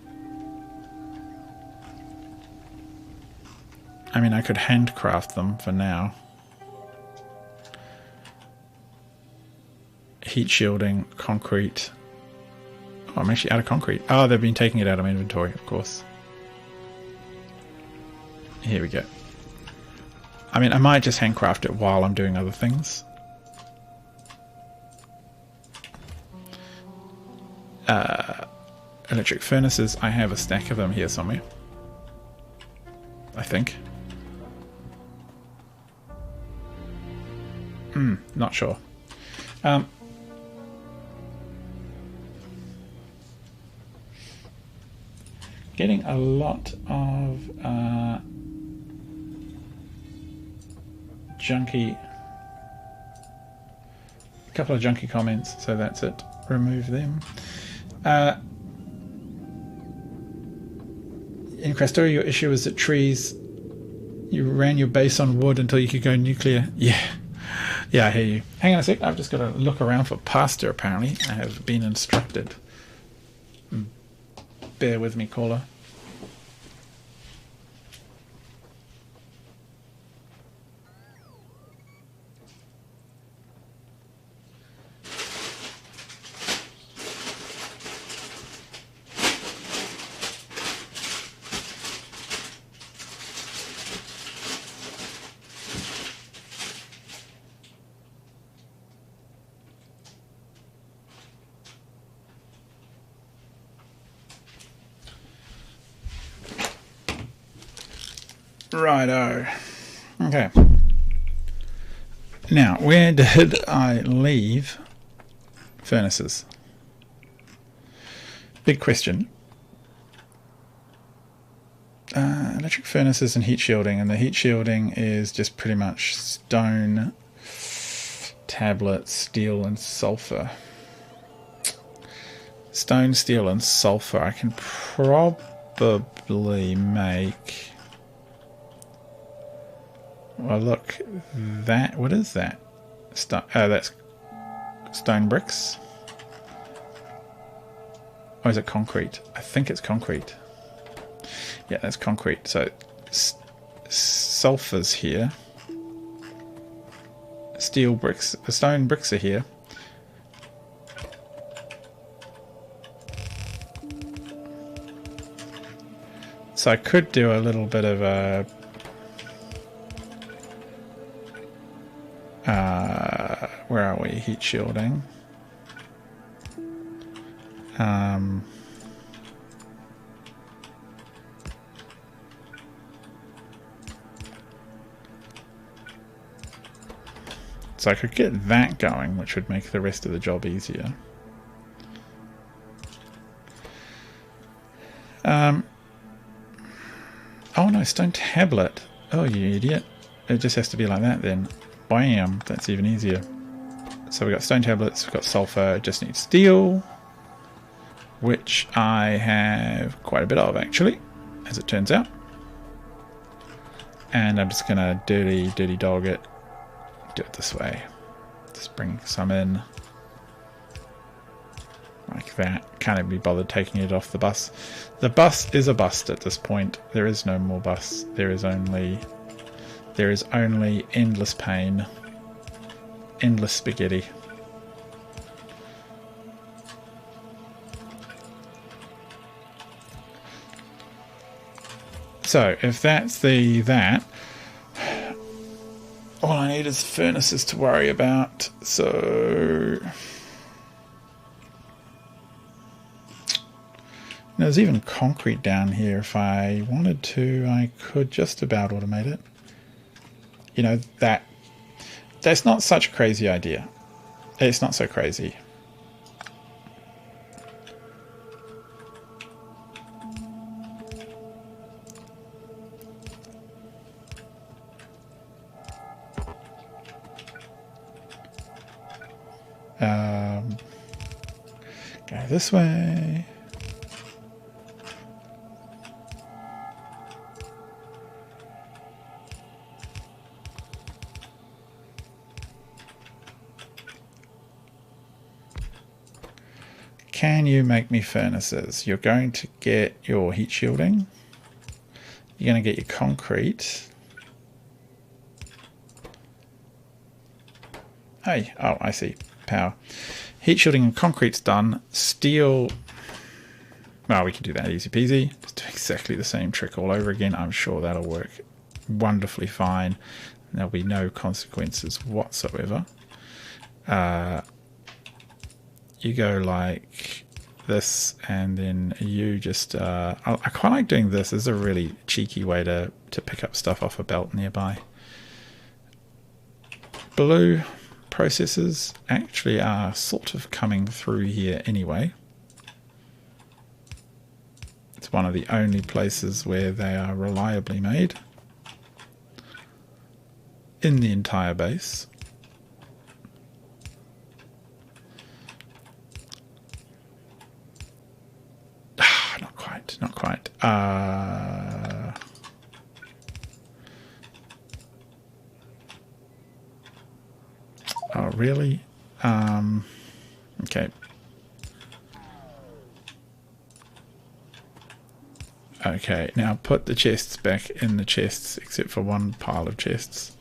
I mean, I could handcraft them for now. Heat shielding, concrete. Oh, I'm actually out of concrete. Oh, they've been taking it out of my inventory, of course. Here we go. I mean, I might just handcraft it while I'm doing other things. Electric furnaces. I have a stack of them here somewhere. I think. Not sure. Getting a lot of junky, a couple of junky comments, so that's it. Remove them. In Factorio, your issue is that trees. You ran your base on wood until you could go nuclear. Yeah, I hear you. Hang on a sec. I've just got to look around for pasta. Apparently, I have been instructed. Bear with me, caller. Righto. Okay. Now, where did I leave furnaces? Big question. Electric furnaces and heat shielding, and the heat shielding is just pretty much stone, tablet, steel, and sulfur. Stone, steel, and sulfur. I can probably make... Well, look, that, what is that? That's stone bricks. Or is it concrete? I think it's concrete. Yeah, that's concrete. So sulfurs here. Steel bricks, stone bricks are here. So I could do a little bit of a where are we? Heat shielding. So I could get that going, which would make the rest of the job easier. Oh no, stone tablet. Oh, you idiot. It just has to be like that then. Bam, that's even easier. So we've got stone tablets, we've got sulfur, just need steel, which I have quite a bit of actually, as it turns out. And I'm just gonna dirty dog it. Do it this way. Just bring some in. Like that. Can't even be bothered taking it off the bus. The bus is a bust at this point. There is no more bus. There is only endless pain. Endless spaghetti. So if that's that, all I need is furnaces to worry about. So there's even concrete down here. If I wanted to, I could just about automate it. You know, that's not such a crazy idea. It's not so crazy. Go this way. Can you make me furnaces? You're going to get your heat shielding. You're going to get your concrete. Hey, oh, I see. Power. Heat shielding and concrete's done. Steel. Well, we can do that easy peasy. Just do exactly the same trick all over again. I'm sure that'll work wonderfully fine. There'll be no consequences whatsoever. You go like this, and then you just... I quite like doing this. This is a really cheeky way to pick up stuff off a belt nearby. Blue processes actually are sort of coming through here anyway. It's one of the only places where they are reliably made in the entire base. Not quite. Oh, really? Okay. Okay, now put the chests back in the chests, except for one pile of chests.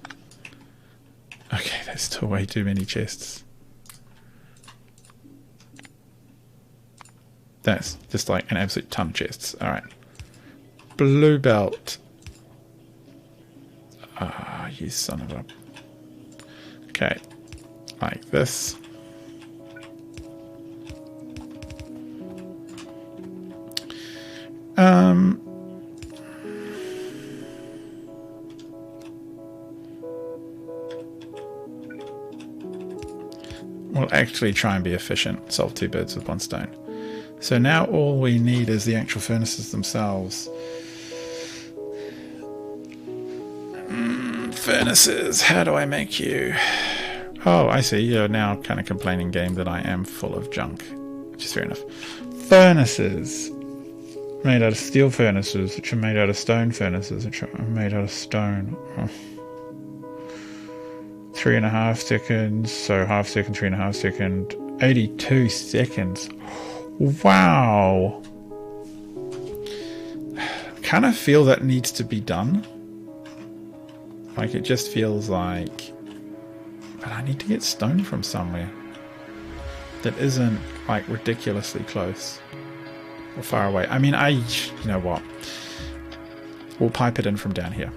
Okay, that's still way too many chests. That's just like an absolute ton of chests. Alright. Blue belt. Ah, you son of a... Okay. Like this. We'll actually try and be efficient. Solve two birds with one stone. So now all we need is the actual furnaces themselves. Furnaces, how do I make you? Oh, I see. You're now kind of complaining, game, that I am full of junk, which is fair enough. Furnaces. Made out of steel furnaces, which are made out of stone furnaces, which are made out of stone. Oh. 3.5 seconds, so half second, 3.5 second, 82 seconds. Wow. Kind of feel that needs to be done. Like, it just feels like... But I need to get stone from somewhere that isn't, like, ridiculously close or far away. I mean, you know what? We'll pipe it in from down here.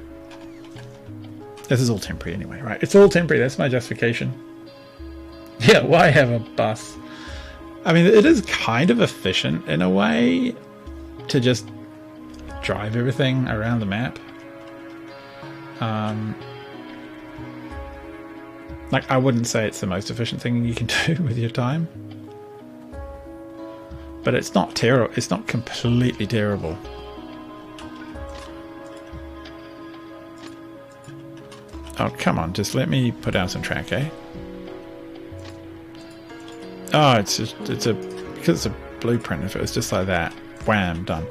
This is all temporary anyway, right? It's all temporary. That's my justification. Yeah, why have a bus? I mean, it is kind of efficient in a way to just drive everything around the map. Like, I wouldn't say it's the most efficient thing you can do with your time. But it's not terrible. It's not completely terrible. Oh, come on. Just let me put down some track, eh? Oh, because it's a blueprint. If it was just like that, wham, done.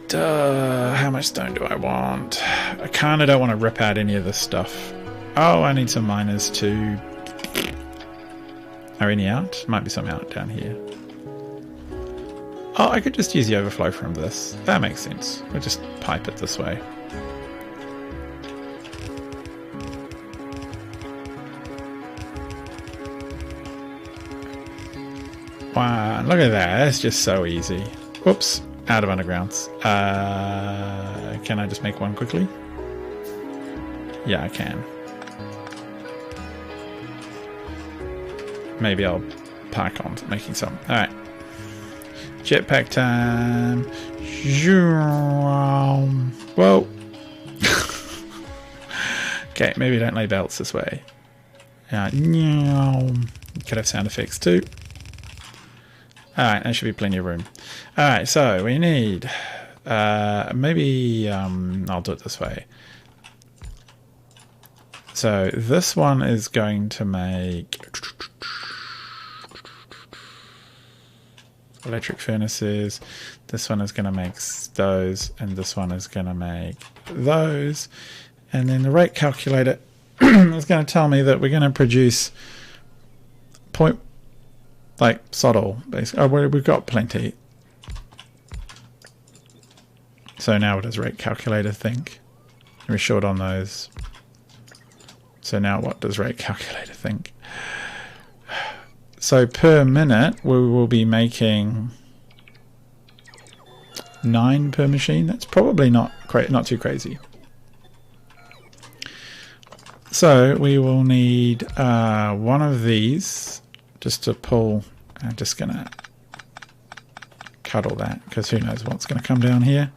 Duh, how much stone do I want? I kind of don't want to rip out any of this stuff. Oh, I need some miners too. Are any out? Might be some out down here. Oh, I could just use the overflow from this. That makes sense. We'll just pipe it this way. Wow, look at that. That's just so easy. Whoops, out of undergrounds. Can I just make one quickly? Yeah, I can. Maybe I'll park on making some. Alright. Jetpack time. Whoa. Okay, maybe don't lay belts this way. Could have sound effects too. Alright, there should be plenty of room. Alright, so we need... maybe... I'll do it this way. So this one is going to make... electric furnaces. This one is going to make those, and this one is going to make those. And then the rate calculator is going to tell me that we're going to produce like sod all, basically. Oh, we've got plenty. So now what does rate calculator think? We're short on those. So now what does rate calculator think? So per minute we will be making 9 per machine. That's probably not too crazy. So we will need one of these just to pull. I'm just gonna cut all that because who knows what's going to come down here.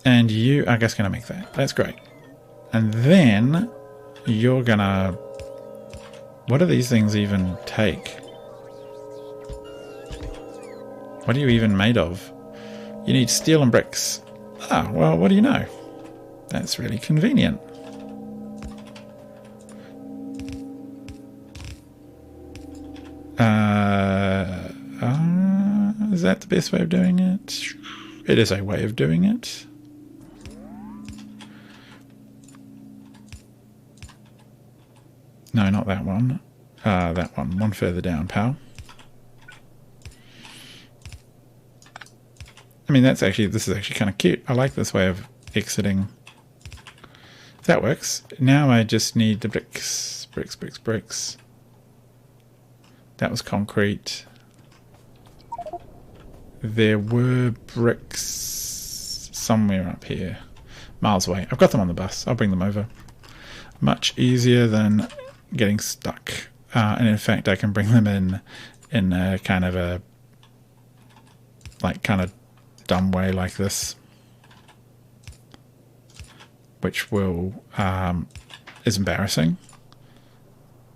And you, I guess, going to make that. That's great. And then you're gonna. What do these things even take? What are you even made of? You need steel and bricks. Ah, well, what do you know? That's really convenient. Is that the best way of doing it? It is a way of doing it. No, not that one. That one. One further down, pal. I mean, this is actually kind of cute. I like this way of exiting. If that works. Now I just need the bricks. Bricks, bricks, bricks. That was concrete. There were bricks somewhere up here. Miles away. I've got them on the bus. I'll bring them over. Much easier than getting stuck. And in fact, I can bring them in a kind of dumb way like this. Which is embarrassing.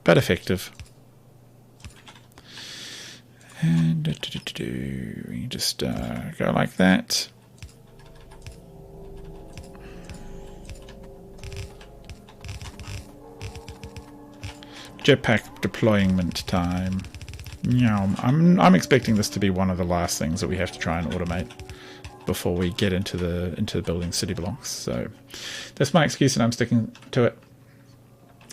But effective. And we just go like that. Jetpack deployment time. I'm expecting this to be one of the last things that we have to try and automate before we get into the building city blocks. So that's my excuse, and I'm sticking to it.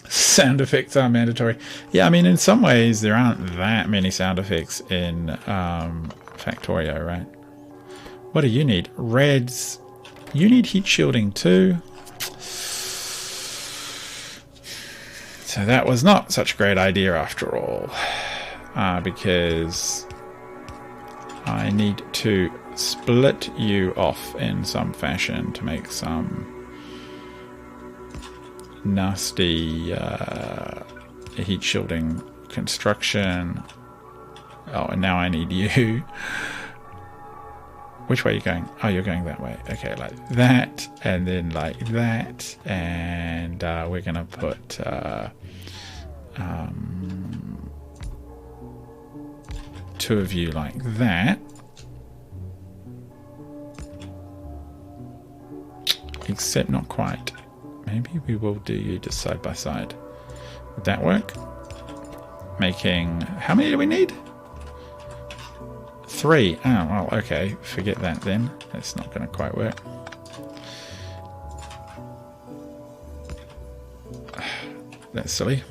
Sound effects are mandatory. Yeah, I mean, in some ways there aren't that many sound effects in Factorio, right? What do you need? Reds You need heat shielding too. So that was not such a great idea after all. Because I need to split you off in some fashion to make some nasty heat shielding construction. Oh, and now I need you. Which way are you going? Oh, you're going that way. Okay, like that, and then like that, and we're gonna put two of you like that. Except not quite. Maybe we will do you just side by side. Would that work? Making... How many do we need? 3. Oh, well, okay. Forget that then. That's not going to quite work. That's silly.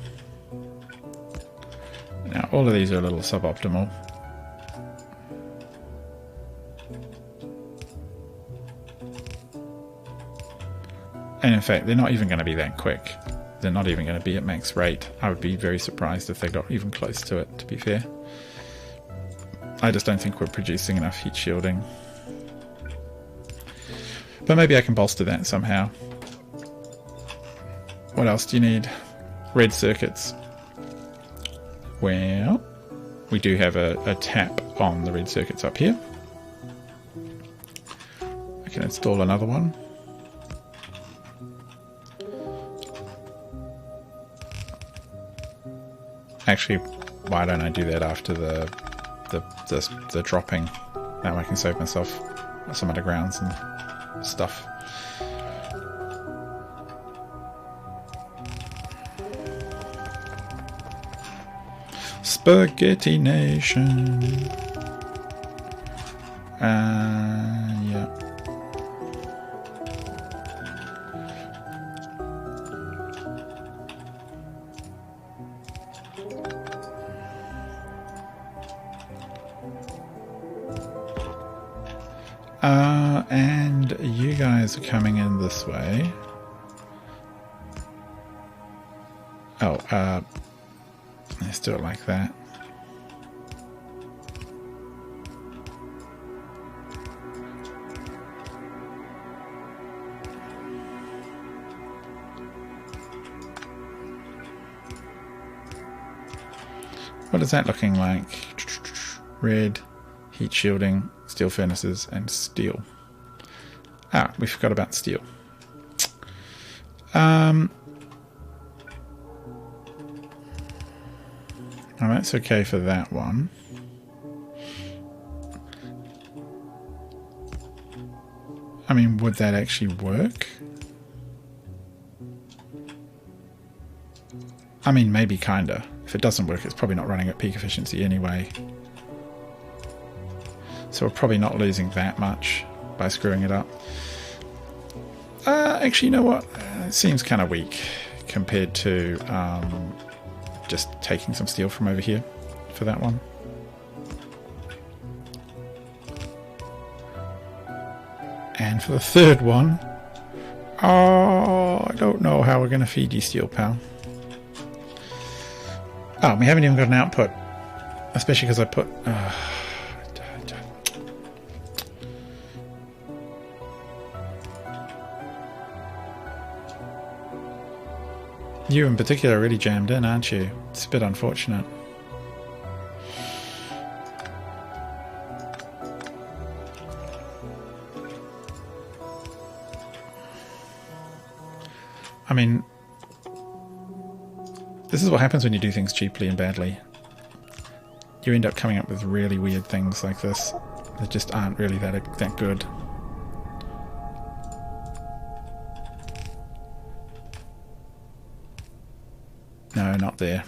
Now, all of these are a little suboptimal. And in fact, they're not even going to be that quick. They're not even going to be at max rate. I would be very surprised if they got even close to it, to be fair. I just don't think we're producing enough heat shielding. But maybe I can bolster that somehow. What else do you need? Red circuits. Well, we do have a tap on the red circuits up here. I can install another one. Actually, why don't I do that after the dropping? Now I can save myself some undergrounds and stuff. Spaghetti Nation. Yeah. And you guys are coming in this way. Oh, let's do it like that. What is that looking like? Red, heat shielding, steel furnaces, and steel. Ah, we forgot about steel. Oh, that's okay for that one. I mean, would that actually work? I mean, maybe kinda. If it doesn't work, it's probably not running at peak efficiency anyway. So we're probably not losing that much by screwing it up. Actually, you know what? It seems kind of weak compared to just taking some steel from over here for that one. And for the third one, oh, I don't know how we're going to feed you steel, pal. Oh, we haven't even got an output, especially because I put... You in particular are really jammed in, aren't you? It's a bit unfortunate. I mean, this is what happens when you do things cheaply and badly. You end up coming up with really weird things like this that just aren't really that good. No, not there.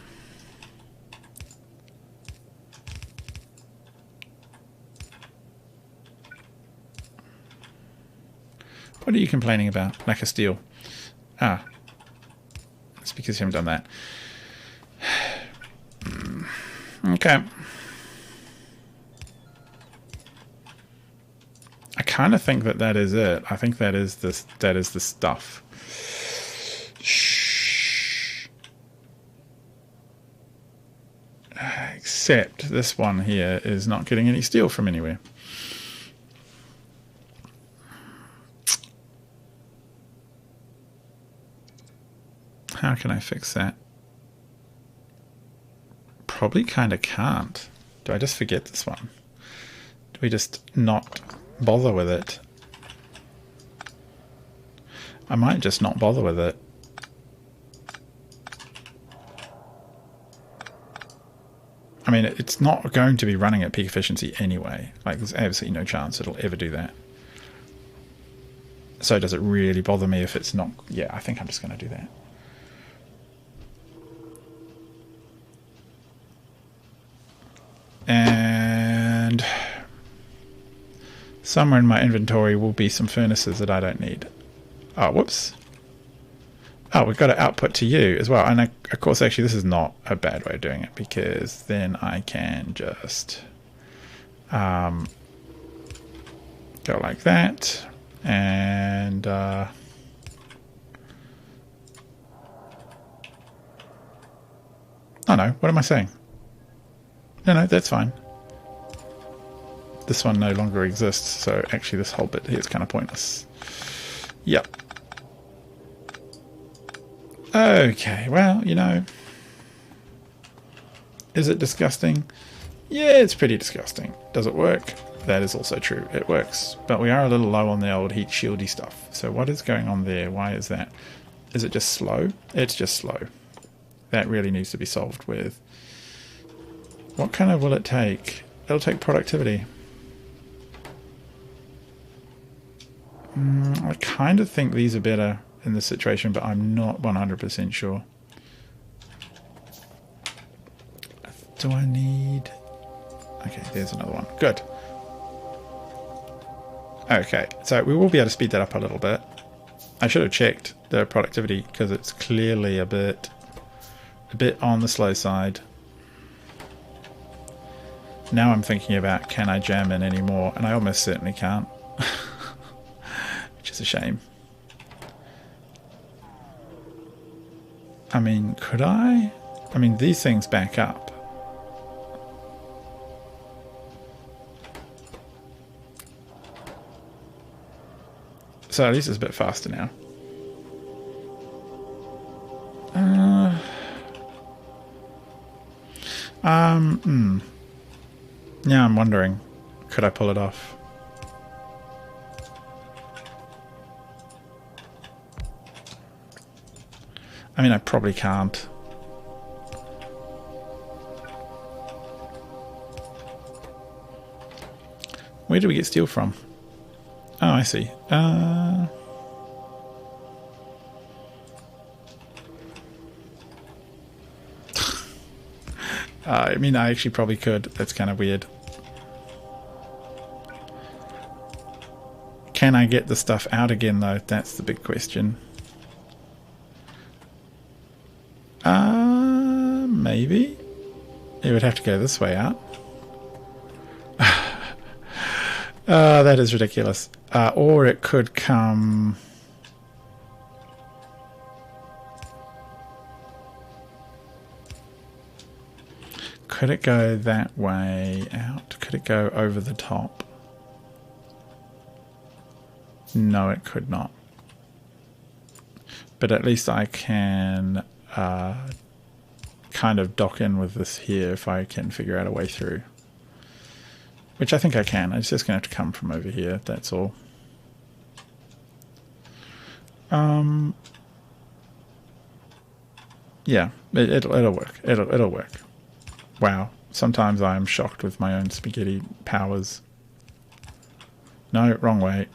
What are you complaining about? Lack of steel. Ah. It's because you haven't done that. Okay. I kind of think that that is it. I think that is this. That is the stuff. Shh. Except this one here is not getting any steel from anywhere. How can I fix that? Probably kind of can't. Do I just forget this one? Do we just not bother with it? I might just not bother with it. I mean, it's not going to be running at peak efficiency anyway. Like, there's absolutely no chance it'll ever do that. So does it really bother me if it's not? Yeah, I think I'm just going to do that. And somewhere in my inventory will be some furnaces that I don't need. Oh, whoops. Oh, we've got to output to you as well. And of course, actually, this is not a bad way of doing it, because then I can just go like that. And oh no, what am I saying? No, that's fine. This one no longer exists, so actually this whole bit here is kind of pointless. Yep. Okay, well, you know. Is it disgusting? Yeah, it's pretty disgusting. Does it work? That is also true. It works. But we are a little low on the old heat shieldy stuff. So what is going on there? Why is that? Is it just slow? It's just slow. That really needs to be solved with. What kind of will it take? It'll take productivity. I kind of think these are better in this situation, but I'm not 100% sure. Do I need... Okay, there's another one. Good. Okay, so we will be able to speed that up a little bit. I should have checked the productivity, because it's clearly a bit on the slow side. Now I'm thinking about, can I jam in any more? And I almost certainly can't. Which is a shame. I mean, could I? I mean, these things back up. So at least it's a bit faster now. Yeah, I'm wondering, could I pull it off? I mean, I probably can't. Where do we get steel from? Oh, I see. I mean, I actually probably could. That's kind of weird. Can I get the stuff out again, though? That's the big question. Maybe. It would have to go this way out. That is ridiculous. Or it could come... Could it go that way out? Could it go over the top? No, it could not. But at least I can kind of dock in with this here if I can figure out a way through. Which I think I can. It's just going to have to come from over here, that's all. Yeah, it'll work. It'll work. Wow. Sometimes I am shocked with my own spaghetti powers. No, wrong way.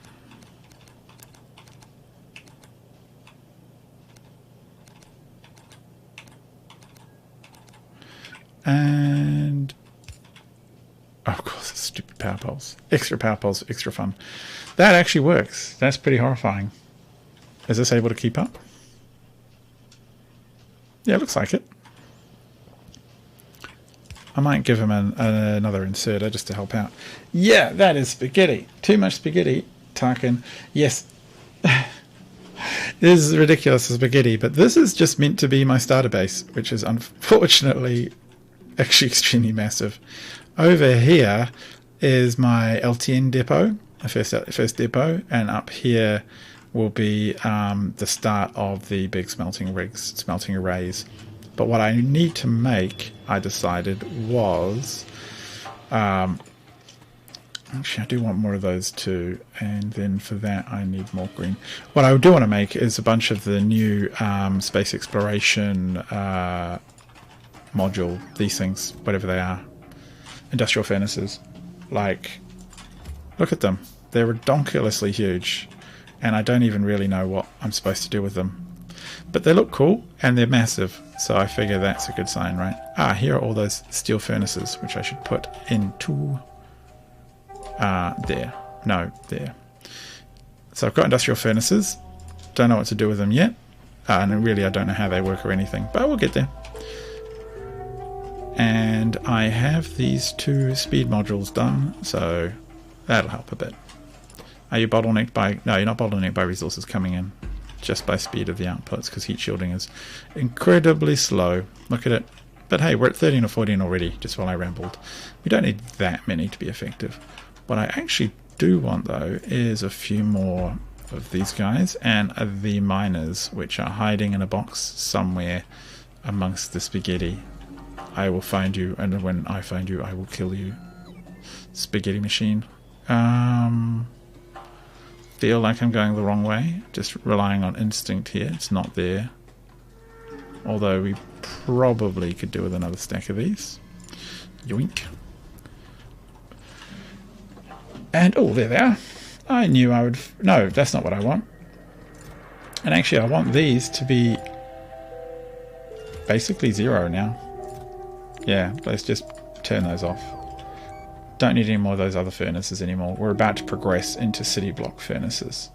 And... Oh, of course, stupid power poles. Extra power poles, extra fun. That actually works. That's pretty horrifying. Is this able to keep up? Yeah, it looks like it. I might give him another inserter just to help out. Yeah, that is spaghetti. Too much spaghetti, Tarkin. Yes. This is ridiculous spaghetti, but this is just meant to be my starter base, which is unfortunately actually extremely massive. Over here is my LTN depot, my first depot, and up here will be the start of the big smelting arrays. But what I need to make, I decided, was actually I do want more of those too, and then for that I need more green. What I do want to make is a bunch of the new space exploration module, these things, whatever they are, industrial furnaces. Like, look at them, they're redonkulously huge, and I don't even really know what I'm supposed to do with them. But they look cool, and they're massive, so I figure that's a good sign, right? Ah, here are all those steel furnaces, which I should put into... there. No, there. So I've got industrial furnaces. Don't know what to do with them yet. And really I don't know how they work or anything, but we'll get there. And I have these 2 speed modules done, so that'll help a bit. Are you bottlenecked by... No, you're not bottlenecked by resources coming in. Just by speed of the outputs, because heat shielding is incredibly slow. Look at it. But hey, we're at 13 or 14 already, just while I rambled. We don't need that many to be effective. What I actually do want, though, is a few more of these guys, and the miners, which are hiding in a box somewhere amongst the spaghetti. I will find you, and when I find you, I will kill you. Spaghetti machine. Feel like I'm going the wrong way, just relying on instinct here. It's not there, although we probably could do with another stack of these. Yoink. And oh, there they are. I knew I would... No, that's not what I want. And actually I want these to be basically 0 now. Yeah, let's just turn those off. Don't need any more of those other furnaces anymore. We're about to progress into city block furnaces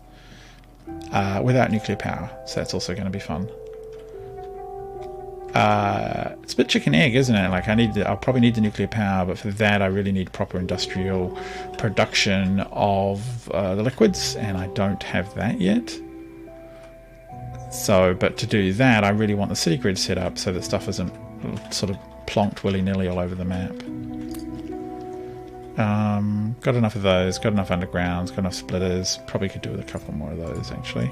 without nuclear power, so that's also going to be fun. It's a bit chicken egg, isn't it? Like I'll probably need the nuclear power, but for that I really need proper industrial production of the liquids, and I don't have that yet. So, but to do that, I really want the city grid set up so that stuff isn't sort of plonked willy-nilly all over the map. Got enough of those, got enough undergrounds, got enough splitters. Probably could do with a couple more of those, actually.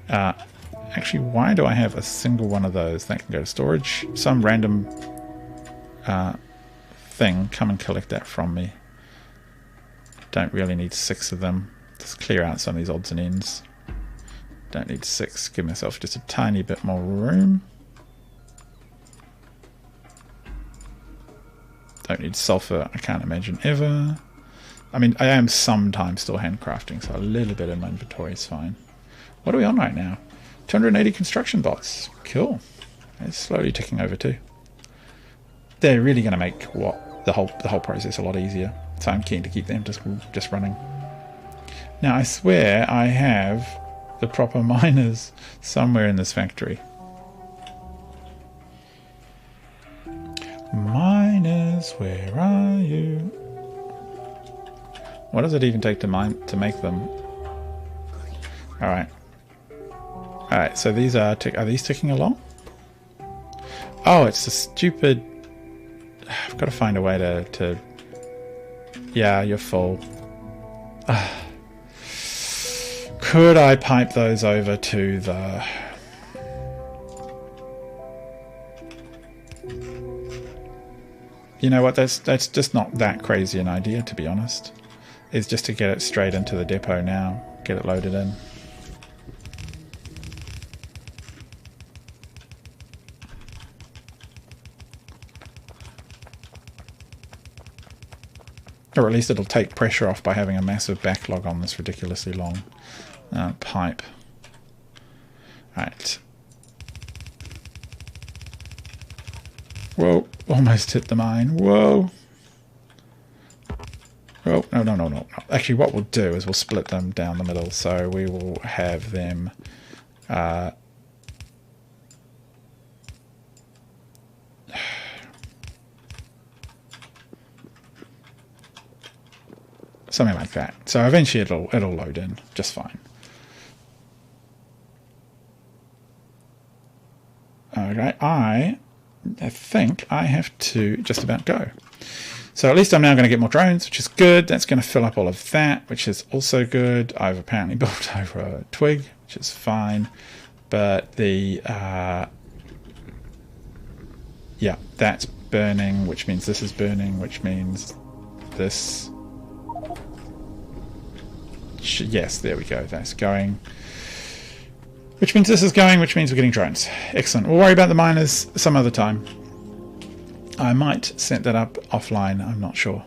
Actually, why do I have a single one of those? That can go to storage. Some random thing, come and collect that from me. Don't really need 6 of them. Just clear out some of these odds and ends. Don't need 6. Give myself just a tiny bit more room. Don't need sulfur, I can't imagine ever. I mean, I am sometimes still handcrafting, so a little bit in my inventory is fine. What are we on right now? 280 construction bots. Cool. It's slowly ticking over too. They're really going to make the whole process a lot easier. So I'm keen to keep them just running. Now I swear I have the proper miners somewhere in this factory. Miners, where are you? What does it even take to make them? Alright. Alright, so these are these ticking along? Oh, it's a stupid... I've got to find a way to... Yeah, you're full. Could I pipe those over to the... You know what, that's just not that crazy an idea, to be honest. It's just to get it straight into the depot now. Get it loaded in. Or at least it'll take pressure off by having a massive backlog on this ridiculously long pipe. Alright. Whoa, almost hit the mine. Whoa. Oh, no. Actually, what we'll do is we'll split them down the middle. So we will have them... something like that. So eventually it'll load in just fine. Okay, I think I have to just about go. So at least I'm now going to get more drones, which is good. That's going to fill up all of that, which is also good. I've apparently built over a twig, which is fine. But the yeah, that's burning, which means this is burning, which means this. Yes, there we go. That's going. Which means this is going, which means we're getting drones. Excellent. We'll worry about the miners some other time. I might set that up offline, I'm not sure.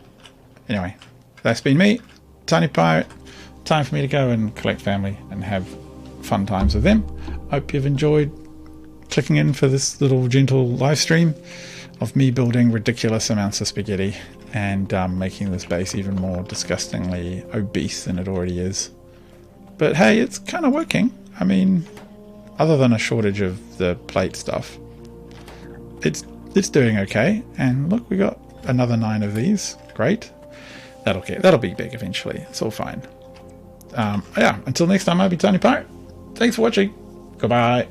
Anyway, that's been me, Tiny Pirate. Time for me to go and collect family and have fun times with them. Hope you've enjoyed clicking in for this little gentle live stream of me building ridiculous amounts of spaghetti and making this base even more disgustingly obese than it already is. But hey, it's kind of working. I mean, other than a shortage of the plate stuff, it's doing okay. And look, we got another 9 of these. Great. That'll be big eventually. It's all fine. Yeah, until next time, I'll be Tiny Pirate. Thanks for watching. Goodbye.